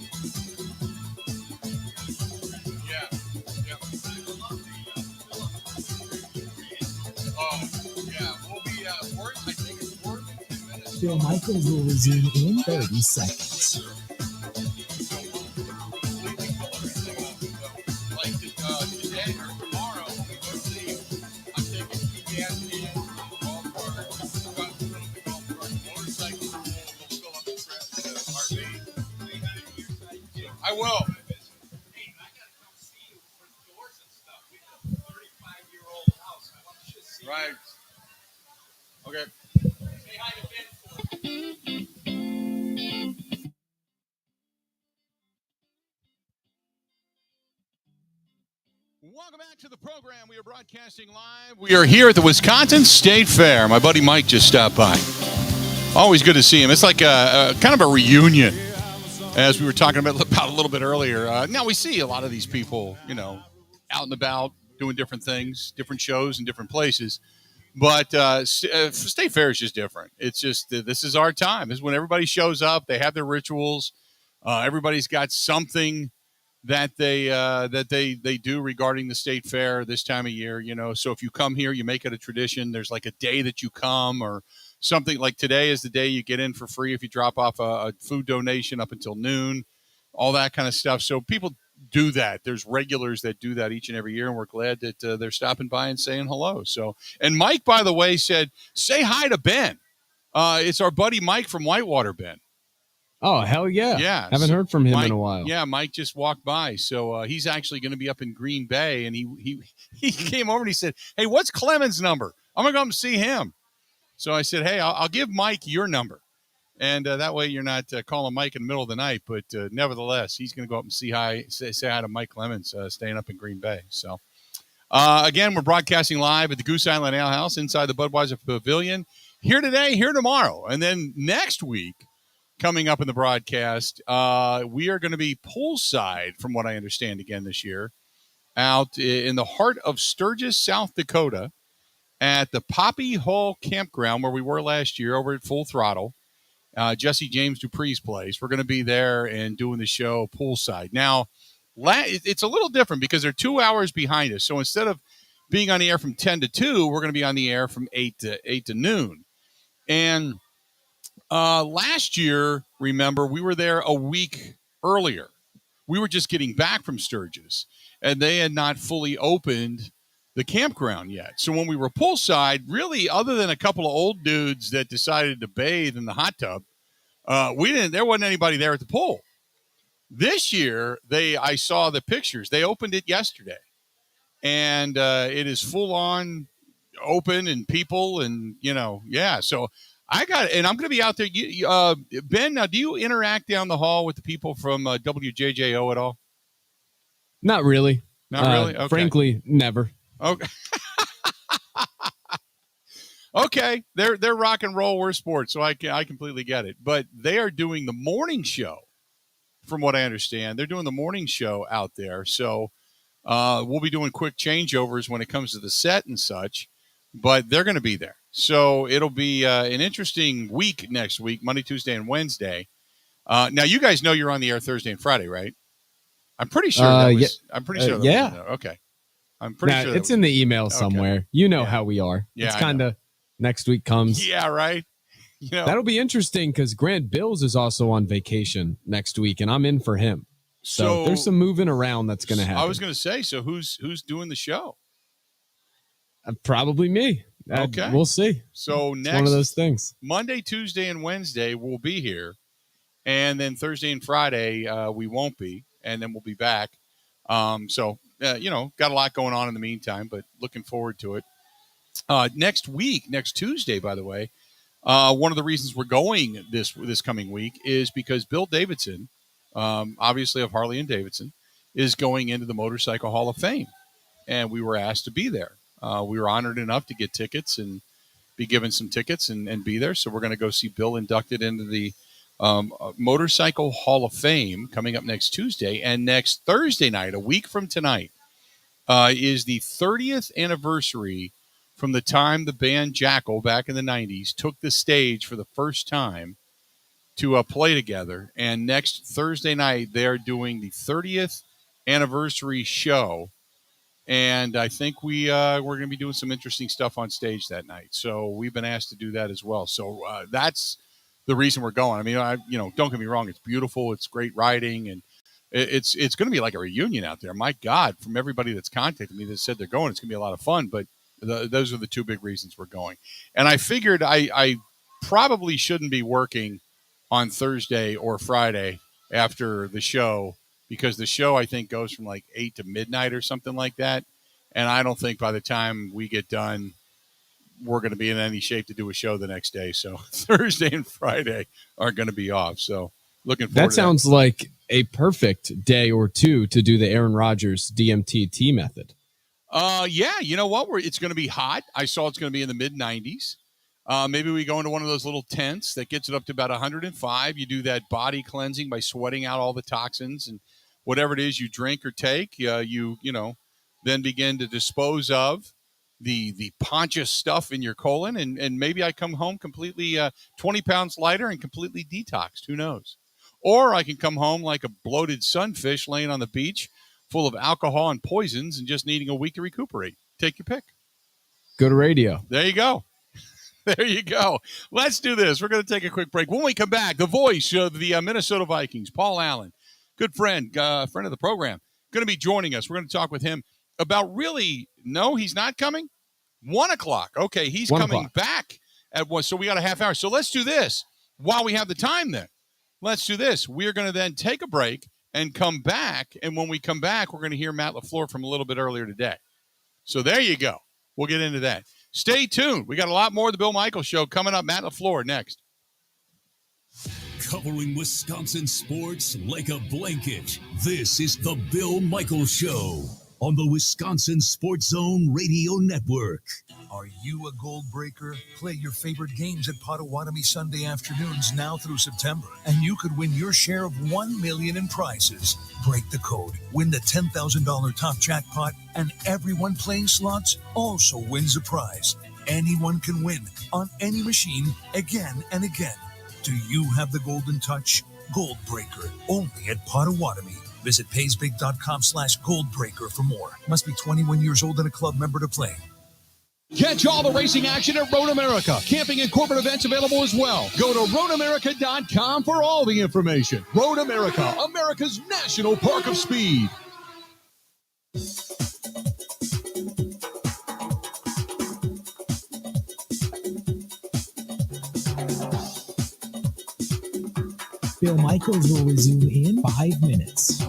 Yeah. Yeah. Oh, yeah. We'll be I think it's 4 to 10 minutes. Bill Michaels will resume in 30 seconds. Like today or tomorrow when we go to leave, I'm taking 2 gas cans, golf cart, got to put up the golf cart, motorcycle, we'll fill up the RV. I will. Hey, I gotta come see you for doors and stuff. We have a 35-year-old house. I want you to see. Right. Okay. Say hi to Ben for me. Welcome back to the program. We are broadcasting live. We are here at the Wisconsin State Fair. My buddy Mike just stopped by. Always good to see him. It's like a kind of a reunion, as we were talking about a little bit earlier. Now we see a lot of these people, out and about doing different things, different shows in different places. But State Fair is just different. It's just this is our time. This is when everybody shows up. They have their rituals. Everybody's got something that they do regarding the State Fair this time of year. So if you come here, you make it a tradition. There's like a day that you come, or something like today is the day you get in for free if you drop off a food donation up until noon, all that kind of stuff. So people do that. There's regulars that do that each and every year, and we're glad that they're stopping by and saying hello. So, and Mike, by the way, said, say hi to Ben. It's our buddy Mike from Whitewater, Ben. Oh, hell yeah. Yeah. Haven't heard from him Mike, in a while. Yeah, Mike just walked by. So he's actually going to be up in Green Bay, and he came over and he said, hey, what's Clemens' number? I'm going to go up and see him. So I said, hey, I'll give Mike your number. And that way you're not calling Mike in the middle of the night. But nevertheless, he's going to go up and say hi to Mike Clemens, staying up in Green Bay. So, again, we're broadcasting live at the Goose Island Ale House inside the Budweiser Pavilion. Here today, here tomorrow. And then next week, coming up in the broadcast, we are going to be poolside, from what I understand, again this year, out in the heart of Sturgis, South Dakota, at the Poppy Hall Campground, where we were last year over at Full Throttle. Jesse James Dupree's place. We're going to be there and doing the show poolside. Now, it's a little different because they're 2 hours behind us. So instead of being on the air from 10 to 2, we're going to be on the air from 8 to noon. And last year, remember, we were there a week earlier. We were just getting back from Sturgis, and they had not fully opened the campground yet. So when we were poolside, really, other than a couple of old dudes that decided to bathe in the hot tub, there wasn't anybody there at the pool. This year, I saw the pictures. They opened it yesterday, and it is full on open and people, and yeah. So I'm going to be out there. Ben, now, do you interact down the hall with the people from WJJO at all? Not really. Not really? Okay. Frankly, never. Okay. Okay. They're rock and roll. We're sports, so I completely get it. But they are doing the morning show, from what I understand. They're doing the morning show out there. So we'll be doing quick changeovers when it comes to the set and such. But they're going to be there. So it'll be an interesting week next week, Monday, Tuesday, and Wednesday. Now, you guys know you're on the air Thursday and Friday, right? I'm pretty sure. I'm pretty sure. Yeah. Okay. I'm pretty sure. It's in the email somewhere. Okay. You know how we are. Yeah, it's kind of next week comes. Yeah, right. That'll be interesting because Grant Bills is also on vacation next week, and I'm in for him. So there's some moving around that's going to happen. I was going to say, so who's doing the show? Probably me. Okay. We'll see. So it's next, one of those things. Monday, Tuesday, and Wednesday we'll be here. And then Thursday and Friday we won't be. And then we'll be back. So got a lot going on in the meantime, but looking forward to it. Next Tuesday, by the way, one of the reasons we're going this coming week is because Bill Davidson, obviously of Harley and Davidson, is going into the Motorcycle Hall of Fame, and we were asked to be there. We were honored enough to get tickets and be given some tickets and be there. So we're going to go see Bill inducted into the Motorcycle Hall of Fame coming up next Tuesday. And next Thursday night, a week from tonight, is the 30th anniversary from the time the band Jackal back in the 90s took the stage for the first time to play together. And next Thursday night, they're doing the 30th anniversary show. And I think we're going to be doing some interesting stuff on stage that night. So we've been asked to do that as well. So that's the reason we're going. I mean, don't get me wrong. It's beautiful. It's great riding. And it's going to be like a reunion out there. My God, from everybody that's contacted me that said they're going, it's going to be a lot of fun. But those are the two big reasons we're going. And I figured I probably shouldn't be working on Thursday or Friday after the show, because the show, I think, goes from like 8 to midnight or something like that. And I don't think by the time we get done, we're going to be in any shape to do a show the next day. So Thursday and Friday are going to be off. So looking forward That sounds like a perfect day or two to do the Aaron Rodgers DMT method. Yeah, you know what? It's going to be hot. I saw it's going to be in the mid-90s. Maybe we go into one of those little tents that gets it up to about 105. You do that body cleansing by sweating out all the toxins and whatever it is you drink or take. You then begin to dispose of the ponchous stuff in your colon, and maybe I come home completely 20 pounds lighter and completely detoxed. Who knows? Or I can come home like a bloated sunfish laying on the beach full of alcohol and poisons and just needing a week to recuperate. Take your pick. Go to radio. There you go. There you go. Let's do this. We're going to take a quick break. When we come back, the voice of the Minnesota Vikings, Paul Allen, good friend of the program, going to be joining us. We're going to talk with him about no, he's not coming. 1 o'clock. Okay, he's coming back at 1. So we got a half hour. So let's do this while we have the time then. Let's do this. We're going to then take a break and come back. And when we come back, we're going to hear Matt LaFleur from a little bit earlier today. So there you go. We'll get into that. Stay tuned. We got a lot more of the Bill Michaels Show coming up. Matt LaFleur next. Covering Wisconsin sports like a blanket. This is the Bill Michaels Show on the Wisconsin Sports Zone Radio Network. Are you a gold breaker? Play your favorite games at Potawatomi Sunday afternoons now through September, and you could win your share of $1 million in prizes. Break the code, win the $10,000 top jackpot, and everyone playing slots also wins a prize. Anyone can win on any machine again and again. Do you have the golden touch? Gold Breaker, only at Potawatomi. Visit paysbig.com/goldbreaker for more. Must be 21 years old and a club member to play. Catch all the racing action at Road America. Camping and corporate events available as well. Go to roadamerica.com for all the information. Road America, America's national park of speed. Bill Michaels will resume in 5 minutes.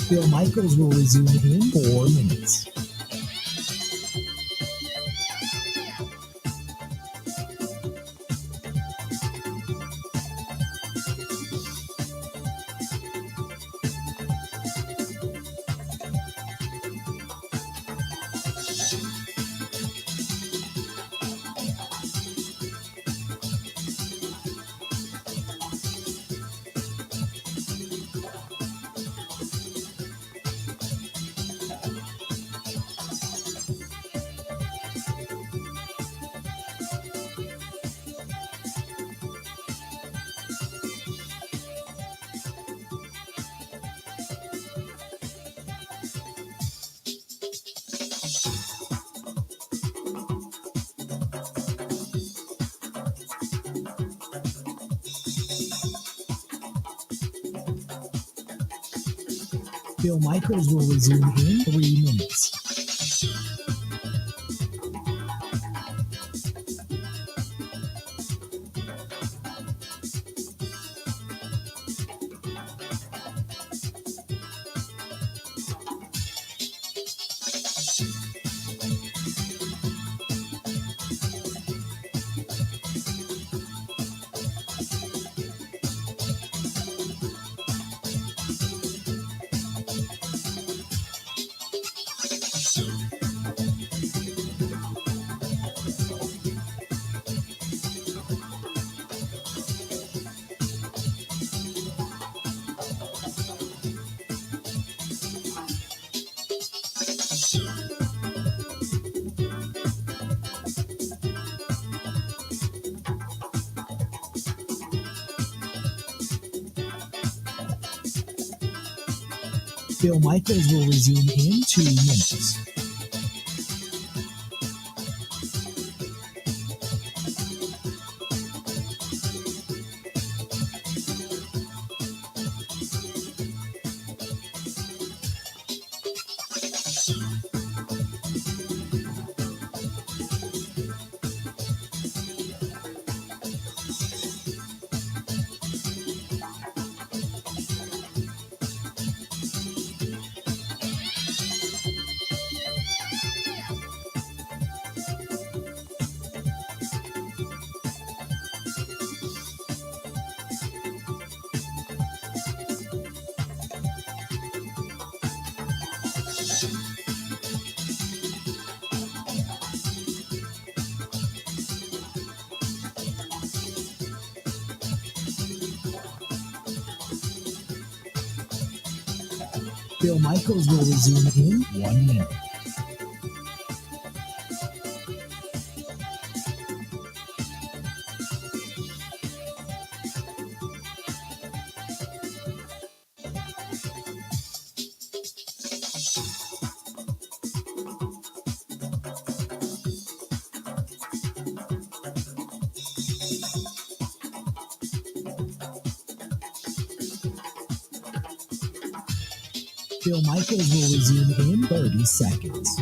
Bill Michaels will resume in 4 minutes. Bill Michaels will resume in 3 minutes. Bill Michaels will resume in 2 minutes. Bill Michaels will resume in 1 minute. Bill Michaels will resume in 30 seconds.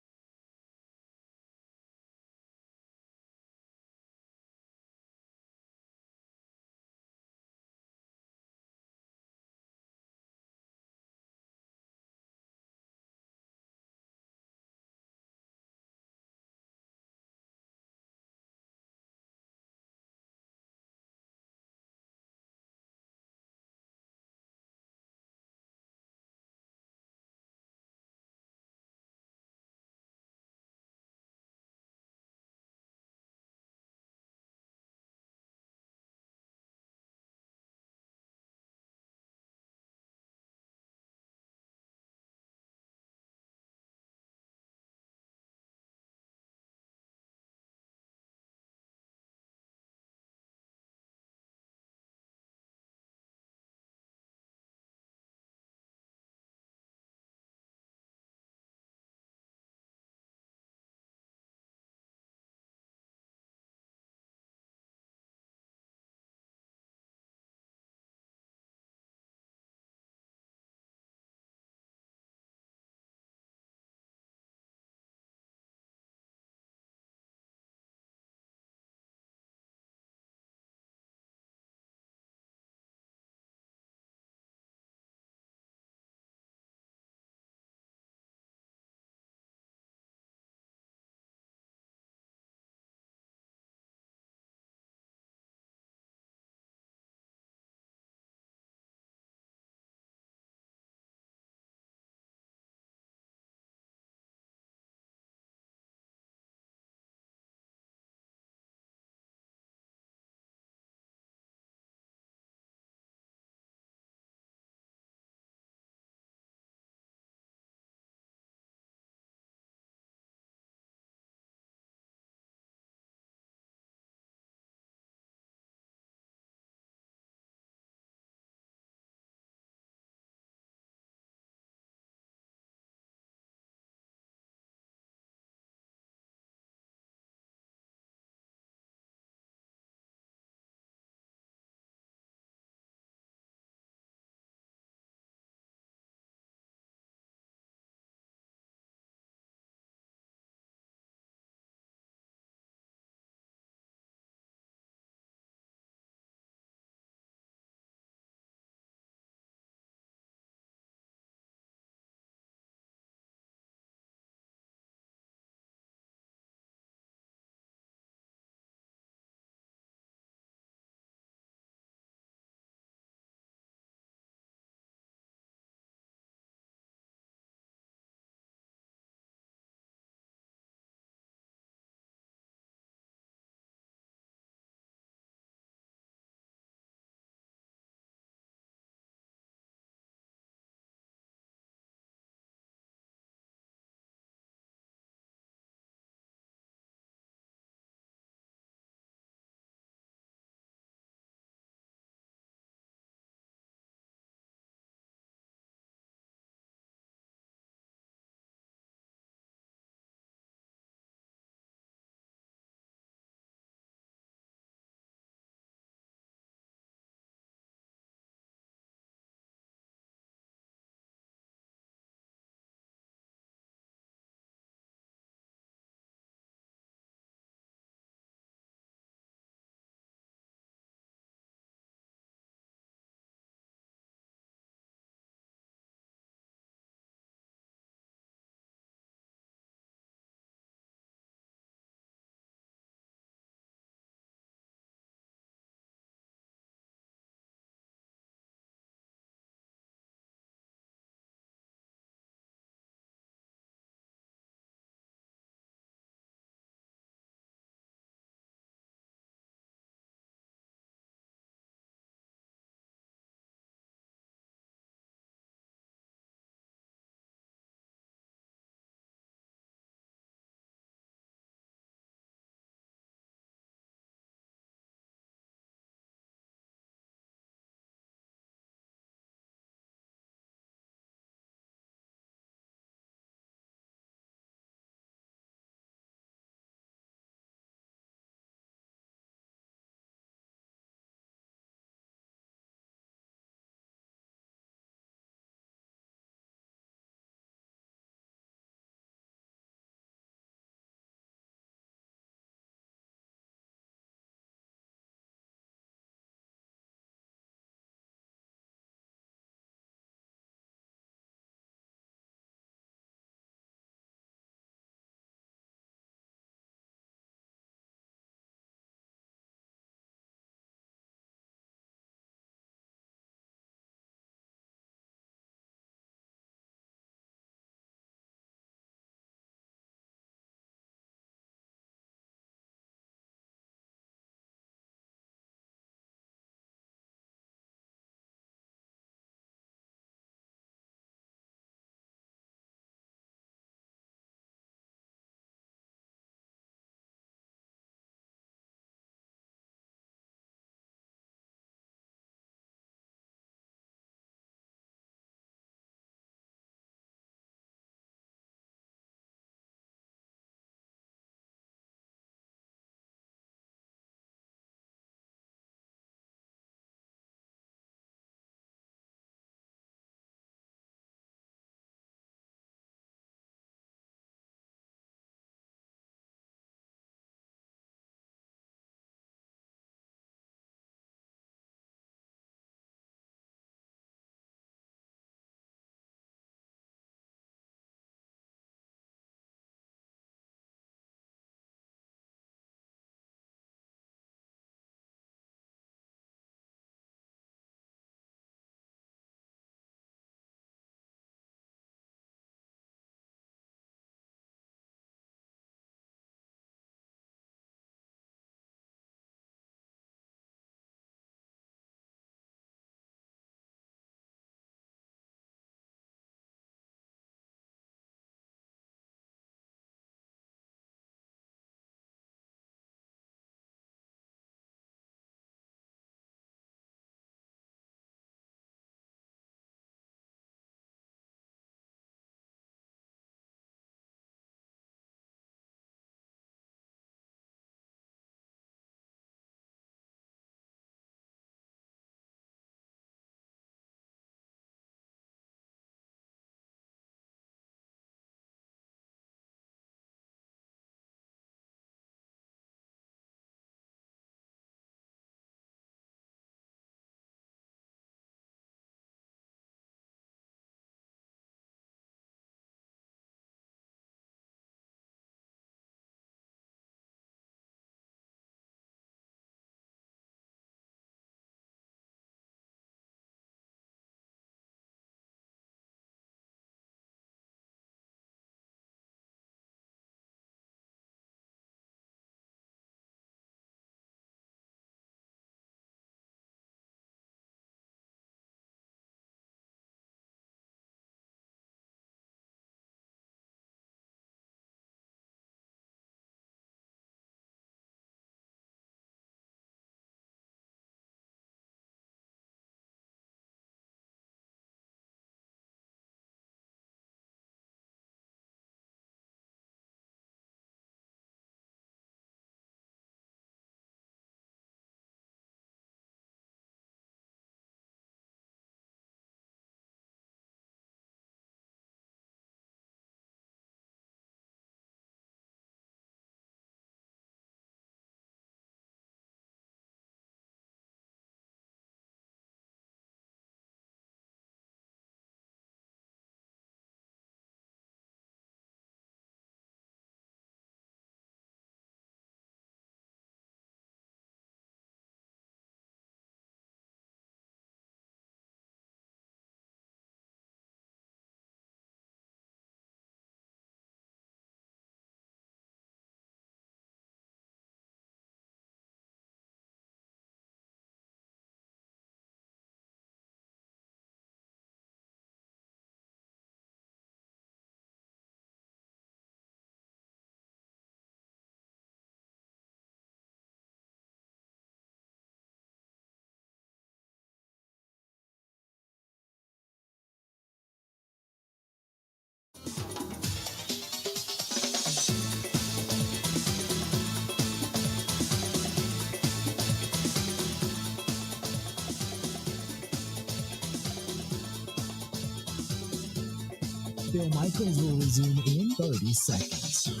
Bill Michaels will resume in 30 seconds.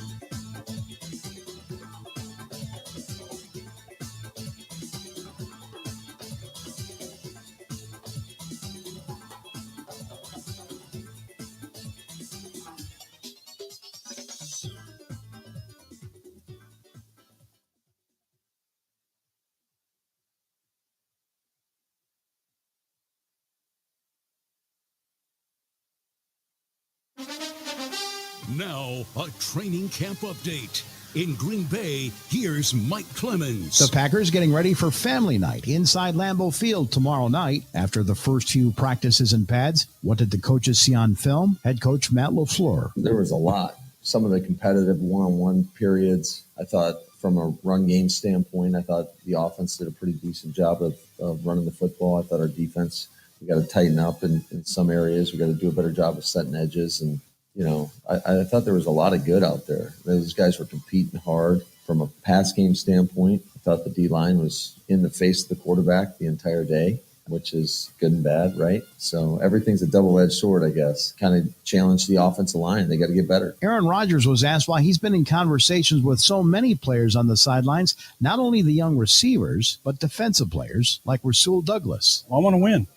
Now, a training camp update. In Green Bay, here's Mike Clemens. The Packers getting ready for family night inside Lambeau Field tomorrow night after the first few practices and pads. What did the coaches see on film? Head coach Matt LaFleur. There was a lot. Some of the competitive one-on-one periods, I thought from a run game standpoint, I thought the offense did a pretty decent job of running the football. I thought our defense, we got to tighten up in some areas. We got to do a better job of setting edges. And, you know, I thought there was a lot of good out there. Those guys were competing hard from a pass game standpoint. I thought the D-line was in the face of the quarterback the entire day, which is good and bad, right? So everything's a double-edged sword, I guess. Kind of challenge the offensive line. They got to get better. Aaron Rodgers was asked why he's been in conversations with so many players on the sidelines, not only the young receivers, but defensive players like Rasul Douglas. I want to win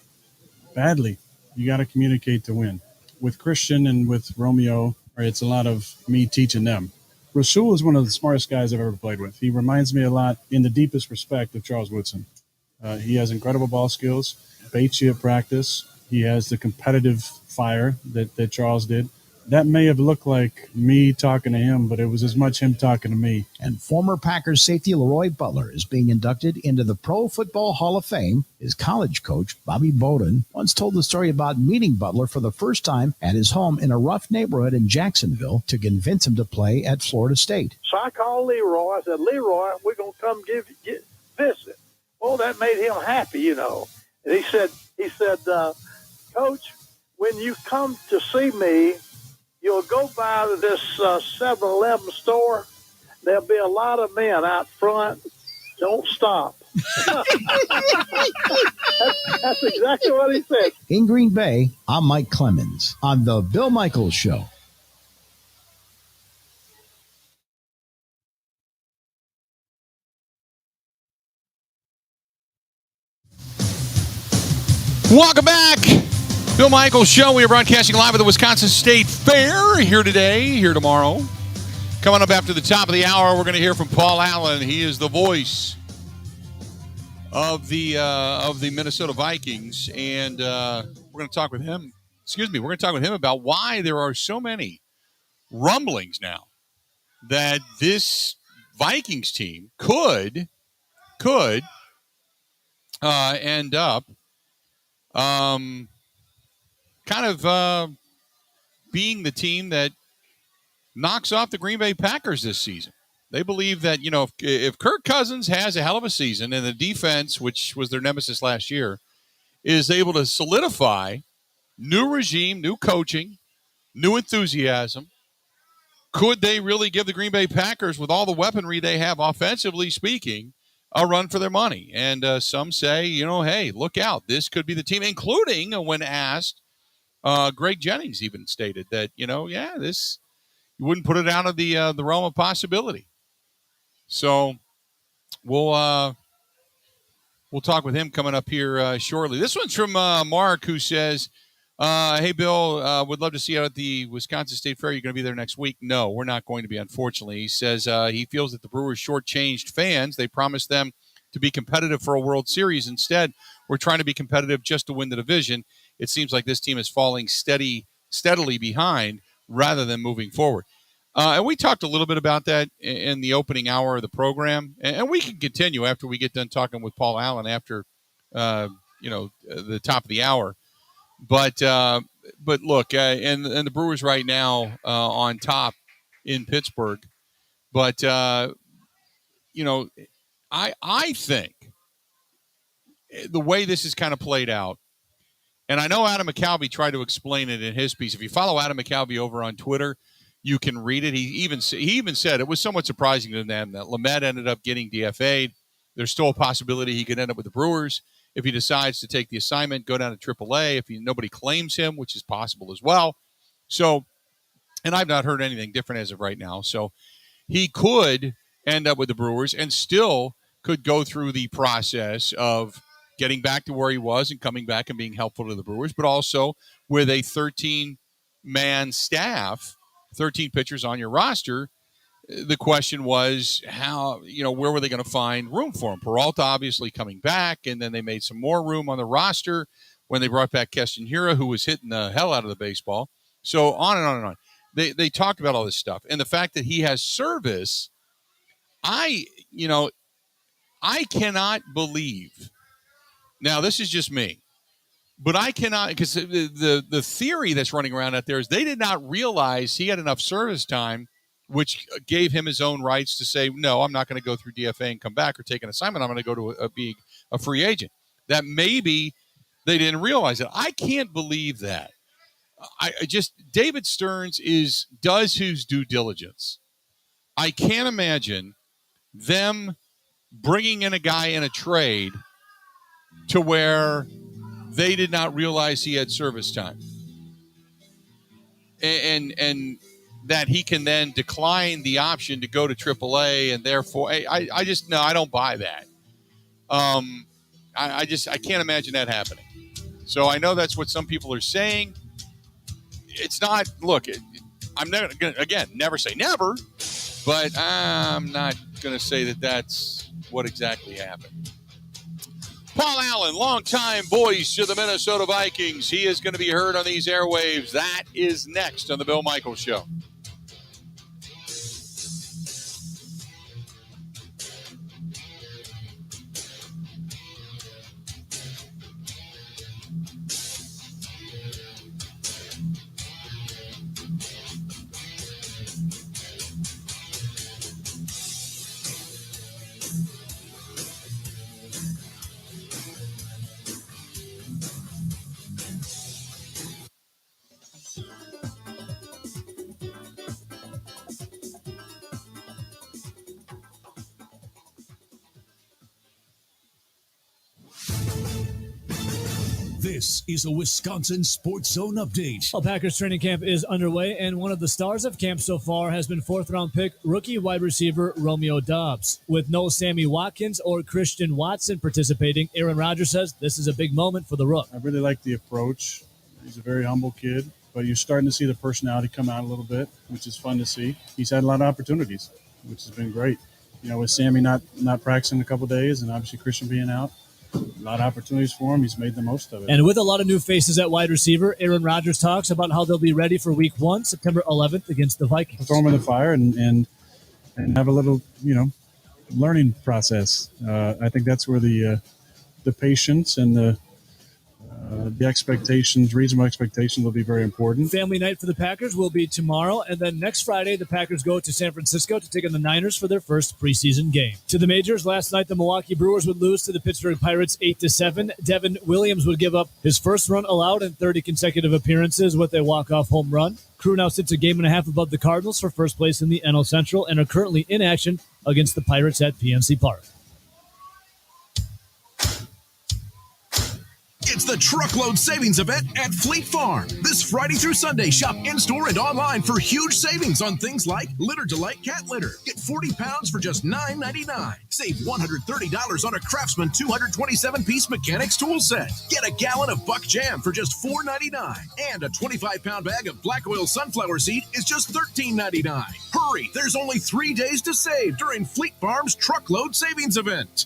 badly. You got to communicate to win. With Christian and with Romeo, right, it's a lot of me teaching them. Rasul is one of the smartest guys I've ever played with. He reminds me a lot, in the deepest respect, of Charles Woodson. He has incredible ball skills, baits you at practice. He has the competitive fire that Charles did. That may have looked like me talking to him, but it was as much him talking to me. And former Packers safety Leroy Butler is being inducted into the Pro Football Hall of Fame. His college coach, Bobby Bowden, once told the story about meeting Butler for the first time at his home in a rough neighborhood in Jacksonville to convince him to play at Florida State. So I called Leroy. I said, Leroy, we're going to come visit. Well, that made him happy, you know. And he said, Coach, when you come to see me, you'll go by this 7-Eleven store. There'll be a lot of men out front. Don't stop. That's exactly what he said. In Green Bay, I'm Mike Clemens on The Bill Michaels Show. Welcome back. Bill Michaels Show. We are broadcasting live at the Wisconsin State Fair. Here today, here tomorrow. Coming up after the top of the hour, we're going to hear from Paul Allen. He is the voice of the Minnesota Vikings, and we're going to talk with him. We're going to talk with him about why there are so many rumblings now that this Vikings team could end up being the team that knocks off the Green Bay Packers this season. They believe that, you know, if Kirk Cousins has a hell of a season and the defense, which was their nemesis last year, is able to solidify new regime, new coaching, new enthusiasm, could they really give the Green Bay Packers, with all the weaponry they have offensively speaking, a run for their money? And some say, you know, hey, look out. This could be the team, including when asked, Greg Jennings even stated that, you know, this, you wouldn't put it out of the realm of possibility. So we'll talk with him coming up here shortly. This one's from Mark, who says, hey, Bill, would love to see you at the Wisconsin State Fair. You're going to be there next week? No, we're not going to be, unfortunately. He says he feels that the Brewers shortchanged fans. They promised them to be competitive for a World Series. Instead, we're trying to be competitive just to win the division. It seems like this team is falling steadily behind rather than moving forward. And we talked a little bit about that in the opening hour of the program. And we can continue after we get done talking with Paul Allen after, the top of the hour. But look, and the Brewers right now on top in Pittsburgh. But, I think the way this is kind of played out, and I know Adam McCalvey tried to explain it in his piece. If you follow Adam McCalvey over on Twitter, you can read it. He even said it was somewhat surprising to them that Lamet ended up getting DFA'd. There's still a possibility he could end up with the Brewers if he decides to take the assignment, go down to AAA, if nobody claims him, which is possible as well. So, and I've not heard anything different as of right now. So he could end up with the Brewers and still could go through the process of getting back to where he was and coming back and being helpful to the Brewers, but also with a 13-man staff, 13 pitchers on your roster. The question was how, where were they going to find room for him? Peralta obviously coming back, and then they made some more room on the roster when they brought back Keston Hiura, who was hitting the hell out of the baseball. So on and on and on. They talked about all this stuff. And the fact that he has service, I cannot believe. Now, this is just me. But I cannot, because the theory that's running around out there is they did not realize he had enough service time, which gave him his own rights to say, no, I'm not going to go through DFA and come back or take an assignment. I'm going to go to be a free agent. That maybe they didn't realize it. I can't believe that. David Stearns does his due diligence. I can't imagine them bringing in a guy in a trade to where they did not realize he had service time, and that he can then decline the option to go to AAA, and therefore, I just no, I don't buy that. I can't imagine that happening. So I know that's what some people are saying. It's not. Look, I'm never gonna never say never, but I'm not going to say that that's what exactly happened. Paul Allen, longtime voice of the Minnesota Vikings. He is going to be heard on these airwaves. That is next on the Bill Michaels Show. This is a Wisconsin Sports Zone update. Well, Packers training camp is underway, and one of the stars of camp so far has been fourth-round pick rookie wide receiver Romeo Doubs. With no Sammy Watkins or Christian Watson participating, Aaron Rodgers says this is a big moment for the Rook. I really like the approach. He's a very humble kid, but you're starting to see the personality come out a little bit, which is fun to see. He's had a lot of opportunities, which has been great. With Sammy not practicing a couple of days, and obviously Christian being out, a lot of opportunities for him. He's made the most of it. And with a lot of new faces at wide receiver, Aaron Rodgers talks about how they'll be ready for Week 1, September 11th, against the Vikings. Throw them in the fire and have a little, learning process. I think that's where the patience and the expectations, reasonable expectations, will be very important. Family night for the Packers will be tomorrow, and then next Friday, the Packers go to San Francisco to take on the Niners for their first preseason game. To the majors, last night, the Milwaukee Brewers would lose to the Pittsburgh Pirates 8-7. Devin Williams would give up his first run allowed in 30 consecutive appearances with a walk-off home run. Crew now sits a game and a half above the Cardinals for first place in the NL Central and are currently in action against the Pirates at PNC Park. It's the Truckload Savings Event at Fleet Farm. This Friday through Sunday, shop in-store and online for huge savings on things like Litter Delight cat litter. Get 40 pounds for just $9.99. Save $130 on a Craftsman 227-piece mechanics tool set. Get a gallon of Buck Jam for just $4.99. And a 25-pound bag of black oil sunflower seed is just $13.99. Hurry, there's only 3 days to save during Fleet Farm's Truckload Savings Event.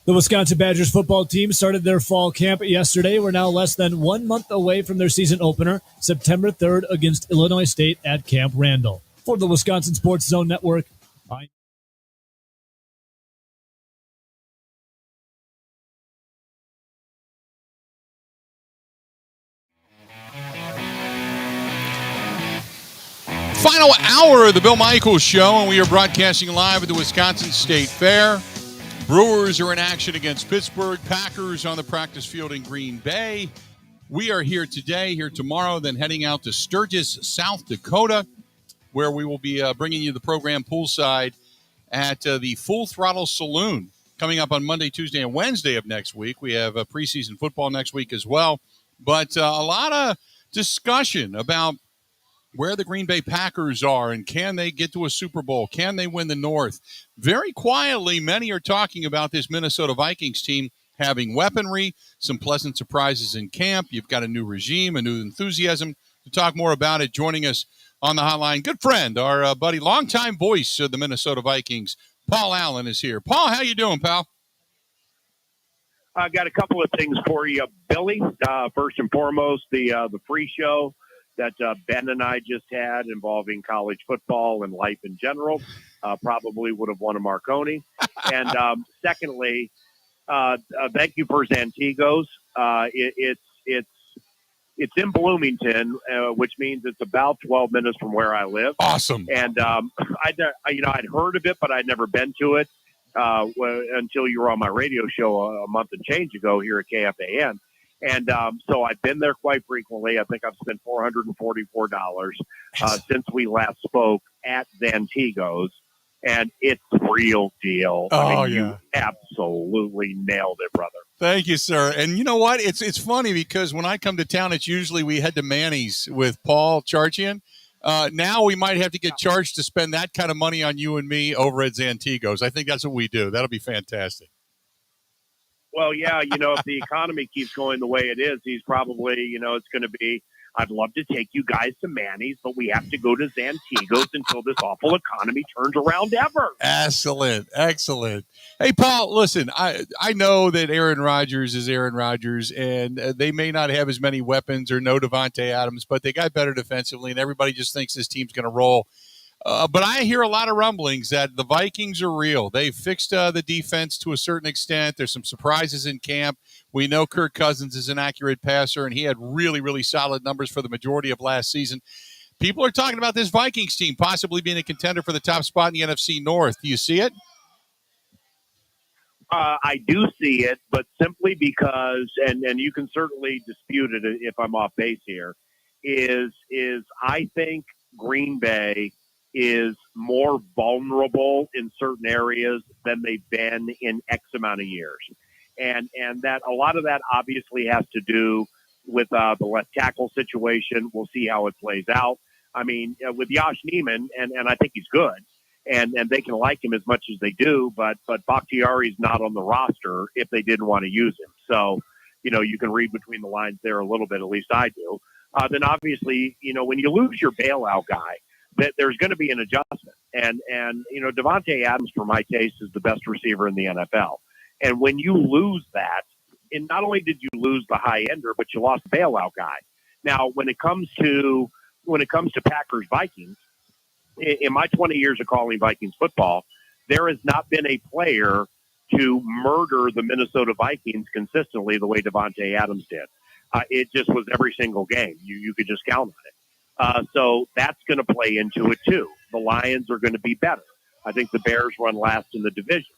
The Wisconsin Badgers football team started their fall camp yesterday. We're now less than 1 month away from their season opener, September 3rd against Illinois State at Camp Randall. For the Wisconsin Sports Zone Network, Final hour of the Bill Michaels Show, and we are broadcasting live at the Wisconsin State Fair. Brewers are in action against Pittsburgh. Packers on the practice field in Green Bay. We are here today, here tomorrow, then heading out to Sturgis, South Dakota, where we will be bringing you the program poolside at the Full Throttle Saloon coming up on Monday, Tuesday, and Wednesday of next week. We have preseason football next week as well. but a lot of discussion about where the Green Bay Packers are and can they get to a Super Bowl? Can they win the North? Very quietly, many are talking about this Minnesota Vikings team having weaponry, some pleasant surprises in camp. You've got a new regime, a new enthusiasm. To talk more about it, joining us on the hotline, good friend, our buddy, longtime voice of the Minnesota Vikings, Paul Allen is here. Paul, how you doing, pal? I got a couple of things for you, Billy. First and foremost, the free show that Ben and I just had involving college football and life in general. Probably would have won a Marconi. And secondly, thank you for Zantigos. It's in Bloomington, which means it's about 12 minutes from where I live. Awesome. And I'd heard of it, but I'd never been to it until you were on my radio show a month and change ago here at KFAN. And so I've been there quite frequently. I think I've spent $444 since we last spoke at Zantigos, and it's real deal. You absolutely nailed it, brother. Thank you, sir. And you know what? It's funny because when I come to town, it's usually we head to Manny's with Paul Charchian. Now we might have to get charged to spend that kind of money on you and me over at Zantigos. I think that's what we do. That'll be fantastic. Well, yeah, if the economy keeps going the way it is, he's probably, it's going to be, I'd love to take you guys to Manny's, but we have to go to Zantigos until this awful economy turns around ever. Excellent. Hey, Paul, listen, I know that Aaron Rodgers is Aaron Rodgers, and they may not have as many weapons or no Devontae Adams, but they got better defensively, and everybody just thinks this team's going to roll. But I hear a lot of rumblings that the Vikings are real. They've fixed the defense to a certain extent. There's some surprises in camp. We know Kirk Cousins is an accurate passer, and he had really, really solid numbers for the majority of last season. People are talking about this Vikings team possibly being a contender for the top spot in the NFC North. Do you see it? I do see it, but simply because, and you can certainly dispute it if I'm off base here, is I think Green Bay is more vulnerable in certain areas than they've been in X amount of years. And that a lot of that obviously has to do with the left tackle situation. We'll see how it plays out. I mean, with Josh Neiman, and I think he's good, and they can like him as much as they do, but Bakhtiari's not on the roster if they didn't want to use him. So, you can read between the lines there a little bit, at least I do. Then obviously, when you lose your bailout guy, that there's going to be an adjustment. And Devontae Adams, for my taste, is the best receiver in the NFL. And when you lose that, and not only did you lose the high ender, but you lost the bailout guy. Now, when it comes to Packers Vikings, in my 20 years of calling Vikings football, there has not been a player to murder the Minnesota Vikings consistently the way Devontae Adams did. It just was every single game. You could just count on it. So that's going to play into it, too. The Lions are going to be better. I think the Bears run last in the division.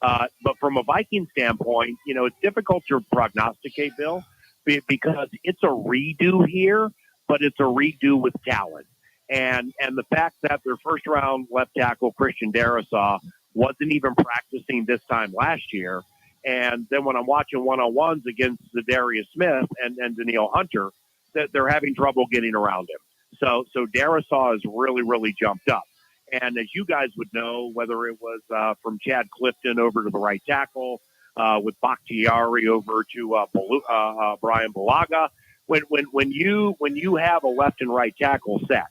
But from a Viking standpoint, it's difficult to prognosticate, Bill, because it's a redo here, but it's a redo with talent. And the fact that their first-round left tackle, Christian Darrisaw, wasn't even practicing this time last year. And then when I'm watching one-on-ones against Zadarius Smith and Danielle Hunter, that they're having trouble getting around him. So Darrisaw has really, really jumped up. And as you guys would know, whether it was from Chad Clifton over to the right tackle, with Bakhtiari over to Brian Bulaga, when you have a left and right tackle set,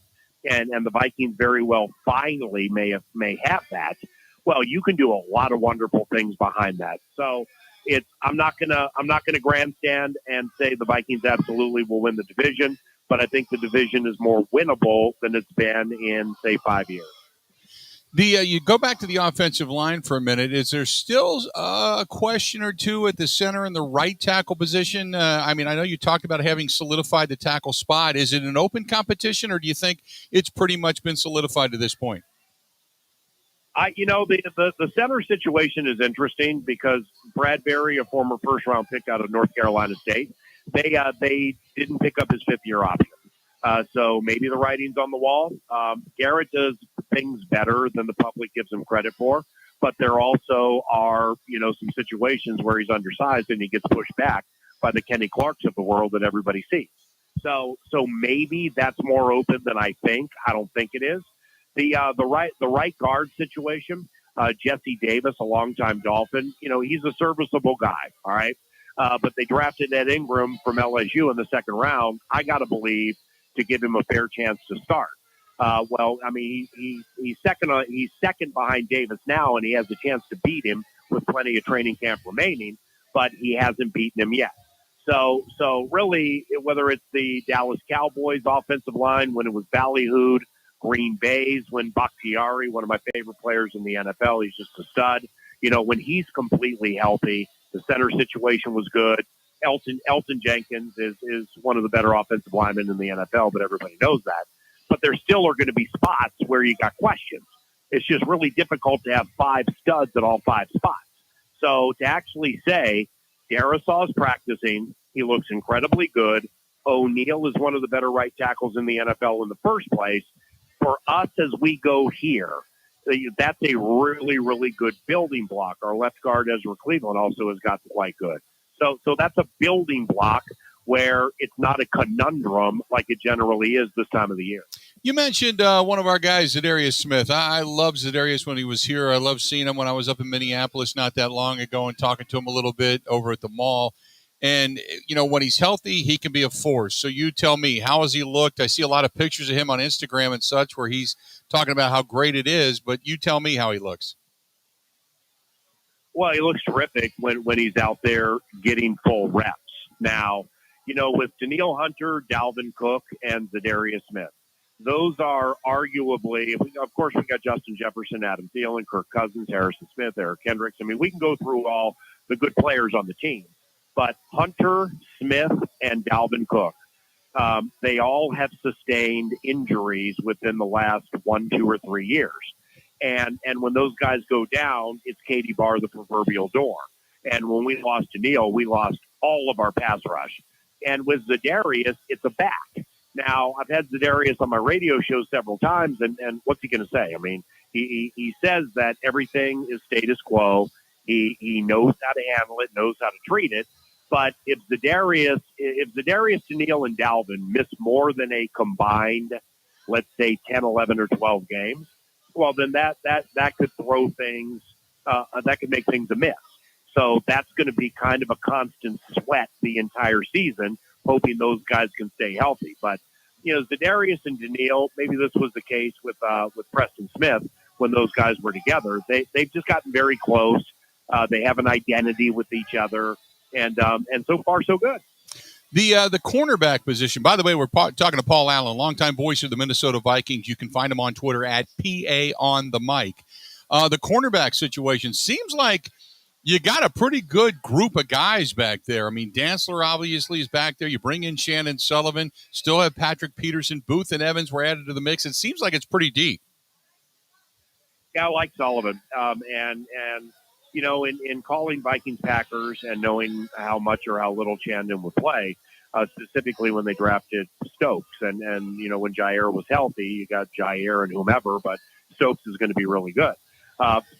and the Vikings very well finally may have that, well, you can do a lot of wonderful things behind that. So I'm not gonna grandstand and say the Vikings absolutely will win the division, but I think the division is more winnable than it's been in, say, 5 years. You go back to the offensive line for a minute. Is there still a question or two at the center and the right tackle position? I know you talked about having solidified the tackle spot. Is it an open competition, or do you think it's pretty much been solidified to this point? The center situation is interesting because Bradbury, a former first-round pick out of North Carolina State, they didn't pick up his fifth-year option. So maybe the writing's on the wall. Garrett does things better than the public gives him credit for, but there also are, some situations where he's undersized and he gets pushed back. by the Kenny Clarks of the world that everybody sees. So maybe that's more open than I think. I don't think it is. The right guard situation, Jesse Davis, a longtime Dolphin, he's a serviceable guy, all right? But they drafted Ed Ingram from LSU in the second round. I got to believe to give him a fair chance to start. He's second behind Davis now, and he has a chance to beat him with plenty of training camp remaining, but he hasn't beaten him yet. So really, whether it's the Dallas Cowboys offensive line when it was ballyhooed, Green Bay's when Bakhtiari, one of my favorite players in the NFL, he's just a stud. When he's completely healthy, the center situation was good. Elton Jenkins is one of the better offensive linemen in the NFL, but everybody knows that. But there still are going to be spots where you got questions. It's just really difficult to have 5 studs at all 5 spots. So to actually say, Darrisaw's practicing, he looks incredibly good. O'Neal is one of the better right tackles in the NFL in the first place. For us as we go here, that's a really, really good building block. Our left guard, Ezra Cleveland, also has got quite good. So that's a building block where it's not a conundrum like it generally is this time of the year. You mentioned one of our guys, Zadarius Smith. I love Zadarius when he was here. I love seeing him when I was up in Minneapolis not that long ago and talking to him a little bit over at the mall. And, when he's healthy, he can be a force. So you tell me, how has he looked? I see a lot of pictures of him on Instagram and such where he's talking about how great it is, but you tell me how he looks. Well, he looks terrific when he's out there getting full reps. Now, with Danielle Hunter, Dalvin Cook, and Zadarius Smith, those are arguably, of course, we got Justin Jefferson, Adam Thielen, Kirk Cousins, Harrison Smith, Eric Kendricks. I mean, we can go through all the good players on the team. But Hunter, Smith, and Dalvin Cook, they all have sustained injuries within the last 1, 2, or 3 years. And when those guys go down, it's Katie bar the proverbial door. And when we lost Danielle, we lost all of our pass rush. And with Zadarius, it's a back. Now, I've had Zadarius on my radio show several times, and what's he going to say? I mean, he says that everything is status quo. He knows how to handle it, knows how to treat it. But if Zadarius, Danielle, and Dalvin miss more than a combined, let's say 10, 11, or 12 games, well, then that could throw things, that could make things a miss. So that's going to be kind of a constant sweat the entire season, hoping those guys can stay healthy. But, Zadarius and Danielle, maybe this was the case with Preston Smith when those guys were together. They've just gotten very close. They have an identity with each other. And so far, so good. The cornerback position, by the way, we're talking to Paul Allen, longtime voice of the Minnesota Vikings. You can find him on Twitter at PA on the mic. The cornerback situation seems like you got a pretty good group of guys back there. I mean, Dantzler obviously is back there. You bring in Shannon Sullivan, still have Patrick Peterson, Booth, and Evans were added to the mix. It seems like it's pretty deep. Yeah, I like Sullivan. In calling Vikings Packers and knowing how much or how little Chandon would play, specifically when they drafted Stokes. And when Jair was healthy, you got Jair and whomever, but Stokes is going to be really good.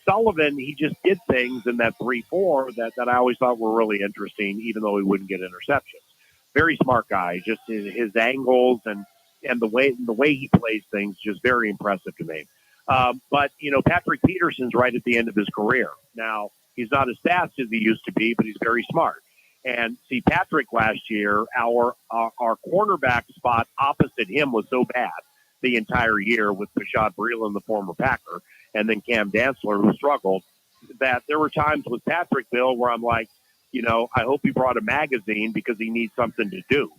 Sullivan, he just did things in that 3-4 that I always thought were really interesting, even though he wouldn't get interceptions. Very smart guy, just his angles and the way he plays things, just very impressive to me. But Patrick Peterson's right at the end of his career. Now, he's not as fast as he used to be, but he's very smart. And see, Patrick last year, our cornerback spot opposite him was so bad the entire year with Bashad Breeland, the former Packer, and then Cam Dantzler, who struggled, that there were times with Patrick, Bill, where I'm like, I hope he brought a magazine because he needs something to do.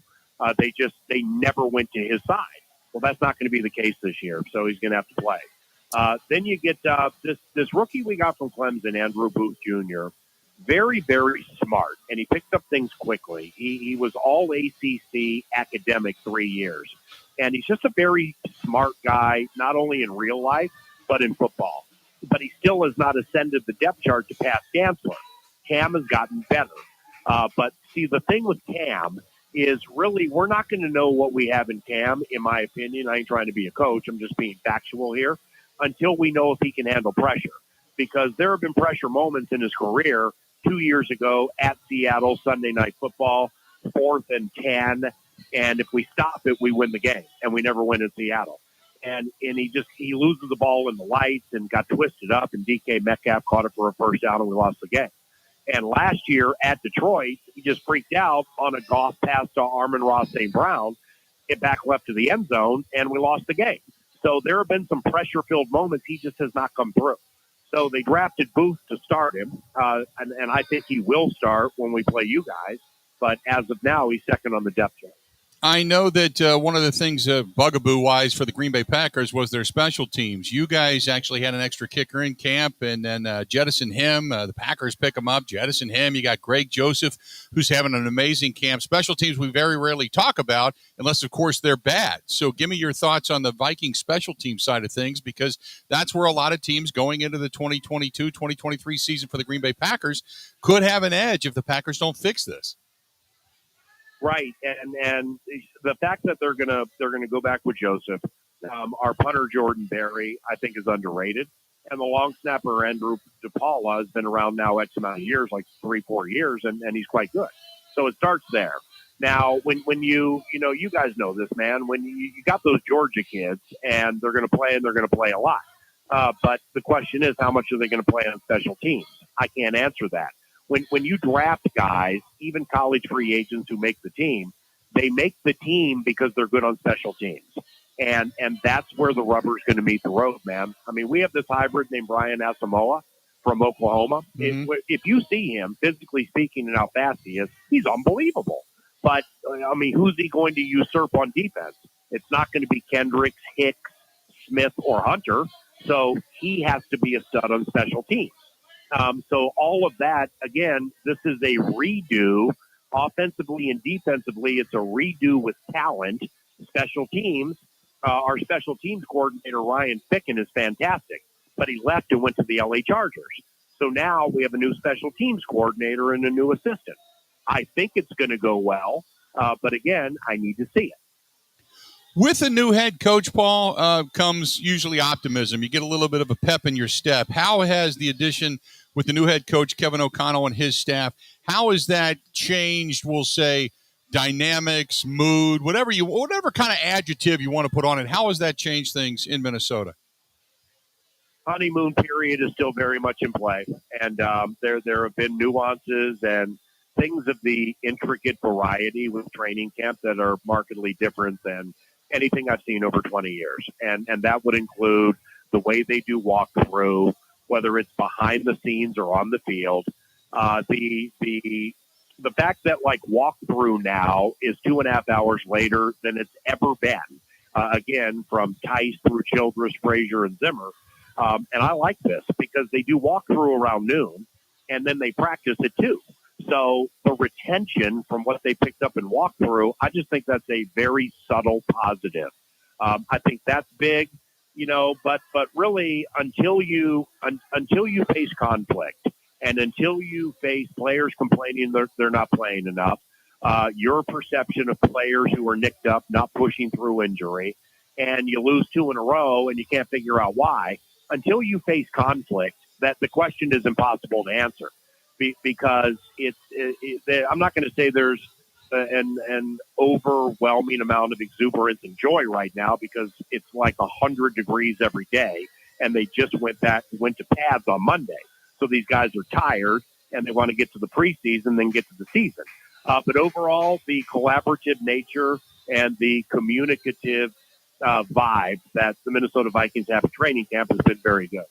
They never went to his side. Well, that's not going to be the case this year, so he's going to have to play. Then you get this rookie we got from Clemson, Andrew Booth Jr., very, very smart, and he picked up things quickly. He was all ACC academic 3 years, and he's just a very smart guy, not only in real life, but in football. But he still has not ascended the depth chart to pass Dantzler. Cam has gotten better. But see, the thing with Cam is really we're not going to know what we have in Cam, in my opinion. I ain't trying to be a coach. I'm just being factual here, until we know if he can handle pressure. Because there have been pressure moments in his career 2 years ago at Seattle, Sunday Night Football, 4th and 10. And if we stop it, we win the game, and we never win in Seattle. And he loses the ball in the lights and got twisted up, and DK Metcalf caught it for a first down, and we lost the game. And last year at Detroit, he just freaked out on a Goff pass to Amon-Ra St. Brown, get back left to the end zone, and we lost the game. So there have been some pressure-filled moments. He just has not come through. So they drafted Booth to start him, and I think he will start when we play you guys. But as of now, he's second on the depth chart. I know that one of the things bugaboo-wise for the Green Bay Packers was their special teams. You guys actually had an extra kicker in camp and then jettisoned him. The Packers pick him up, jettison him. You got Greg Joseph, who's having an amazing camp. Special teams we very rarely talk about unless, of course, they're bad. So give me your thoughts on the Viking special team side of things, because that's where a lot of teams going into the 2022-2023 season for the Green Bay Packers could have an edge if the Packers don't fix this. Right, and the fact that they're gonna go back with Joseph, our punter Jordan Berry, I think is underrated, and the long snapper Andrew DePaula has been around now X amount of years, like 3-4 years, and he's quite good. So it starts there. Now, when you guys know this, man, when you got those Georgia kids and they're gonna play a lot, but the question is, how much are they gonna play on special teams? I can't answer that. When you draft guys, even college free agents who make the team, they make the team because they're good on special teams. And that's where the rubber's going to meet the road, man. I mean, we have this hybrid named Brian Asamoah from Oklahoma. Mm-hmm. If you see him, physically speaking, and how fast he is, he's unbelievable. But, I mean, who's he going to usurp on defense? It's not going to be Kendricks, Hicks, Smith, or Hunter. So he has to be a stud on special teams. So all of that, again, this is a redo. Offensively and defensively, it's a redo with talent. Special teams, our special teams coordinator, Ryan Ficken, is fantastic, but he left and went to the LA Chargers. So now we have a new special teams coordinator and a new assistant. I think it's going to go well, but again, I need to see it. With a new head coach, Paul, comes usually optimism. You get a little bit of a pep in your step. How has the addition with the new head coach, Kevin O'Connell, and his staff, how has that changed, we'll say, dynamics, mood, whatever kind of adjective you want to put on it? How has that changed things in Minnesota? Honeymoon period is still very much in play, and there have been nuances and things of the intricate variety with training camp that are markedly different than anything I've seen over 20 years. And that would include the way they do walkthrough, whether it's behind the scenes or on the field. The fact that like walkthrough now is 2.5 hours later than it's ever been. Again, from Tice through Childress, Frazier, and Zimmer. And I like this because they do walkthrough around noon and then they practice at 2. So the retention from what they picked up in walkthrough, I just think that's a very subtle positive. I think that's big, but really until you face conflict and until you face players complaining they're not playing enough, your perception of players who are nicked up, not pushing through injury, and you lose 2 in a row and you can't figure out why, until you face conflict, that the question is impossible to answer. Because I'm not going to say there's an overwhelming amount of exuberance and joy right now because it's like 100 degrees every day, and they just went to pads on Monday. So these guys are tired and they want to get to the preseason, then get to the season. But overall, the collaborative nature and the communicative vibe that the Minnesota Vikings have at training camp has been very good.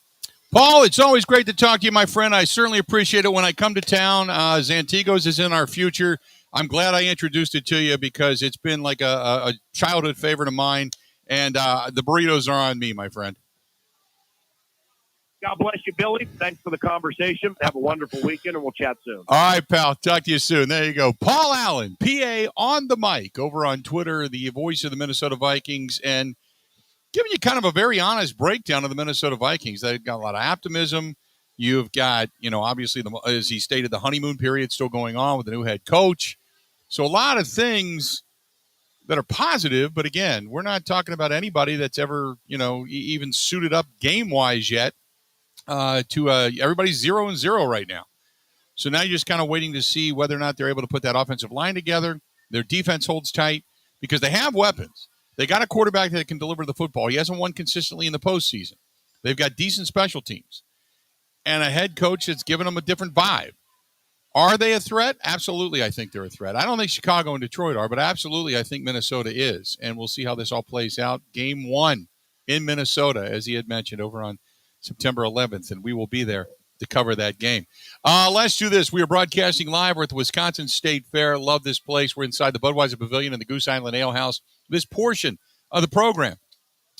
Paul, it's always great to talk to you, my friend. I certainly appreciate it when I come to town. Zantigos is in our future. I'm glad I introduced it to you because it's been like a childhood favorite of mine, and the burritos are on me, my friend. God bless you, Billy. Thanks for the conversation. Have a wonderful weekend, and we'll chat soon. All right, pal. Talk to you soon. There you go. Paul Allen, PA on the mic, over on Twitter, the voice of the Minnesota Vikings, and giving you kind of a very honest breakdown of the Minnesota Vikings. They've got a lot of optimism. You've got, obviously, as he stated, the honeymoon period still going on with the new head coach. So a lot of things that are positive. But, again, we're not talking about anybody that's ever, even suited up game-wise yet. Everybody's 0-0 right now. So now you're just kind of waiting to see whether or not they're able to put that offensive line together. Their defense holds tight because they have weapons. They got a quarterback that can deliver the football. He hasn't won consistently in the postseason. They've got decent special teams and a head coach that's given them a different vibe. Are they a threat? Absolutely, I think they're a threat. I don't think Chicago and Detroit are, but absolutely I think Minnesota is. And we'll see how this all plays out. Game 1 in Minnesota, as he had mentioned, over on September 11th, and we will be there to cover that game. Let's do this. We are broadcasting live. We're at the Wisconsin State Fair. Love this place. We're inside the Budweiser Pavilion in the Goose Island Ale House. This portion of the program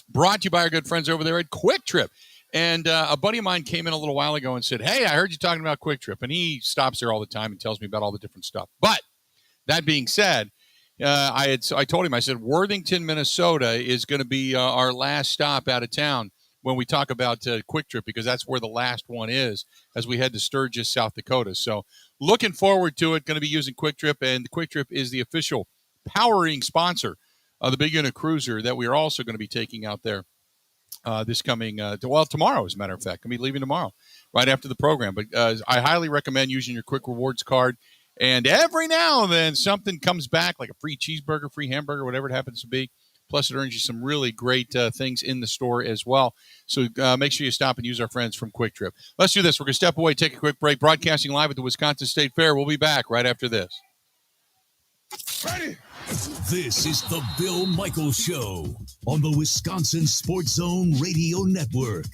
brought to you by our good friends over there at Quick Trip. And a buddy of mine came in a little while ago and said, hey, I heard you talking about Quick Trip. And he stops there all the time and tells me about all the different stuff. But that being said, I told him, I said, Worthington, Minnesota is going to be our last stop out of town when we talk about Quick Trip, because that's where the last one is as we head to Sturgis, South Dakota. So looking forward to it. Going to be using Quick Trip, and Quick Trip is the official powering sponsor of the Big Unit Cruiser that we are also going to be taking out there this coming, tomorrow, as a matter of fact. I'll be leaving tomorrow, right after the program. But I highly recommend using your Quick Rewards card. And every now and then something comes back, like a free cheeseburger, free hamburger, whatever it happens to be. Plus, it earns you some really great things in the store as well. So make sure you stop and use our friends from Quick Trip. Let's do this. We're going to step away, take a quick break. Broadcasting live at the Wisconsin State Fair. We'll be back right after this. Ready? This is the Bill Michaels Show on the Wisconsin Sports Zone Radio Network.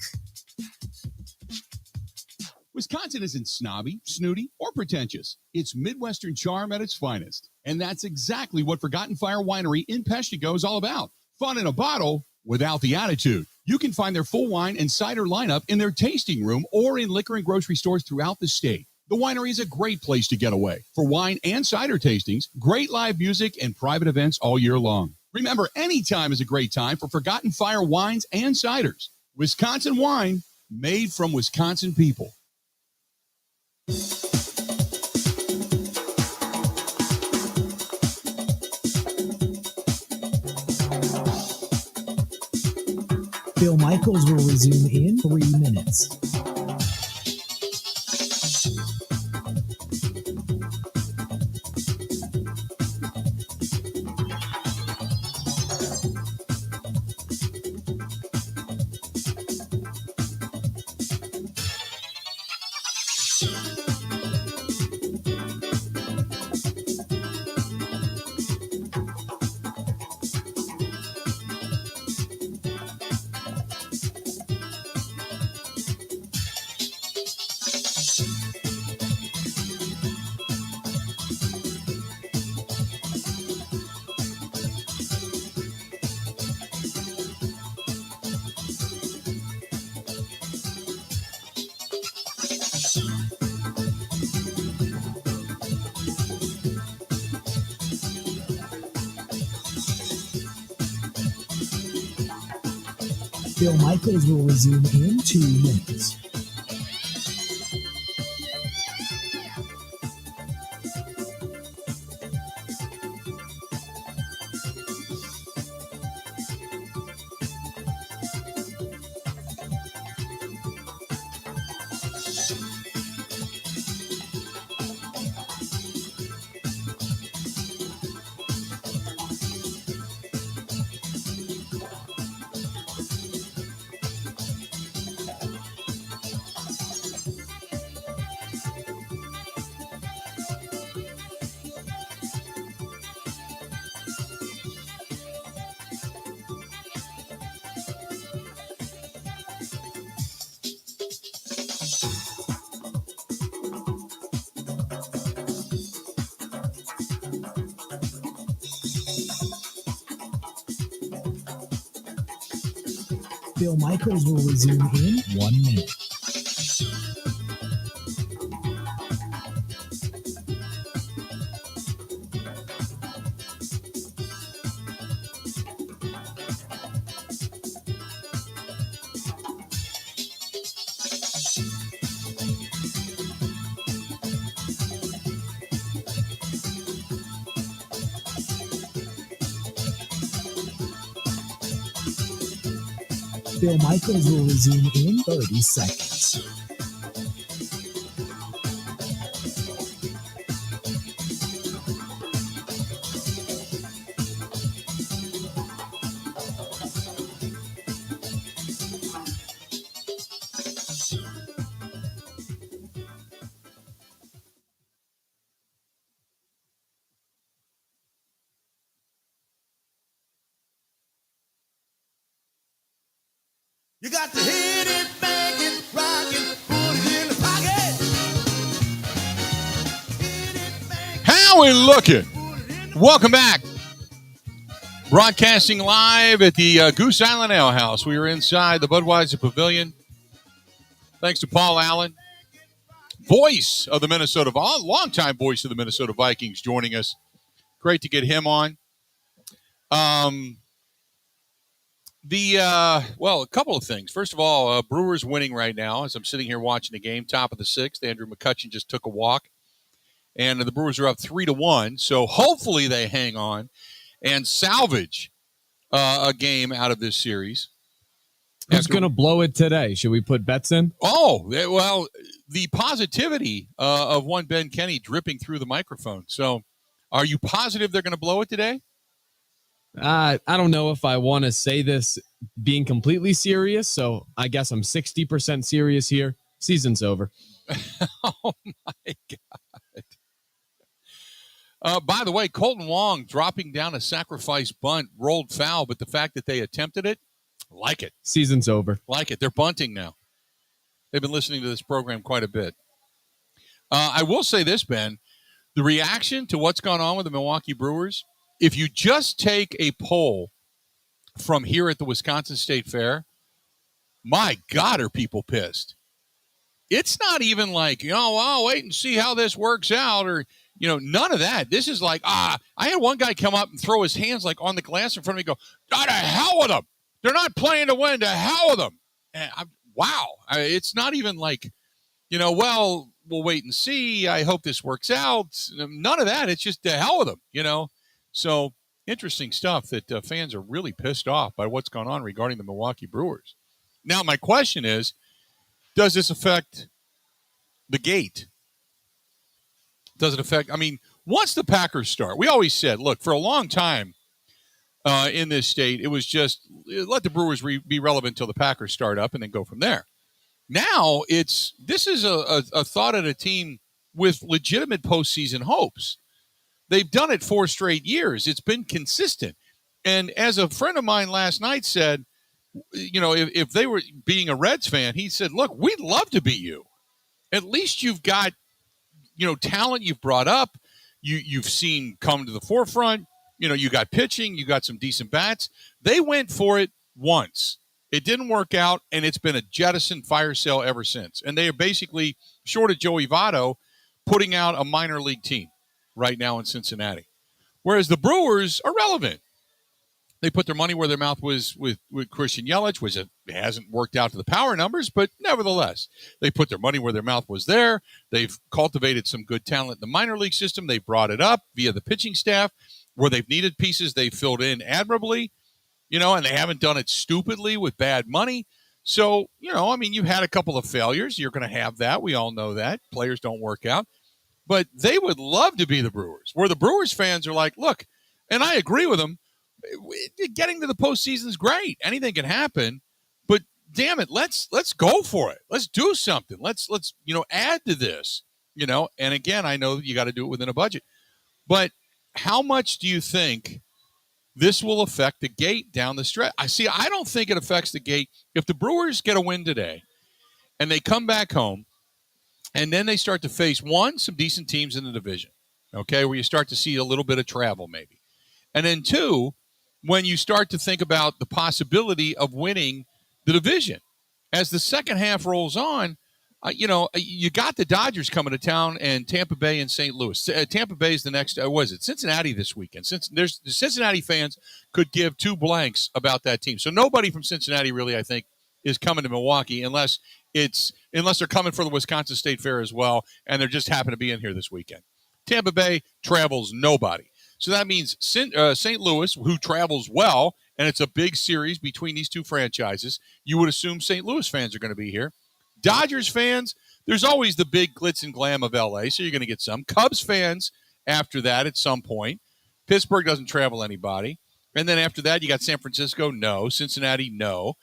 Wisconsin isn't snobby, snooty, or pretentious. It's Midwestern charm at its finest. And that's exactly what Forgotten Fire Winery in Peshtigo is all about. Fun in a bottle without the attitude. You can find their full wine and cider lineup in their tasting room or in liquor and grocery stores throughout the state. The winery is a great place to get away for wine and cider tastings, great live music, and private events all year long. Remember, any time is a great time for Forgotten Fire wines and ciders. Wisconsin wine made from Wisconsin people. Bill Michaels will resume in 3 minutes. Bill Michaels will resume in 2 minutes. Bill Michaels will resume in 1 minute. Bill Michaels will resume in 30 seconds. You got to hit it, bang it, rock it, put it in the pocket. How we looking? Welcome back. Broadcasting live at the Goose Island Ale House. We are inside the Budweiser Pavilion. Thanks to Paul Allen, voice of the Minnesota, longtime voice of the Minnesota Vikings, joining us. Great to get him on. A couple of things. First of all, Brewers winning right now as I'm sitting here watching the game, top of the sixth. Andrew McCutchen just took a walk, and the Brewers are up 3-1. So hopefully they hang on and salvage a game out of this series. Who's going to blow it today? Should we put bets in? Oh, well, the positivity of one Ben Kenny dripping through the microphone. So are you positive they're going to blow it today? I don't know if I want to say this being completely serious, so I guess I'm 60% serious here. Season's over. Oh, my God. By the way, Colton Wong dropping down a sacrifice bunt, rolled foul, but the fact that they attempted it, like it. Season's over. Like it. They're bunting now. They've been listening to this program quite a bit. I will say this, Ben. The reaction to what's gone on with the Milwaukee Brewers, if you just take a poll from here at the Wisconsin State Fair, my God, are people pissed. It's not even like, I'll wait and see how this works out, or, none of that. This is like, I had one guy come up and throw his hands like on the glass in front of me and go, to hell with them. They're not playing to win. To hell with them. And wow. It's not even like, we'll wait and see. I hope this works out. None of that. It's just to hell with them, So interesting stuff that fans are really pissed off by what's gone on regarding the Milwaukee Brewers. Now, my question is, does this affect the gate? Does it affect, once the Packers start, we always said, look, for a long time in this state, it was just let the Brewers be relevant until the Packers start up and then go from there. Now, this is a thought at a team with legitimate postseason hopes. They've done it 4 straight years. It's been consistent. And as a friend of mine last night said, if they were being a Reds fan, he said, look, we'd love to beat you. At least you've got, talent you've brought up. You've seen come to the forefront. You got pitching. You got some decent bats. They went for it once. It didn't work out, and it's been a jettison fire sale ever since. And they are basically, short of Joey Votto, putting out a minor league team right now in Cincinnati. Whereas the Brewers are relevant. They put their money where their mouth was with Christian Yelich, which it hasn't worked out to the power numbers, but nevertheless, they put their money where their mouth was there. They've cultivated some good talent in the minor league system. They brought it up via the pitching staff. Where they've needed pieces, they've filled in admirably, and they haven't done it stupidly with bad money. So, you've had a couple of failures. You're going to have that. We all know that. Players don't work out. But they would love to be the Brewers, where the Brewers fans are like, look, and I agree with them, getting to the postseason is great. Anything can happen, but damn it, let's go for it. Let's do something. Let's add to this, and again, I know you got to do it within a budget, but how much do you think this will affect the gate down the stretch? I don't think it affects the gate. If the Brewers get a win today and they come back home and then they start to face, some decent teams in the division, okay, where you start to see a little bit of travel maybe. And then 2, when you start to think about the possibility of winning the division. As the second half rolls on, you got the Dodgers coming to town and Tampa Bay and St. Louis. Tampa Bay is the next, Cincinnati this weekend. Since the Cincinnati fans could give 2 blanks about that team. So nobody from Cincinnati really, I think, is coming to Milwaukee unless they're coming for the Wisconsin State Fair as well, and they're just happen to be in here this weekend. Tampa Bay travels nobody. So that means St. Louis, who travels well, and it's a big series between these 2 franchises, you would assume St. Louis fans are going to be here. Dodgers fans, there's always the big glitz and glam of L.A., so you're going to get some. Cubs fans after that at some point. Pittsburgh doesn't travel anybody. And then after that, you got San Francisco, no. Cincinnati, no.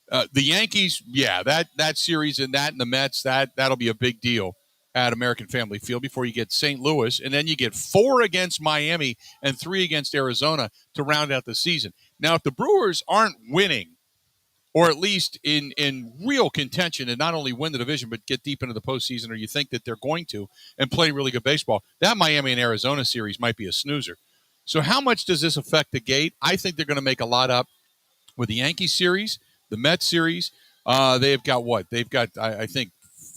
The Yankees, that series and the Mets, that'll be a big deal at American Family Field before you get St. Louis. And then you get 4 against Miami and 3 against Arizona to round out the season. Now, if the Brewers aren't winning or at least in real contention and not only win the division but get deep into the postseason, or you think that they're going to, and play really good baseball, that Miami and Arizona series might be a snoozer. So how much does this affect the gate? I think they're going to make a lot up with the Yankees series, the Mets series. They've got what? They've got, I think,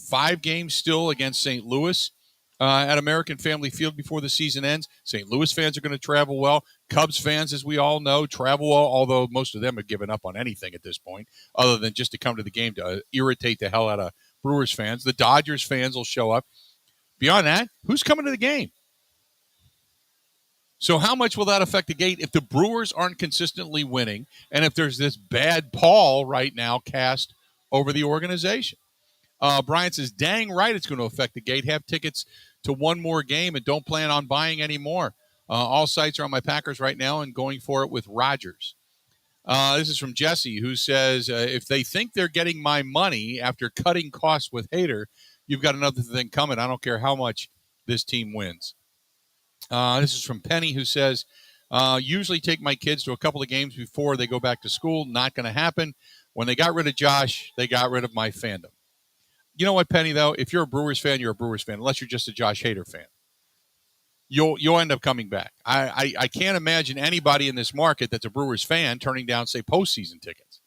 5 games still against St. Louis at American Family Field before the season ends. St. Louis fans are going to travel well. Cubs fans, as we all know, travel well, although most of them have given up on anything at this point other than just to come to the game to irritate the hell out of Brewers fans. The Dodgers fans will show up. Beyond that, who's coming to the game? So how much will that affect the gate if the Brewers aren't consistently winning and if there's this bad pall right now cast over the organization? Brian says, dang right it's going to affect the gate. Have tickets to one more game and don't plan on buying any more. All sites are on my Packers right now and going for it with Rodgers. This is from Jesse, who says, if they think they're getting my money after cutting costs with Hader, you've got another thing coming. I don't care how much this team wins. This is from Penny, who says, usually take my kids to a couple of games before they go back to school. Not going to happen. When they got rid of Josh, they got rid of my fandom. You know what, Penny, though? If you're a Brewers fan, you're a Brewers fan, unless you're just a Josh Hader fan. You'll end up coming back. I can't imagine anybody in this market that's a Brewers fan turning down, say, postseason tickets.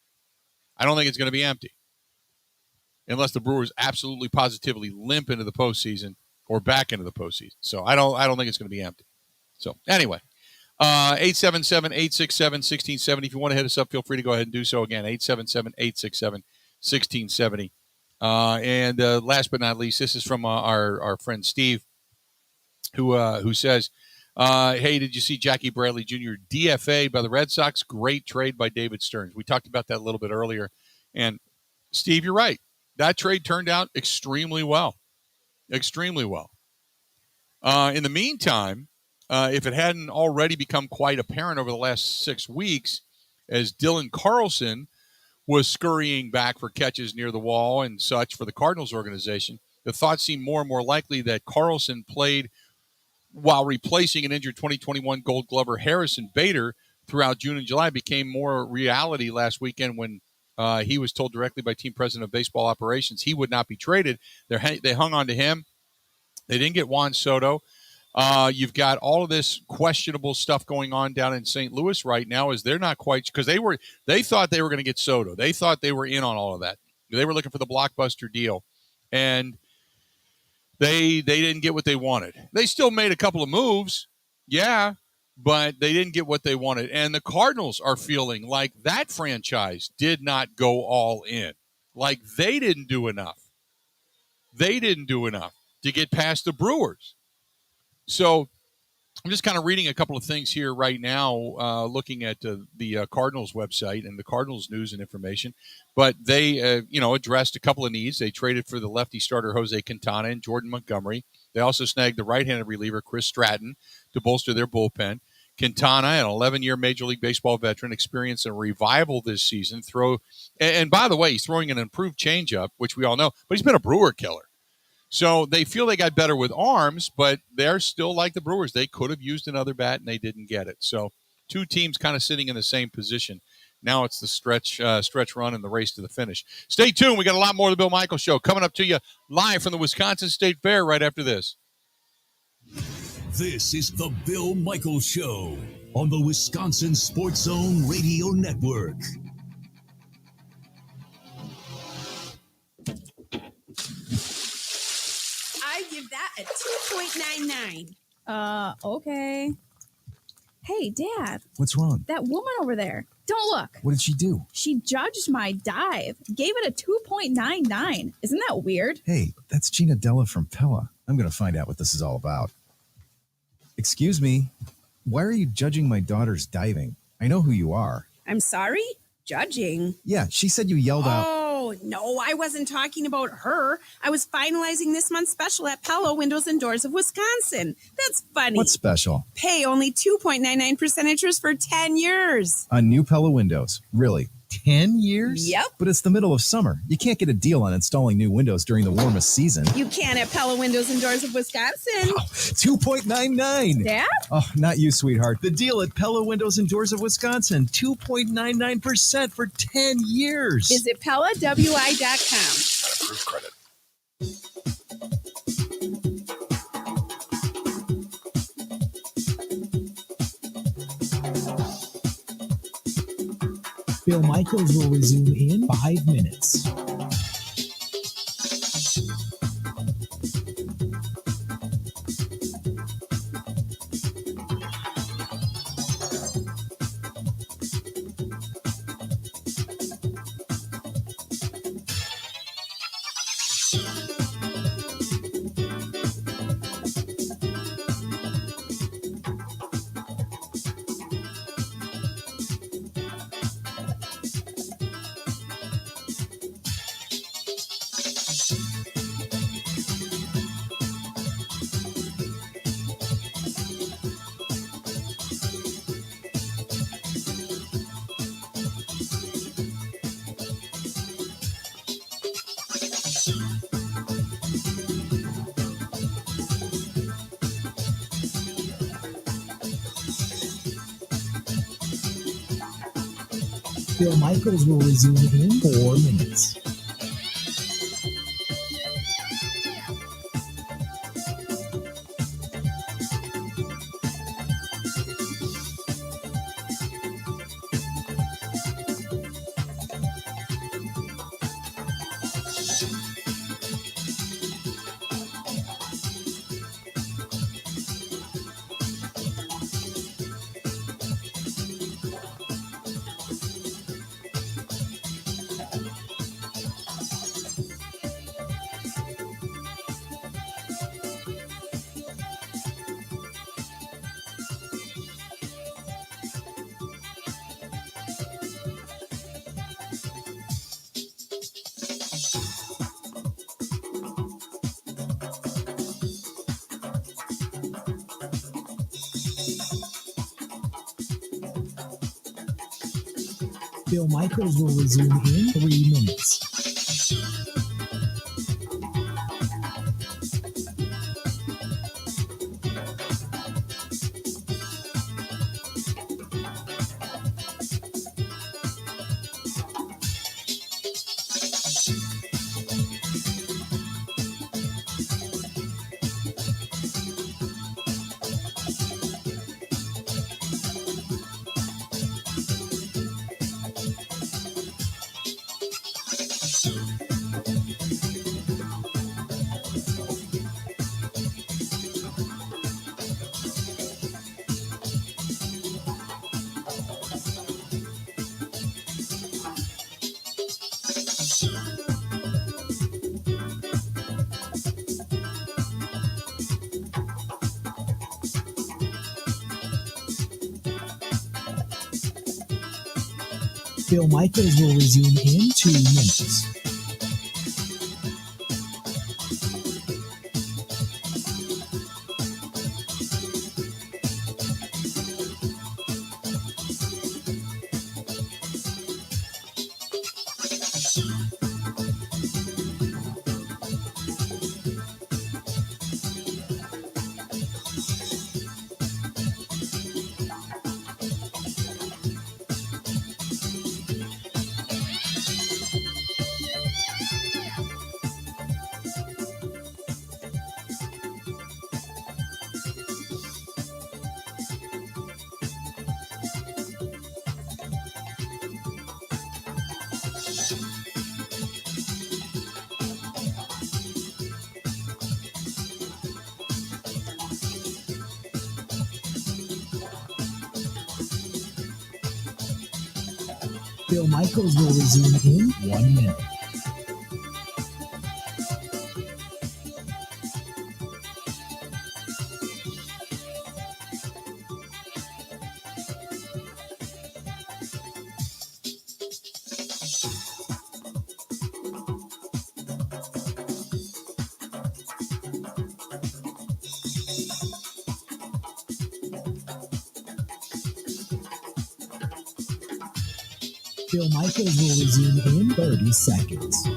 I don't think it's going to be empty. Unless the Brewers absolutely positively limp into the postseason or back into the postseason. So I don't think it's going to be empty. So anyway, 877-867-1670. If you want to hit us up, feel free to go ahead and do so. Again, 877-867-1670. And last but not least, this is from our friend Steve, who says, hey, did you see Jackie Bradley Jr. DFA by the Red Sox? Great trade by David Stearns. We talked about that a little bit earlier. And Steve, you're right. That trade turned out extremely well. Extremely well. In the meantime, if it hadn't already become quite apparent over the last 6 weeks, as Dylan Carlson was scurrying back for catches near the wall and such for the Cardinals organization, the thought seemed more and more likely that Carlson played while replacing an injured 2021 Gold Glover Harrison Bader throughout June and July. Became more reality last weekend when he was told directly by team president of baseball operations he would not be traded. They hung on to him. They didn't get Juan Soto. You've got all of this questionable stuff going on down in St. Louis right now, as they're not quite, because they thought they were going to get Soto. They thought they were in on all of that. They were looking for the blockbuster deal, and they didn't get what they wanted. They still made a couple of moves, yeah, but they didn't get what they wanted. And the Cardinals are feeling like that franchise did not go all in, like they didn't do enough. They didn't do enough to get past the Brewers. So I'm just kind of reading a couple of things here right now, looking at the Cardinals website and the Cardinals news and information. But they, addressed a couple of needs. They traded for the lefty starter Jose Quintana and Jordan Montgomery. They also snagged the right-handed reliever Chris Stratton to bolster their bullpen. Quintana, an 11-year Major League Baseball veteran, experienced a revival this season. And by the way, he's throwing an improved changeup, which we all know, but he's been a Brewer killer. So they feel they got better with arms, but they're still like the Brewers. They could have used another bat, and they didn't get it. So two teams kind of sitting in the same position. Now it's the stretch run and the race to the finish. Stay tuned. We got a lot more of the Bill Michaels Show coming up to you live from the Wisconsin State Fair right after this. This is the Bill Michaels Show on the Wisconsin Sports Zone Radio Network. I give that a 2.99. Okay. Hey, Dad. What's wrong? That woman over there. Don't look. What did she do? She judged my dive. Gave it a 2.99. Isn't that weird? Hey, that's Gina Della from Pella. I'm going to find out what this is all about. Excuse me. Why are you judging my daughter's diving? I know who you are. I'm sorry? Judging? Yeah, she said you yelled out. Oh, no, I wasn't talking about her. I was finalizing this month's special at Pella Windows and Doors of Wisconsin. That's funny. What's special? Pay only 2.99% interest for 10 years. On new Pella windows. Really? 10 years? Yep. But it's the middle of summer. You can't get a deal on installing new windows during the warmest season. You can at Pella Windows and Doors of Wisconsin. 2.99. Dad? Oh, not you, sweetheart. The deal at Pella Windows and Doors of Wisconsin. 2.99% for 10 years. Visit PellaWI.com. Approved credit. Bill Michaels will resume in 5 minutes. Bill Michaels will resume in 4 minutes. Bill Michaels will resume in 3 minutes. Bill Michaels will resume in 2 minutes. Bill Michaels will resume in 1 minute. Bill Michaels will resume in 30 seconds.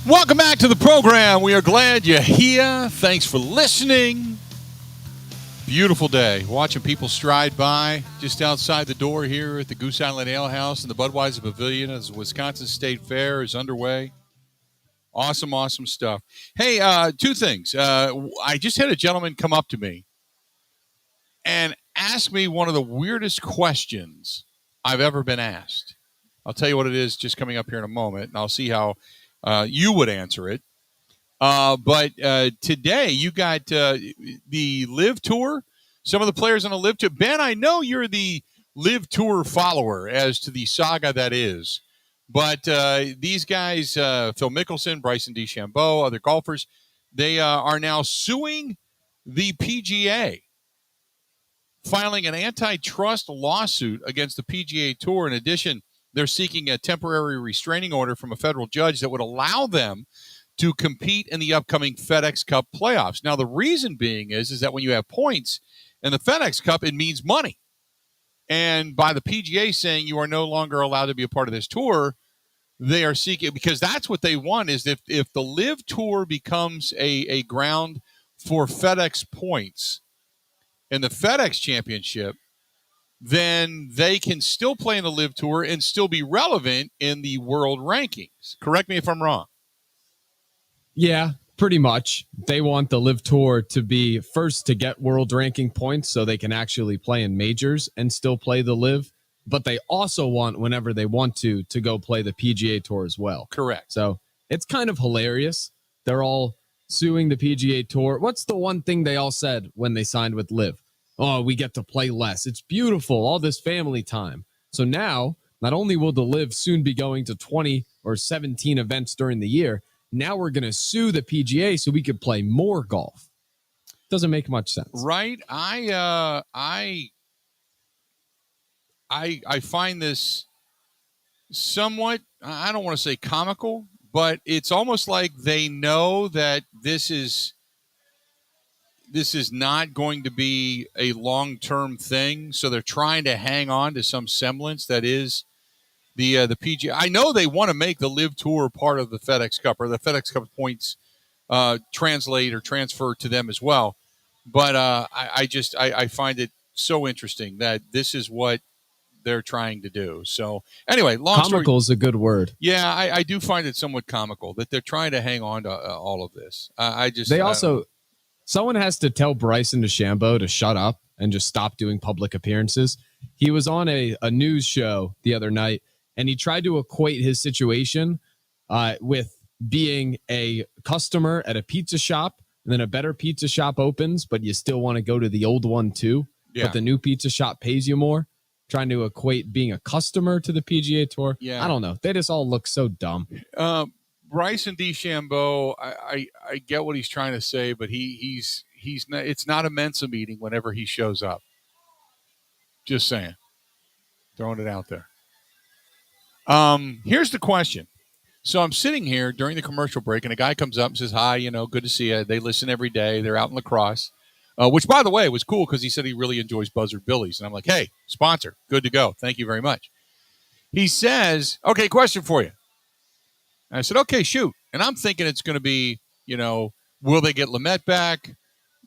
Welcome back to the program. We are glad you're here. Thanks for listening. Beautiful day. Watching people stride by just outside the door here at the Goose Island Ale House and the Budweiser Pavilion as the Wisconsin State Fair is underway. Awesome, awesome stuff. Hey, two things. I just had a gentleman come up to me and ask me one of the weirdest questions I've ever been asked. I'll tell you what it is just coming up here in a moment, and I'll see how you would answer it. But today you got the Live Tour. Some of the players on the Live Tour. Ben, I know you're the Live Tour follower as to the saga that is. But these guys, Phil Mickelson, Bryson DeChambeau, other golfers, they are now suing the PGA, filing an antitrust lawsuit against the PGA Tour. In addition, they're seeking a temporary restraining order from a federal judge that would allow them to compete in the upcoming FedEx Cup playoffs. Now, the reason being is that when you have points in the FedEx Cup, it means money. And by the PGA saying you are no longer allowed to be a part of this tour, they are seeking, because that's what they want, is if the Live Tour becomes a ground for FedEx points in the FedEx Championship, then they can still play in the Live Tour and still be relevant in the world rankings. Correct me if I'm wrong. Yeah, pretty much. They want the Live Tour to be first to get world ranking points so they can actually play in majors and still play the Live. But they also want, whenever they want to go play the PGA Tour as well. Correct. So it's kind of hilarious. They're all suing the PGA Tour. What's the one thing they all said when they signed with Live? Oh, we get to play less. It's beautiful. All this family time. So now, not only will the Live soon be going to 20 or 17 events during the year, now we're going to sue the PGA so we could play more golf. Doesn't make much sense. Right. I find this somewhat, I don't want to say comical, but it's almost like they know that this is not going to be a long-term thing, so they're trying to hang on to some semblance that is the PGA. I know they want to make the Live Tour part of the FedEx Cup, or the FedEx Cup points translate or transfer to them as well. But I find it so interesting that this is what they're trying to do. So anyway, comical is a good word. Yeah, I do find it somewhat comical that they're trying to hang on to all of this. Someone has to tell Bryson DeChambeau to shut up and just stop doing public appearances. He was on a news show the other night, and he tried to equate his situation with being a customer at a pizza shop, and then a better pizza shop opens, but you still want to go to the old one too. Yeah. But the new pizza shop pays you more. Trying to equate being a customer to the PGA Tour. Yeah. I don't know. They just all look so dumb. Bryson DeChambeau, I get what he's trying to say, but he's not, it's not a Mensa meeting whenever he shows up. Just saying. Throwing it out there. Here's the question. So I'm sitting here during the commercial break, and a guy comes up and says, hi, good to see you. They listen every day. They're out in La Crosse. Which, by the way, was cool because he said he really enjoys Buzzard Billy's. And I'm like, hey, sponsor, good to go. Thank you very much. He says, okay, question for you. And I said, okay, shoot. And I'm thinking it's going to be, will they get Lamet back?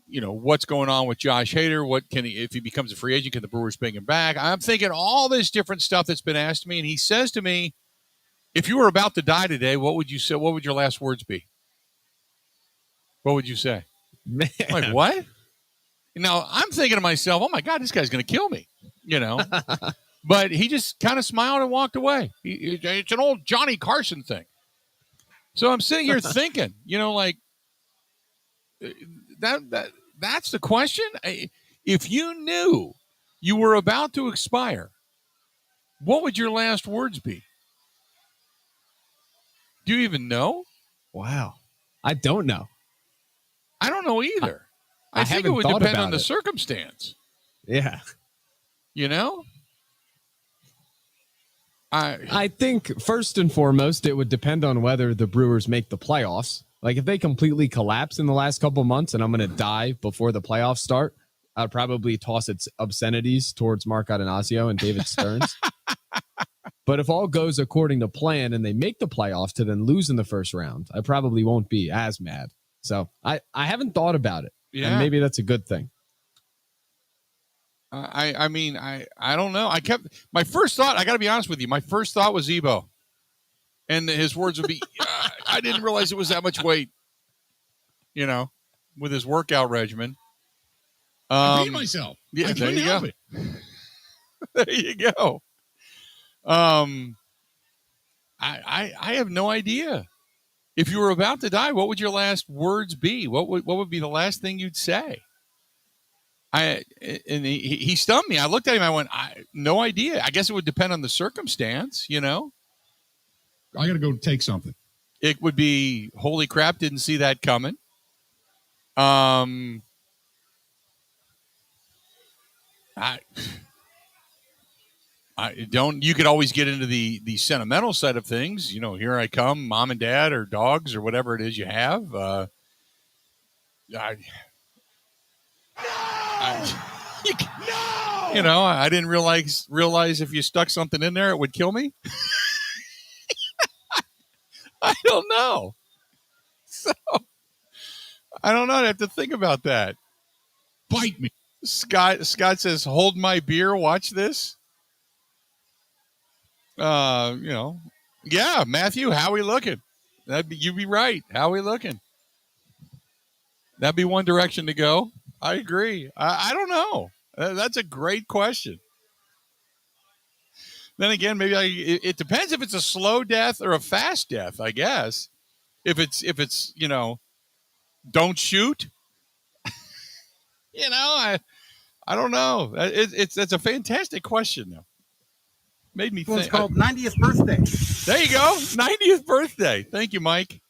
What's going on with Josh Hader? What can he, if he becomes a free agent, can the Brewers bring him back? I'm thinking all this different stuff that's been asked to me. And he says to me, if you were about to die today, what would you say? What would your last words be? What would you say? Man. I'm like, what? Now, I'm thinking to myself, oh, my God, this guy's going to kill me, But he just kind of smiled and walked away. It's an old Johnny Carson thing. So I'm sitting here thinking, that's the question. If you knew you were about to expire, what would your last words be? Do you even know? Wow. I don't know. I don't know either. I think it haven't would thought depend about on the it. circumstance. Yeah. You know? I think first and foremost, it would depend on whether the Brewers make the playoffs. Like if they completely collapse in the last couple months and I'm going to die before the playoffs start, I'd probably toss its obscenities towards Mark Atanasio and David Stearns. But if all goes according to plan and they make the playoffs to then lose in the first round, I probably won't be as mad. So I haven't thought about it. Yeah. And maybe that's a good thing. I mean, I don't know. My first thought, I got to be honest with you, my first thought was Ebo. And his words would be, I didn't realize it was that much weight, with his workout regimen. I beat myself. Yeah, I there couldn't you help go. it. There you go. I have no idea. If you were about to die, what would your last words be? What would be the last thing you'd say? He stumped me. I looked at him. I went, no idea. I guess it would depend on the circumstance, I got to go take something. It would be, holy crap, didn't see that coming. I don't. You could always get into the sentimental side of things. Here I come, mom and dad, or dogs, or whatever it is you have. I didn't realize if you stuck something in there, it would kill me. I don't know. So I don't know. I have to think about that. Bite me. Scott says, "Hold my beer. Watch this." Yeah, Matthew, how we looking? You'd be right. How we looking? That'd be one direction to go. I agree. I don't know. That's a great question. Then again, maybe it depends if it's a slow death or a fast death, I guess. If it's don't shoot. I don't know. It's a fantastic question though. Made me think. It's called 90th birthday. There you go. 90th birthday. Thank you, Mike.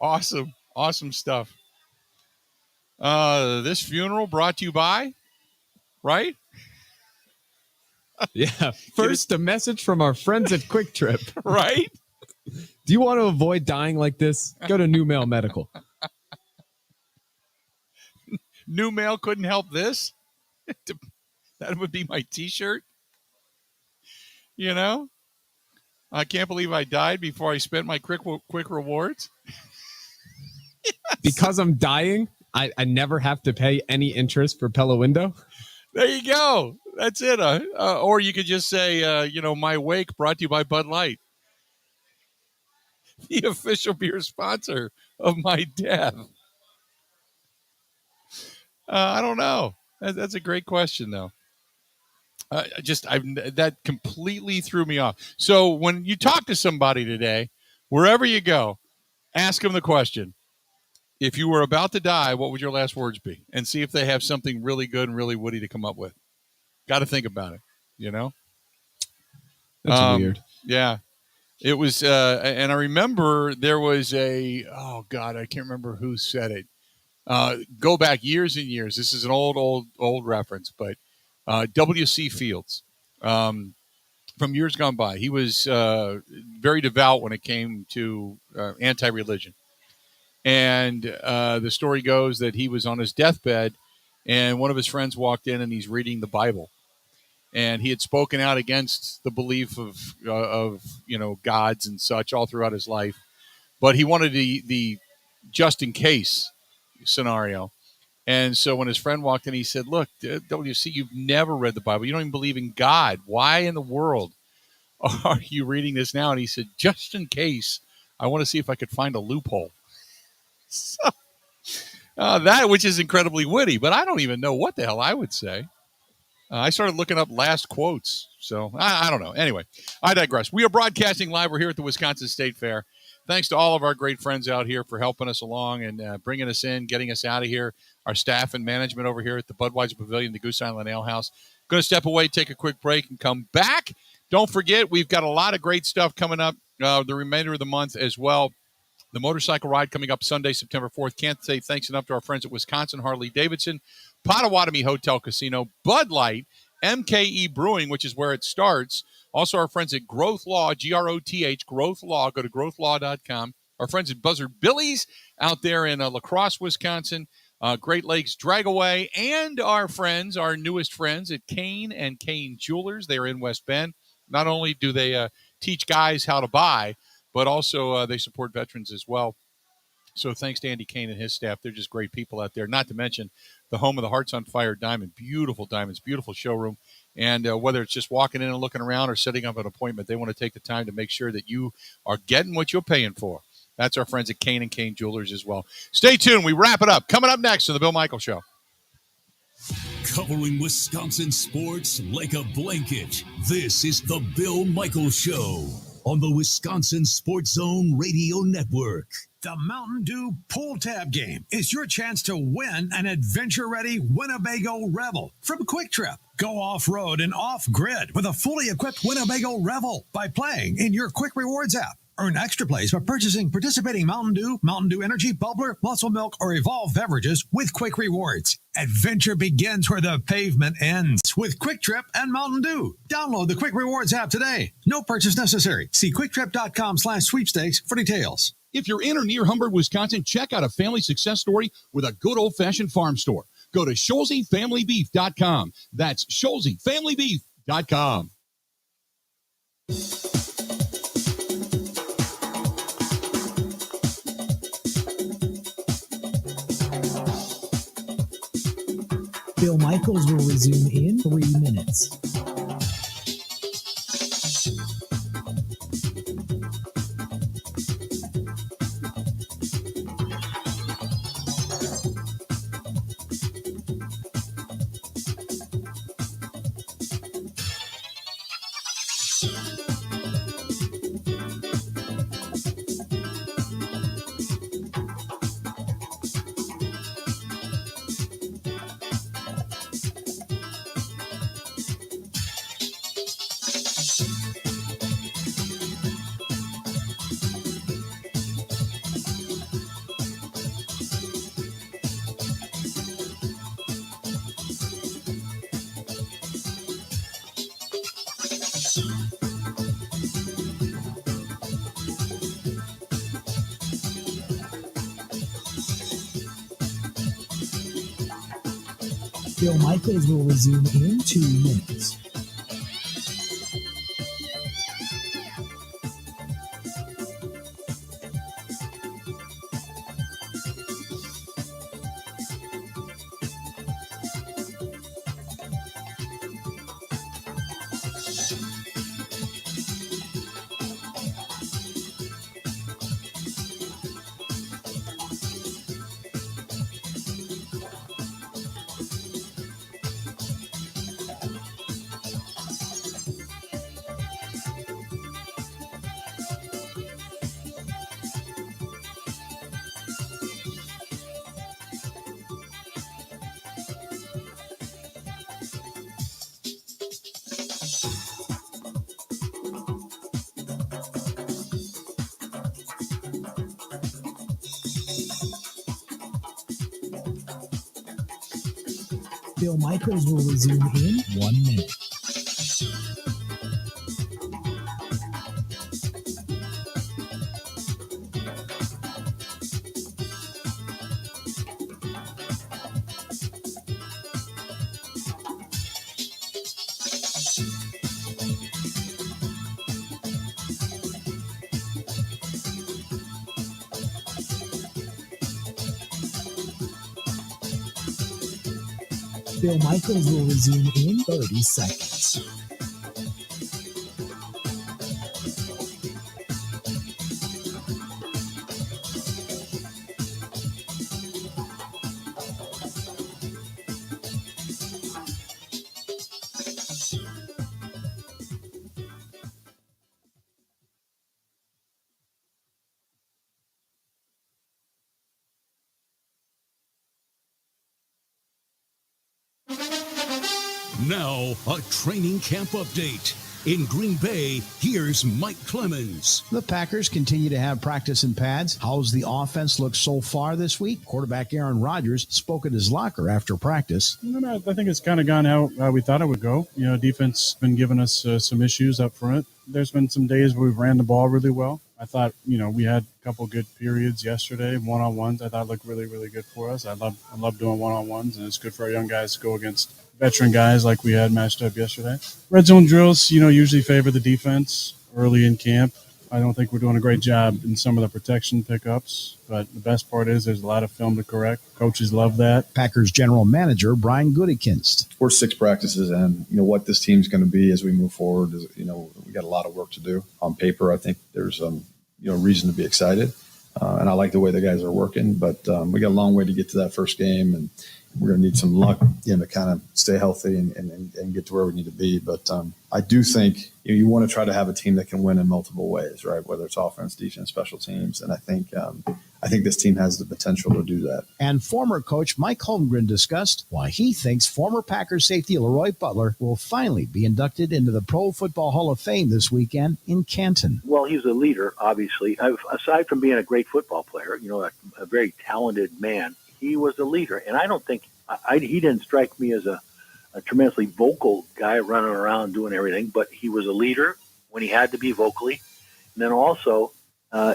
Awesome stuff. This funeral brought to you by, right? Yeah. First, a message from our friends at Quick Trip. Right? Do you want to avoid dying like this? Go to New Mail Medical. New Mail couldn't help this. That would be my T-shirt. I can't believe I died before I spent my quick rewards. Yes. Because I'm dying, I never have to pay any interest for Pella Window. There you go. That's it. Or you could just say, my wake brought to you by Bud Light, the official beer sponsor of my death. I don't know. That's a great question, though. That completely threw me off. So when you talk to somebody today, wherever you go, ask them the question: if you were about to die, what would your last words be? And see if they have something really good and really witty to come up with. Got to think about it. That's weird. Yeah, it was. And I remember there was I can't remember who said it. Go back years and years. This is an old reference, but W.C. Fields, from years gone by. He was very devout when it came to anti-religion. And the story goes that he was on his deathbed, and one of his friends walked in, and he's reading the Bible. And he had spoken out against the belief of gods and such all throughout his life. But he wanted the just in case scenario. And so when his friend walked in, he said, "Look, WC, you've never read the Bible. You don't even believe in God. Why in the world are you reading this now?" And he said, "Just in case, I want to see if I could find a loophole." So, that, which is incredibly witty, but I don't even know what the hell I would say. I started looking up last quotes. So I don't know. Anyway, I digress. We are broadcasting live. We're here at the Wisconsin State Fair. thanks to all of our great friends out here for helping us along and bringing us in, getting us out of here. Our staff and management over here at the Budweiser Pavilion, the Goose Island Ale House. Going to step away, take a quick break, and come back. Don't forget, we've got a lot of great stuff coming up the remainder of the month as well. The motorcycle ride coming up Sunday, September 4th. Can't say thanks enough to our friends at Wisconsin Harley-Davidson, Potawatomi Hotel Casino, Bud Light, MKE Brewing, which is where it starts. Also, our friends at Growth Law, Groth, Growth Law. Go to growthlaw.com. Our friends at Buzzard Billy's out there in La Crosse, Wisconsin. Great Lakes Dragaway, and our friends, our newest friends at Kane and Kane Jewelers. They are in West Bend. Not only do they teach guys how to buy, but also they support veterans as well. So thanks to Andy Kane and his staff. They're just great people out there. Not to mention the home of the Hearts on Fire Diamond. Beautiful diamonds, beautiful showroom. And whether it's just walking in and looking around or setting up an appointment, they want to take the time to make sure that you are getting what you're paying for. That's our friends at Kane and Kane Jewelers as well. Stay tuned. We wrap it up. Coming up next on The Bill Michaels Show. Covering Wisconsin sports like a blanket. This is The Bill Michaels Show on the Wisconsin Sports Zone Radio Network. The Mountain Dew Pull Tab Game is your chance to win an adventure-ready Winnebago Revel from Quick Trip. Go off-road and off-grid with a fully equipped Winnebago Revel by playing in your Quick Rewards app. Earn extra plays by purchasing participating Mountain Dew Energy, Bubbler, Muscle Milk, or Evolve beverages with Quick Rewards. Adventure begins where the pavement ends with Quick Trip and Mountain Dew. Download the Quick Rewards app today. No purchase necessary. See quicktrip.com/sweepstakes for details. If you're in or near Humber, Wisconsin, check out a family success story with a good old-fashioned farm store. Go to ScholzeFamilyBeef.com. That's ScholzeFamilyBeef.com. Bill Michaels will resume in 3 minutes. Bill Michaels will resume in 2 minutes. Bill Michaels will resume in 1 minute. Bill Michaels will resume in 30 seconds. Now, a training camp update. In Green Bay, here's Mike Clemens. The Packers continue to have practice in pads. How's the offense look so far this week? Quarterback Aaron Rodgers spoke at his locker after practice. I think it's kind of gone how we thought it would go. Defense has been giving us some issues up front. There's been some days where we've ran the ball really well. I thought, we had a couple good periods yesterday, one-on-ones. I thought looked really, really good for us. I love doing one-on-ones, and it's good for our young guys to go against veteran guys like we had matched up yesterday. Red zone drills, usually favor the defense early in camp. I don't think we're doing a great job in some of the protection pickups, but the best part is there's a lot of film to correct. Coaches love that. Packers general manager Brian Gutekunst. We're 6 practices in. What this team's going to be as we move forward is, we got a lot of work to do. On paper, I think there's reason to be excited, and I like the way the guys are working. But we got a long way to get to that first game, and we're going to need some luck, to kind of stay healthy and get to where we need to be. But I do think you want to try to have a team that can win in multiple ways, right? Whether it's offense, defense, special teams, and I think this team has the potential to do that. And former coach Mike Holmgren discussed why he thinks former Packers safety Leroy Butler will finally be inducted into the Pro Football Hall of Fame this weekend in Canton. Well, he's a leader, obviously. Aside from being a great football player, a very talented man, he was a leader. And I don't think he didn't strike me as a tremendously vocal guy running around doing everything, but he was a leader when he had to be vocally. And then also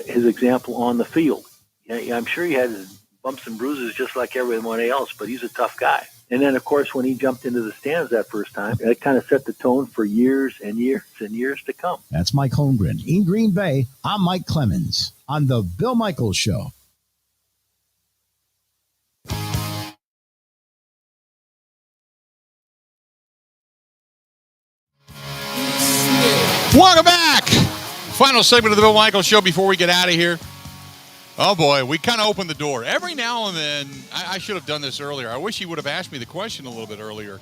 his example on the field. I'm sure he had his bumps and bruises just like everyone else, but he's a tough guy. And then, of course, when he jumped into the stands that first time, it kind of set the tone for years and years and years to come. That's Mike Holmgren. In Green Bay, I'm Mike Clemens on The Bill Michaels Show. Welcome back. Final segment of the Bill Michaels Show before we get out of here. Oh, boy, we kind of opened the door. Every now and then, I should have done this earlier. I wish he would have asked me the question a little bit earlier.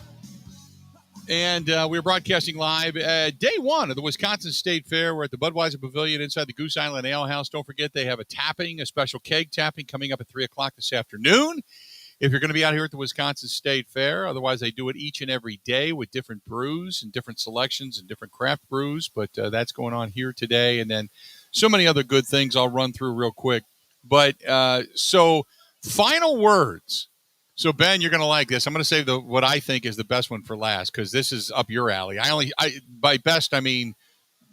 And we were broadcasting live day one of the Wisconsin State Fair. We're at the Budweiser Pavilion inside the Goose Island Ale House. Don't forget, they have a special keg tapping coming up at 3 o'clock this afternoon. If you're going to be out here at the Wisconsin State Fair, otherwise they do it each and every day with different brews and different selections and different craft brews. But that's going on here today. And then so many other good things I'll run through real quick. But so final words. So, Ben, you're going to like this. I'm going to save what I think is the best one for last because this is up your alley. By best, I mean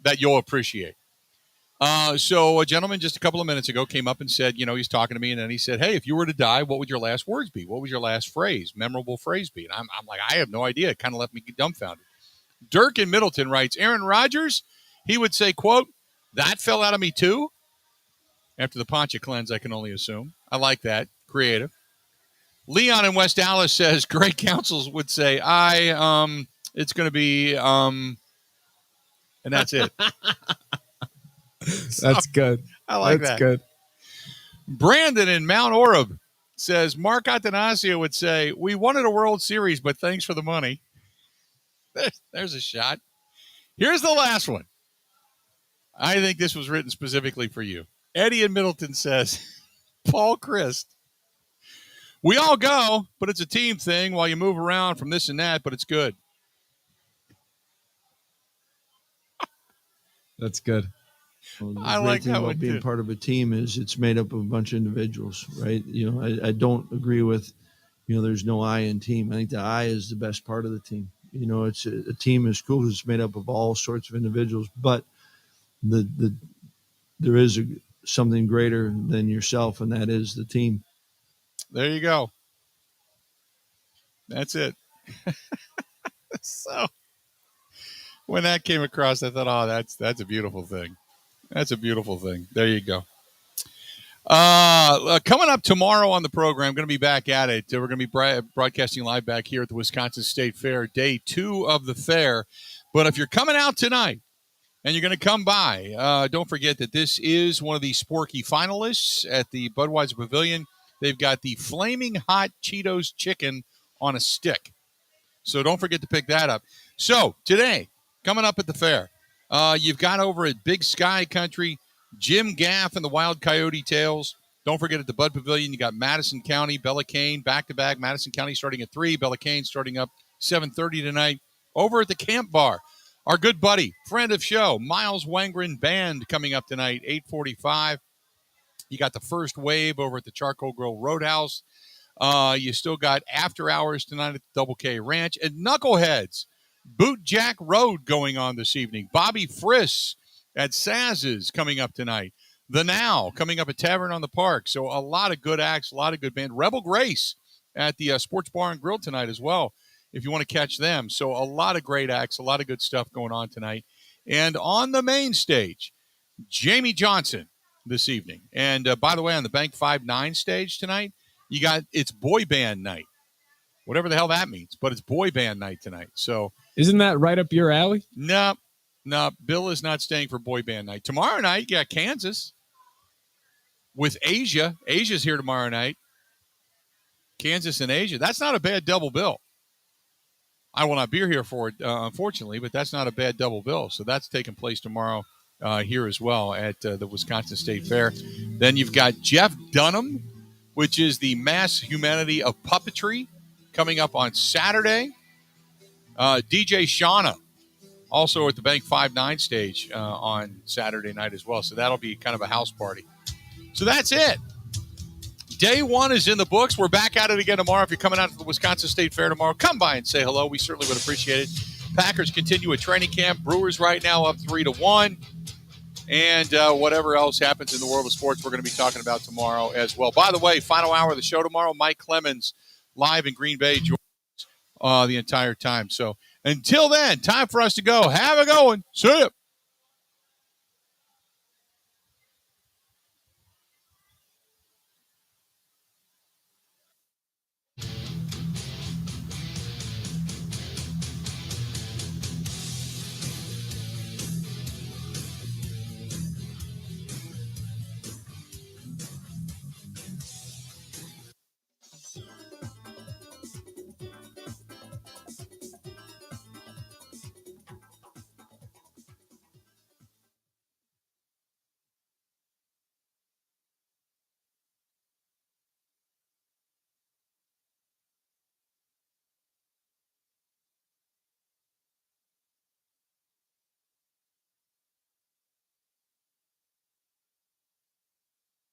that you'll appreciate. So a gentleman just a couple of minutes ago came up and said, he's talking to me, and then he said, hey, if you were to die, what would your last words be? What would your last memorable phrase be? And I'm like, I have no idea. It kind of left me dumbfounded. Dirk in Middleton writes, Aaron Rodgers, he would say, quote, that fell out of me too. After the Poncha cleanse, I can only assume. I like that. Creative. Leon in West Dallas says, great counsels would say, it's going to be, and that's it. That's good. I like That's that. Good. Brandon in Mount Orab says, Mark Attanasio would say, we wanted a World Series, but thanks for the money. There's a shot. Here's the last one. I think this was written specifically for you. Eddie in Middleton says, Paul Christ, we all go, but it's a team thing while you move around from this and that, but it's good. That's good. Well, the I great like thing that about one, being too. part of a team is it's made up of a bunch of individuals, right? I don't agree with, there's no I in team. I think the I is the best part of the team. It's a team is cool because it's made up of all sorts of individuals, but there is something greater than yourself, and that is the team. There you go. That's it. So when that came across, I thought, oh, that's a beautiful thing. That's a beautiful thing. There you go. Coming up tomorrow on the program, going to be back at it. We're going to be broadcasting live back here at the Wisconsin State Fair, day 2 of the fair. But if you're coming out tonight and you're going to come by, don't forget that this is one of the Sporky finalists at the Budweiser Pavilion. They've got the Flaming Hot Cheetos Chicken on a stick. So don't forget to pick that up. So today, coming up at the fair, you've got over at Big Sky Country, Jim Gaff and the Wild Coyote Tales, Don't forget at the Bud Pavilion, you got Madison County, Bella Cane, back-to-back. Madison County starting at 3, Bella Cane starting up 7:30 tonight. Over at the Camp Bar, our good buddy, friend of show, Miles Wangren Band coming up tonight, 8:45. You got the First Wave over at the Charcoal Grill Roadhouse. You still got after hours tonight at the Double K Ranch. And Knuckleheads, Boot Jack Road going on this evening. Bobby Friss at Saz's coming up tonight. The Now coming up at Tavern on the Park. So a lot of good acts, a lot of good band. Rebel Grace at the Sports Bar and Grill tonight as well, if you want to catch them. So a lot of great acts, a lot of good stuff going on tonight. And on the main stage, Jamie Johnson this evening. And by the way, on the Bank 5-9 stage tonight, it's boy band night. Whatever the hell that means, but it's boy band night tonight. So isn't that right up your alley? No, Bill is not staying for boy band night. Tomorrow night, you got Kansas with Asia. Asia's here tomorrow night. Kansas and Asia. That's not a bad double bill. I will not be here for it, unfortunately, but that's not a bad double bill. So that's taking place tomorrow here as well at the Wisconsin State Fair. Then you've got Jeff Dunham, which is the Mass Humanity of Puppetry, coming up on Saturday. DJ Shauna, also at the Bank 5-9 stage on Saturday night as well. So that'll be kind of a house party. So that's it. Day one is in the books. We're back at it again tomorrow. If you're coming out to the Wisconsin State Fair tomorrow, come by and say hello. We certainly would appreciate it. Packers continue a training camp. Brewers right now up 3-1. And whatever else happens in the world of sports, we're going to be talking about tomorrow as well. By the way, final hour of the show tomorrow, Mike Clemens live in Green Bay, Georgia, the entire time. So until then, time for us to go. Have a good one. See ya.